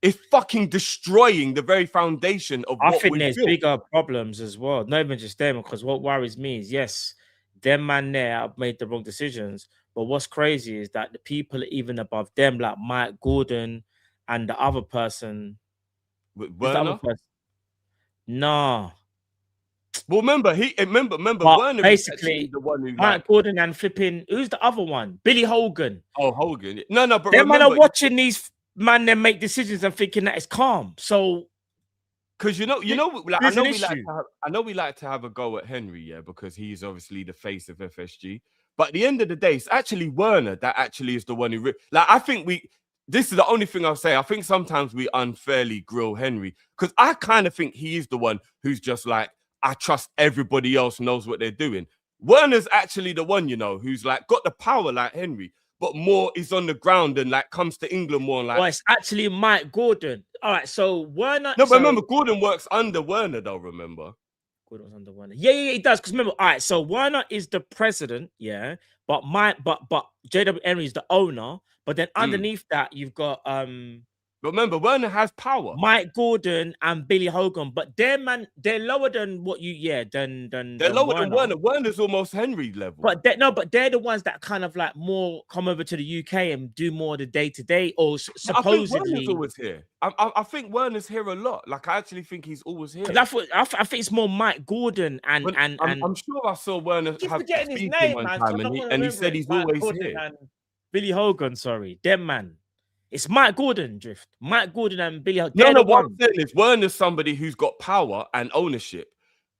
It's fucking destroying the very foundation of what we built. I think there's bigger problems as well. Not even just them, because what worries me is, yes, them man there have made the wrong decisions. But what's crazy is that the people even above them, like Mike Gordon and the other person, Werner? No. Well, remember, But Werner is basically, actually the one who Mike Gordon and flipping. Who's the other one? Billy Hogan. Oh, Hogan. No, but Them man remember, are watching these man then make decisions and thinking that it's calm. So, because like, there's I an know we like to have a go at Henry, yeah, because he's obviously the face of FSG. But at the end of the day, it's actually Werner that actually is the one who I think this is the only thing I'll say. I think sometimes we unfairly grill Henry because I kind of think he is the one who's just like, I trust everybody else knows what they're doing. Werner's actually the one, who's like got the power like Henry, but more is on the ground and like comes to England more. Like, well, it's actually Mike Gordon. All right, so Werner. No, but remember, Gordon works under Werner, though. Remember, Gordon was under Werner. Yeah, he does. Because remember, all right, so Werner is the president, yeah, but JW Henry is the owner. But then underneath that, you've got But remember, Werner has power. Mike Gordon and Billy Hogan, but they're lower than what you they're lower than Werner. Werner's almost Henry level. But they're the ones that kind of like more come over to the UK and do more of the day-to-day, or supposedly. I think Werner's always here. I think Werner's here a lot. Like I actually think he's always here. I think it's more Mike Gordon and I'm sure I saw Werner have his name, one man, time, and he said he's always here. And Billy Hogan, sorry, them man. It's Mike Gordon, Drift. Mike Gordon and Billy Hogan. No, what I'm saying is Werner's somebody who's got power and ownership,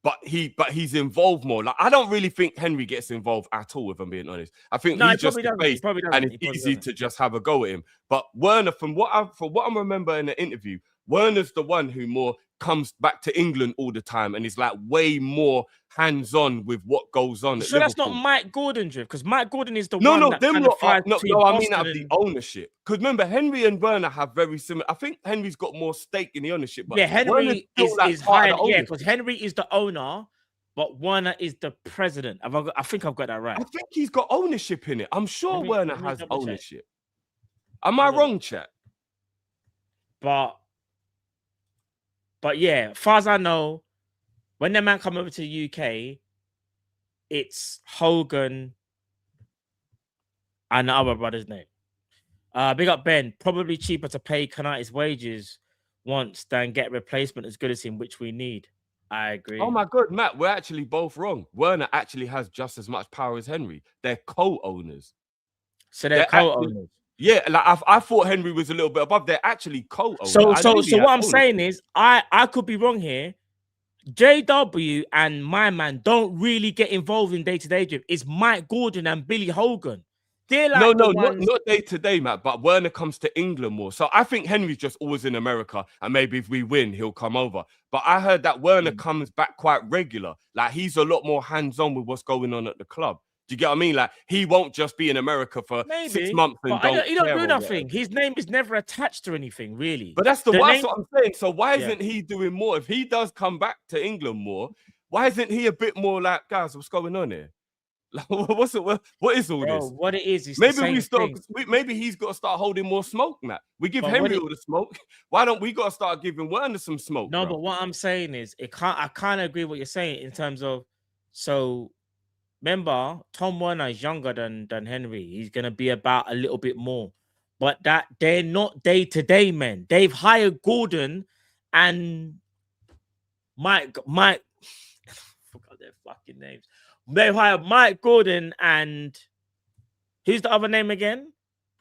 but he's involved more. Like I don't really think Henry gets involved at all, if I'm being honest. I think he's just the face, and it's easy to just have a go at him. But Werner, from what I'm remember in the interview, Werner's the one who more comes back to England all the time and is like way more hands-on with what goes on. So that's not Mike Gordon, Drift, because Mike Gordon is the one that kind of flies between I mean out of the ownership. Because remember, Henry and Werner have very similar. I think Henry's got more stake in the ownership. But yeah, Henry is higher. Yeah, because Henry is the owner, but Werner is the president. I think I've got that right. I think he's got ownership in it. I'm sure Werner has ownership. Am I wrong, chat? But yeah, as far as I know, when the man come over to the UK, it's Hogan and the other brother's name. Big up Ben. Probably cheaper to pay Konate's wages once than get a replacement as good as him, which we need. I agree. Oh my God, Matt, we're actually both wrong. Werner actually has just as much power as Henry. They're co-owners. So they're co-owners. Yeah, like I thought Henry was a little bit above. They're actually co-owners. So what I'm saying is, I could be wrong here. JW and my man don't really get involved in day-to-day drift. It's Mike Gordon and Billy Hogan. They're like not day-to-day, Matt. But Werner comes to England more. So I think Henry's just always in America, and maybe if we win, he'll come over. But I heard that Werner comes back quite regular. Like he's a lot more hands-on with what's going on at the club. Do you get what I mean? Like he won't just be in America for 6 months and he don't do nothing. His name is never attached to anything, really. But that's what I'm saying. So why isn't he doing more? If he does come back to England more, why isn't he a bit more like, guys, what's going on here? Like, what is all this? What it is maybe he's got to start holding more smoke, Matt. We give Henry all the smoke. Why don't we got to start giving Werner some smoke? No, but what I'm saying is, I kind of agree with what you're saying in terms of remember, Tom Werner is younger than Henry. He's gonna be about a little bit more, but that they're not day-to-day men. They've hired Gordon and Mike. I forgot their fucking names. They've hired Mike Gordon and who's the other name again?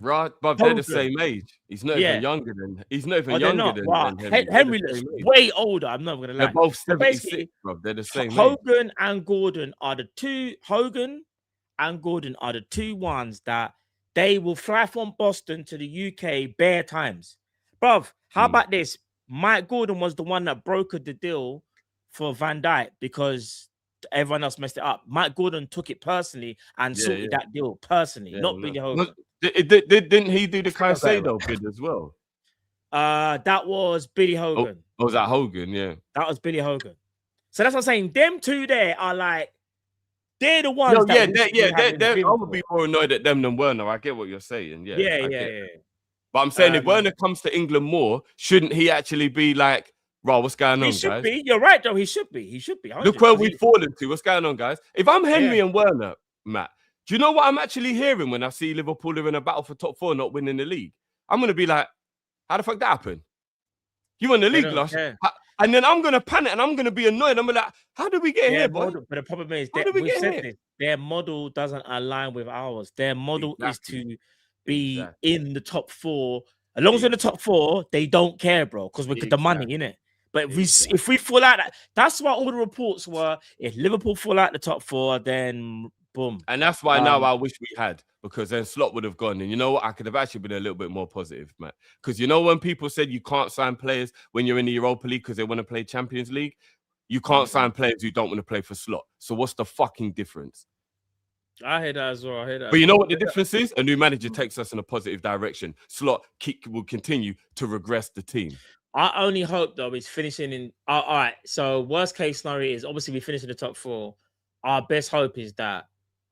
Right, but they're the same age. He's not even younger than. He's not even younger than Henry. Henry looks way older. I'm not gonna lie. They're both 76, bro. They're the same. Hogan and Gordon are the two. Hogan and Gordon are the two ones that they will fly from Boston to the UK bare times, bruv. How about this? Mike Gordon was the one that brokered the deal for Van Dijk because everyone else messed it up. Mike Gordon took it personally and sorted that deal personally, not Billy Hogan. Didn't he do the Caicedo bid as well? That was Billy Hogan. Oh, was that Hogan? Yeah. That was Billy Hogan. So that's what I'm saying. Them two there are like, they're the ones. I would be more annoyed at them than Werner. I get what you're saying. Yeah. But I'm saying if Werner comes to England more, shouldn't he actually be like, bro, what's going on, guys? He should be. You're right, though. He should be. 100%. Look where we've fallen to. What's going on, guys? If I'm Henry and Werner, Matt, do you know what I'm actually hearing when I see Liverpool are in a battle for top 4 not winning the league? I'm going to be like, how the fuck that happened? You won the league last year. And then I'm gonna panic and I'm gonna be annoyed. I'm like, how did we get here, boy? But the problem is How that did we we've get said here? this. Their model doesn't align with ours. Their model is to be in the top 4. As long as we're in the top 4, they don't care, bro, because we get the money in it. But if we fall out, that's why all the reports were. If Liverpool fall out the top 4, then boom. And that's why now I wish we had, because then Slot would have gone. And you know what? I could have actually been a little bit more positive, man. Because you know when people said you can't sign players when you're in the Europa League because they want to play Champions League, you can't sign players who don't want to play for Slot. So what's the fucking difference? I hear that as well. But you know what the difference is? A new manager takes us in a positive direction. Slot will continue to regress the team. I only hope though it's finishing in. All right. So worst case scenario is obviously we finish in the top 4. Our best hope is that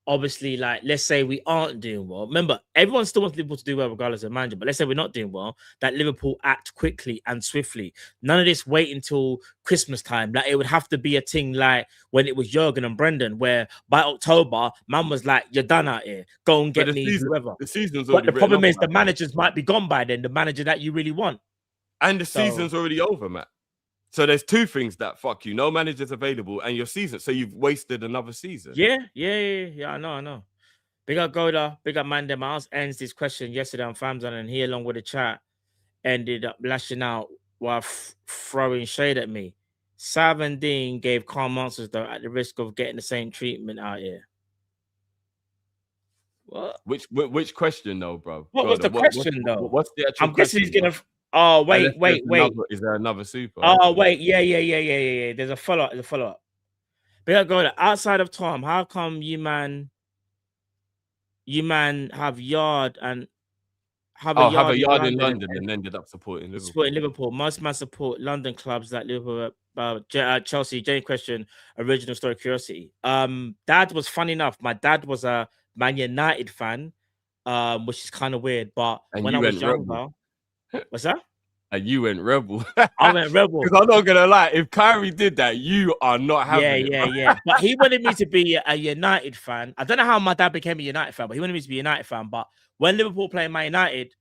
obviously, like, let's say we aren't doing well. Remember, everyone still wants Liverpool to do well regardless of manager. But let's say we're not doing well. That Liverpool act quickly and swiftly. None of this wait until Christmas time. Like, it would have to be a thing like when it was Jurgen and Brendan, where by October, man was like, "You're done out here. Go and get me whoever." The season's but the problem is the over, managers might be gone by then. The manager that you really want. And the season's already over, Matt. So there's 2 things that fuck you. No managers available and your season. So you've wasted another season. Yeah. I know. Big up Goda, big up Mandem. I asked Ends this question yesterday on Famzon, and he, along with the chat, ended up lashing out while throwing shade at me. Sav and Dean gave calm answers, though, at the risk of getting the same treatment out here. What? Which question, though, bro? What was the question, though? What's the actual I'm guessing he's going to... Oh, wait. Is there another super? Oh, wait. Yeah. There's a follow-up. Big up Goda. Outside of Tom, how come you man have yard and have a yard in London and ended up supporting Liverpool? Supporting Liverpool. Most man support London clubs like Liverpool, Chelsea. Jane question, original story, curiosity. Dad was funny enough. My dad was a Man United fan, which is kind of weird. But when I was younger, what's that? And you went rebel. I went rebel. Because I'm not gonna lie, if Kyrie did that, you are not having it. Yeah. But he wanted me to be a United fan. I don't know how my dad became a United fan, but he wanted me to be a United fan. But when Liverpool played Man United,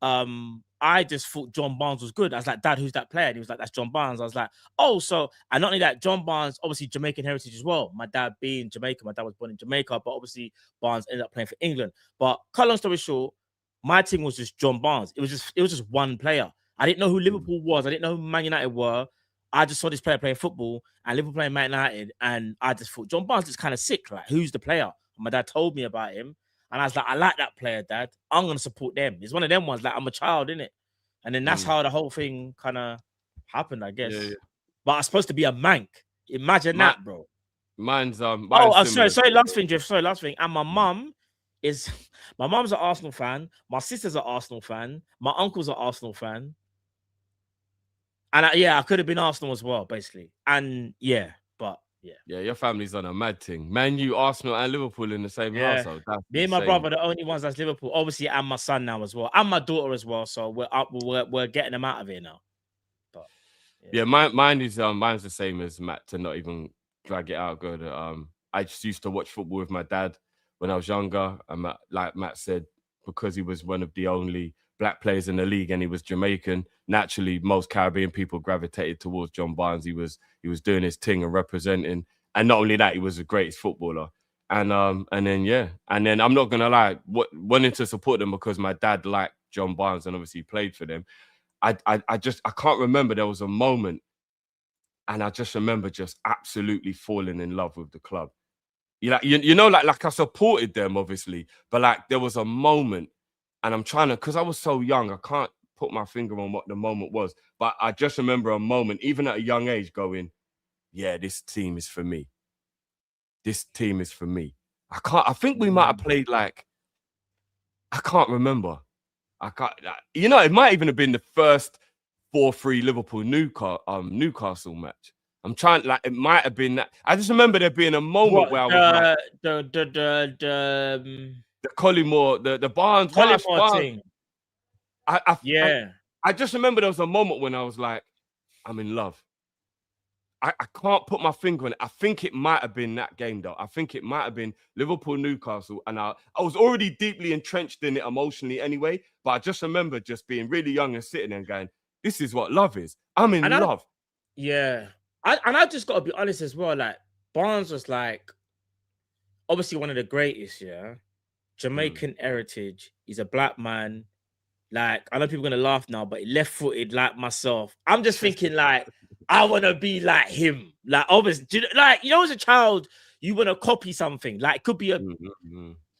I just thought John Barnes was good. I was like, Dad, who's that player? And he was like, that's John Barnes. I was like, oh, so, and not only that, John Barnes, obviously Jamaican heritage as well. My dad being Jamaican, my dad was born in Jamaica, but obviously Barnes ended up playing for England. But cut long story short, my team was just John Barnes. It was just one player. I didn't know who Liverpool was. I didn't know who Man United were. I just saw this player playing football and Liverpool playing Man United, and I just thought John Barnes is kind of sick. Like, who's the player? And my dad told me about him, and I was like, I like that player, Dad. I'm gonna support them. It's one of them ones. Like, I'm a child, innit? And then that's how the whole thing kind of happened, I guess. Yeah. But I'm supposed to be a mank. Imagine that, bro. Mine's sorry. Last thing, Jeff. Last thing. And my mom's an Arsenal fan. My sister's an Arsenal fan. My uncle's an Arsenal fan. And I could have been Arsenal as well, basically. And yeah. Yeah, your family's on a mad thing. Man, you, Arsenal, and Liverpool in the same household. Me and my brother, the only ones that's Liverpool. Obviously, and my son now as well, and my daughter as well. So we're getting them out of here now. But mine's the same as Matt, to not even drag it out good. I just used to watch football with my dad when I was younger, and like Matt said, because he was one of the only black players in the league and he was Jamaican, naturally most Caribbean people gravitated towards John Barnes. He was doing his thing and representing, and not only that, he was the greatest footballer. And then I'm not gonna lie, wanting to support them because my dad liked John Barnes and obviously played for them. I can't remember, there was a moment, and I just remember just absolutely falling in love with the club. Like I supported them obviously, but like there was a moment. And I'm trying to, because I was so young, I can't put my finger on what the moment was. But I just remember a moment, even at a young age, going, yeah, this team is for me. This team is for me. I think we might have played like, I can't remember. It might even have been the first 4-3 Liverpool Newcastle match. I'm trying, like, it might have been that. I just remember there being a moment where I was like, the Collymore, the Barnes thing. I just remember there was a moment when I was like, I'm in love. I can't put my finger on it. I think it might have been that game, though. I think it might have been Liverpool, Newcastle. And I was already deeply entrenched in it emotionally anyway. But I just remember just being really young and sitting there and going, this is what love is. I'm in love. Yeah. I just got to be honest as well. Like, Barnes was like, obviously one of the greatest, yeah. Jamaican heritage. He's a black man. Like, I know people are gonna laugh now, but left-footed like myself. I'm just thinking, like, I want to be like him. Like, obviously, as a child, you want to copy something. Like, it could be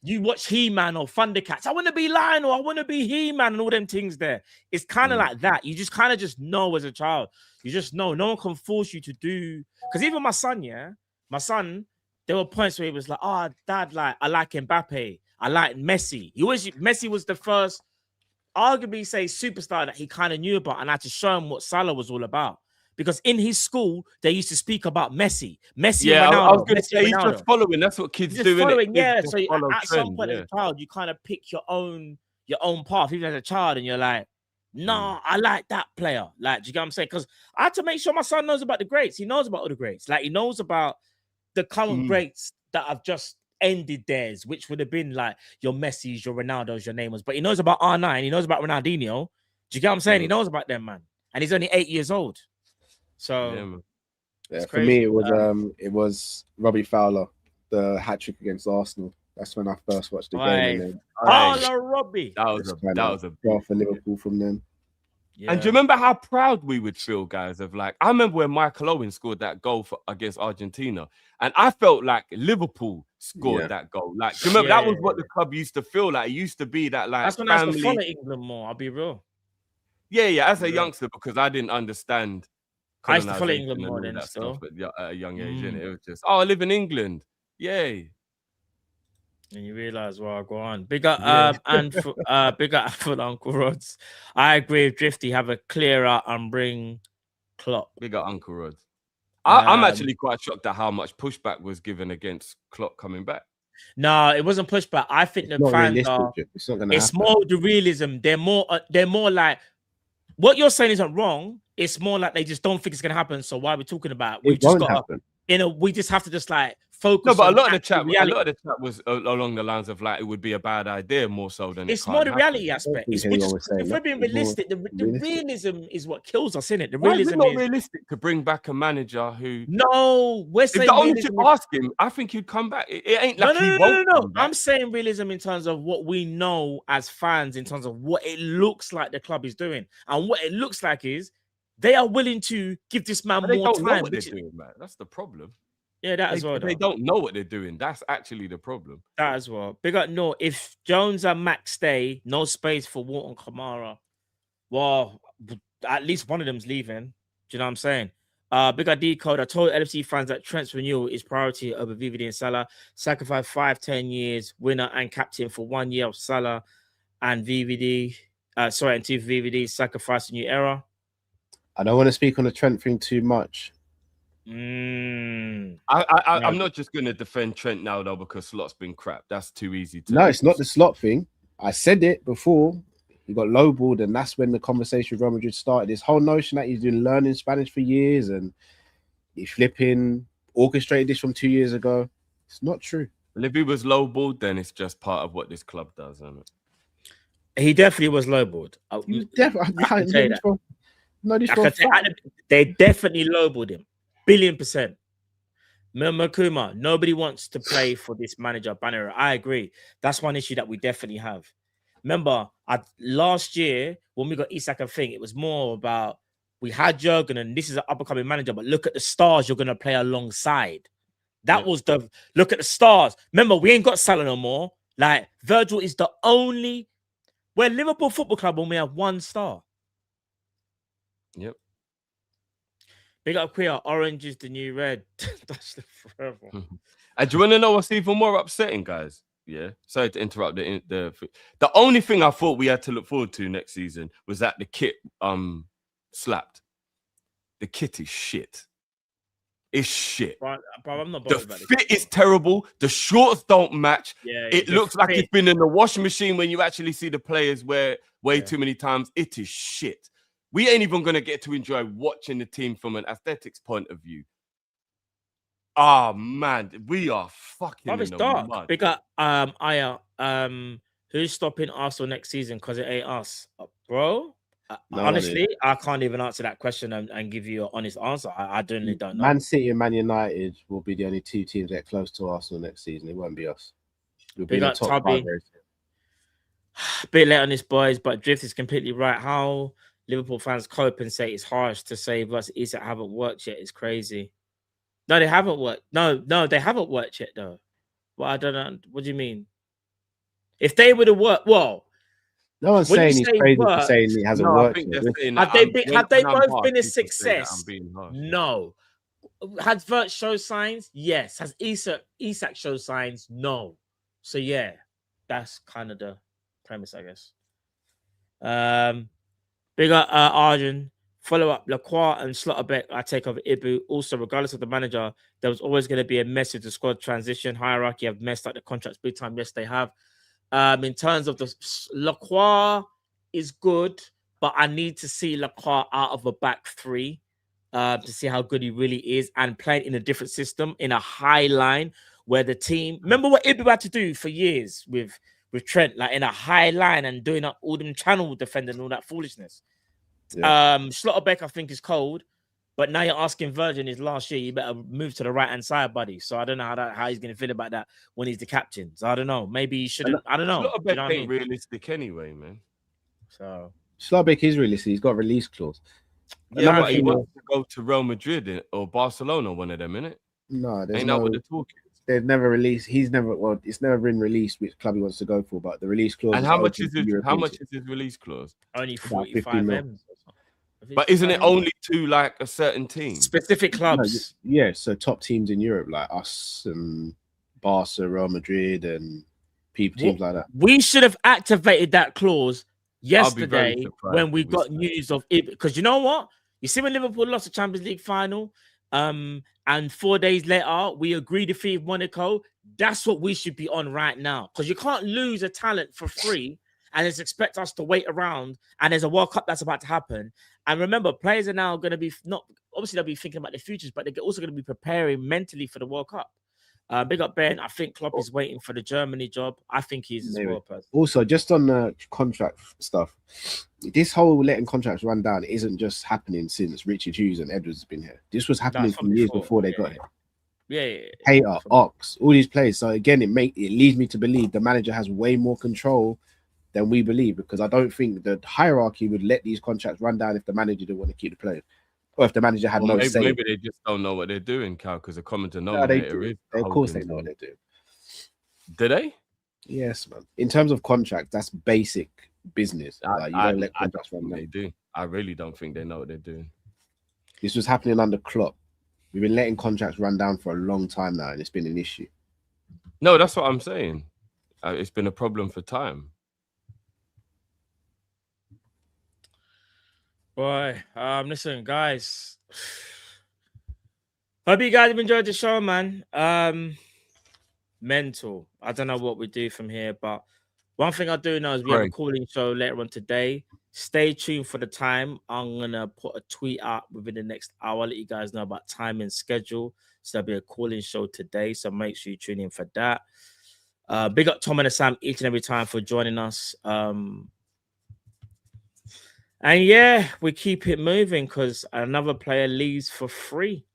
you watch He-Man or Thundercats. I want to be Lionel. I want to be He-Man and all them things there. It's kind of like that. You just kind of just know as a child. You just know. No one can force you to do. Because even my son, there were points where he was like, "Oh, Dad, like I like Mbappe. I like Messi." Messi was the first, arguably say, superstar that he kind of knew about, and I had to show him what Salah was all about. Because in his school, they used to speak about Messi. Yeah, Ronaldo, I was going to say he's Ronaldo. just following. That's what kids Just do. following, Innit? yeah. Kids So just follow at some trend, point as a child, you kind of pick your own path, even as a child, and you're like, "Nah, I like that player." Like, do you get what I'm saying? Because I had to make sure my son knows about the greats. He knows about all the greats. Like, he knows about the current greats that have just ended theirs, which would have been like your Messi's, your Ronaldo's, your Neymar's. But he knows about R9. He knows about Ronaldinho. Do you get what I'm saying? He knows about them, man. And he's only 8 years old. So Yeah, man. Yeah, for crazy. me, it was Robbie Fowler, the hat trick against Arsenal. That's when I first watched the game. And then Robbie. That was a draw for Liverpool from then. Yeah. And do you remember how proud we would feel, guys? Of like, I remember when Michael Owen scored that goal against Argentina, and I felt like Liverpool scored that goal. Like, do you remember that was what the club used to feel like? It used to be that like that's when I used to follow England more. I'll be real. Yeah. As a youngster, because I didn't understand. I used to follow England more than that still. stuff at a young age. It was just, I live in England. Yay. And you realize, well, go on. Big up, big up for Uncle Rods. I agree with Drifty. Have a clear out and bring Klopp. Big up Uncle Rods. I'm actually quite shocked at how much pushback was given against Klopp coming back. No, it wasn't pushback. I think the fans are. It's not gonna happen. More the realism. They're more like what you're saying isn't wrong. It's more like they just don't think it's gonna happen. So why are we talking about it? It won't happen. We just have to just like focus. No, but a lot of the chat was along the lines of like it would be a bad idea more so than it's more the reality aspect. If we're being realistic, the realism is what kills us, isn't it? The realism is not realistic to bring back a manager who. No, we're saying the only to ask him, I think he'd come back. It ain't like he won't. No. I'm saying realism in terms of what we know as fans, in terms of what it looks like the club is doing, and what it looks like is they are willing to give this man more time. They don't know what they're doing, man. That's the problem. Yeah, that as well. They don't know what they're doing. That's actually the problem. That as well. Big up, no. If Jones and Max stay, no space for Walton Kamara. Well, at least one of them's leaving. Do you know what I'm saying? Big up D-Code. I told LFC fans that Trent's renewal is priority over VVD and Salah. Sacrifice 5-10 years, winner and captain for 1 year of Salah and VVD. And two for VVD. Sacrifice a new era. I don't want to speak on the Trent thing too much. I'm not just going to defend Trent now though because Slot's been crap. That's too easy to. No, it's not the Slot thing. I said it before. He got lowballed, and that's when the conversation with Real Madrid started. This whole notion that he's been learning Spanish for years and he flipping orchestrated this from 2 years ago. It's not true. Well, if he was lowballed, then it's just part of what this club does, isn't it? He definitely was lowballed. They definitely lowballed him. 1,000,000,000%. Makuma, nobody wants to play for this manager banner. I agree. That's one issue that we definitely have. Remember, last year when we got Isak and thing, it was more about we had Jurgen and this is an up-and-coming manager, but look at the stars you're going to play alongside. That was the look at the stars. Remember, we ain't got Salah no more. Like Virgil is the only. We're Liverpool Football Club when we have one star. Yep. Big up queer. Orange is the new red. That's the forever. And do you want to know what's even more upsetting, guys? Yeah. Sorry to interrupt. The only thing I thought we had to look forward to next season was that the kit slapped. The kit is shit. It's shit. But I'm not bothered about the fit is terrible. The shorts don't match. Yeah, it looks like it's been in the washing machine when you actually see the players wear way too many times. It is shit. We ain't even going to get to enjoy watching the team from an aesthetics point of view. Oh, man. We are fucking in the mud. Big up, who's stopping Arsenal next season because it ain't us? Bro, Honestly, I can't even answer that question and give you an honest answer. I genuinely don't know. Man City and Man United will be the only two teams that are close to Arsenal next season. It won't be us. We'll be in the top Tubby. 5 race. A bit late on this, boys, but Drift is completely right. How Liverpool fans cope and say it's harsh to say versus Isak haven't worked yet is crazy. No, they haven't worked. No, they haven't worked yet, though. Well, I don't know. What do you mean? If they would have worked, well, no one's saying he's crazy for saying he hasn't worked. Have they both been a success? No. Has Vert shown signs? Yes. Has Isak shown signs? No. So yeah, that's kind of the premise, I guess. Big up Arjun. Follow up Lacroix and Slotterbeck. I take over Ibu. Also, regardless of the manager, there was always going to be a mess with the squad transition hierarchy. Have messed up the contracts big time. Yes, they have. In terms of the Lacroix is good, but I need to see Lacroix out of a back three to see how good he really is and playing in a different system in a high line where the team. Remember what Ibu had to do for years with Trent, like in a high line and doing up all them channel defending and all that foolishness. Yeah. Slotterbeck, I think, is cold, but now you're asking Virgin his last year, you better move to the right hand side, buddy. So I don't know how he's going to feel about that when he's the captain. So I don't know. Maybe he shouldn't. I don't know. Slotterbeck ain't realistic anyway, man. So Slotterbeck is realistic. He's got a release clause. Yeah, but he wants to go to Real Madrid or Barcelona, one of them, innit? No, there's ain't that what they're talking. They've never released. It's never been released which club he wants to go for. But the release clause. And how much is his release clause? Only 45 M's. But isn't it only to like a certain team? Specific clubs. No, yeah, so top teams in Europe like us and Barca, Real Madrid, and teams like that. We should have activated that clause yesterday when we got news of it. Because you know what? You see when Liverpool lost the Champions League final, and 4 days later we agreed to defeat Monaco. That's what we should be on right now. Because you can't lose a talent for free and just expect us to wait around. And there's a World Cup that's about to happen. And remember, players are now going to be obviously they'll be thinking about their futures, but they're also going to be preparing mentally for the World Cup. Big up Ben. I think Klopp is waiting for the Germany job. I think he's as well. Personally. Also, just on the contract stuff, this whole letting contracts run down isn't just happening since Richard Hughes and Edwards has been here. This was happening from years before they got here. Yeah. Hater, Ox, all these players. So again, it leads me to believe the manager has way more control than we believe, because I don't think the hierarchy would let these contracts run down if the manager didn't want to keep the players. Or if the manager had no say. Maybe they just don't know what they're doing, Cal, because the common denominator is. Of course they know what they're doing. Do they? Yes, man. In terms of contracts, that's basic business. You don't let contracts run down. They do. I really don't think they know what they're doing. This was happening under Klopp. We've been letting contracts run down for a long time now, and it's been an issue. No, that's what I'm saying. It's been a problem for time. Boy, listen, guys. Hope you guys have enjoyed the show, man. Mental. I don't know what we do from here, but one thing I do know is we have a calling show later on today. Stay tuned for the time. I'm gonna put a tweet out within the next hour. I'll let you guys know about time and schedule. So there'll be a calling show today. So make sure you tune in for that. Big up Tom and Sam each and every time for joining us. And yeah, we keep it moving because another player leaves for free.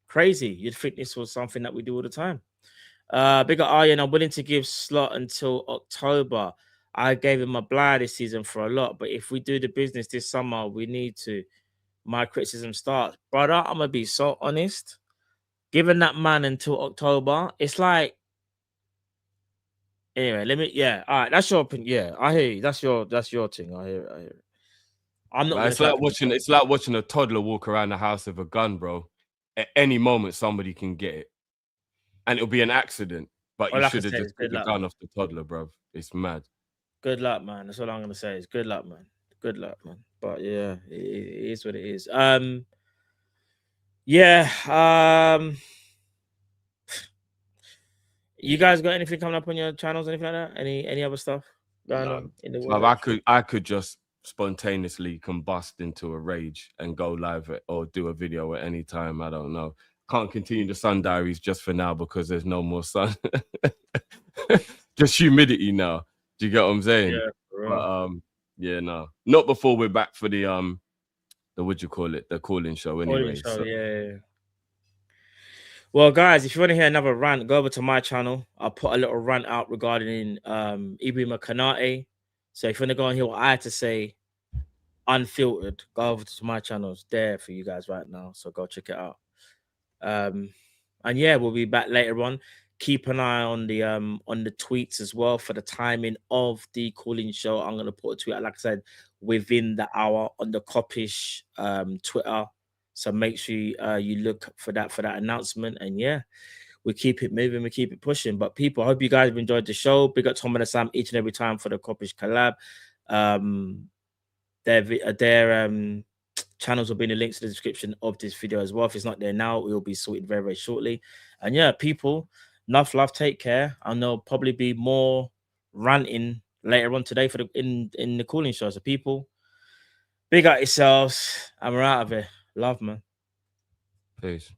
Crazy. You'd think this was something that we do all the time. Big up Arjen, I'm willing to give Slot until October. I gave him a blind this season for a lot, but if we do the business this summer, we need to. My criticism starts. Brother, I'm going to be so honest. Giving that man until October, it's like... Anyway, all right, that's your opinion. Yeah, I hear you. That's your thing. I hear it. I'm not. It's like watching a toddler walk around the house with a gun, bro. At any moment, somebody can get it, and it'll be an accident. But you should have just put the gun off the toddler, bro. It's mad. Good luck, man. That's all I'm gonna say. Is good luck, man. Good luck, man. But yeah, it is what it is. You guys got anything coming up on your channels? Anything like that? Any other stuff going on in the world? I could just spontaneously combust into a rage and go live or do a video at any time. I don't know. Can't continue the sun diaries just for now because there's no more sun. Just humidity now. Do you get what I'm saying? Yeah. Yeah, no, not before we're back for the what you call it, the calling show. Anyway, So, yeah. Well, guys, if you want to hear another rant, go over to my channel. I'll put a little rant out regarding Ibrahim Konate. So if you want to go and hear what I had to say, unfiltered, go over to my channel. It's there for you guys right now. So go check it out. And yeah, we'll be back later on. Keep an eye on the tweets as well for the timing of the calling show. I'm gonna put a tweet, like I said, within the hour on the Kop-ish Twitter. So make sure you look for that announcement. And yeah, we keep it moving, we keep it pushing. But people, I hope you guys have enjoyed the show. Big up Tom and Sam each and every time for the Kopish Kollab. Their channels will be in the links to the description of this video as well. If it's not there now, it will be sorted very, very shortly. And yeah, people, enough love, take care. And there'll probably be more ranting later on today for in the calling show. So people, big up yourselves, and we're out of here. Love, man. Peace.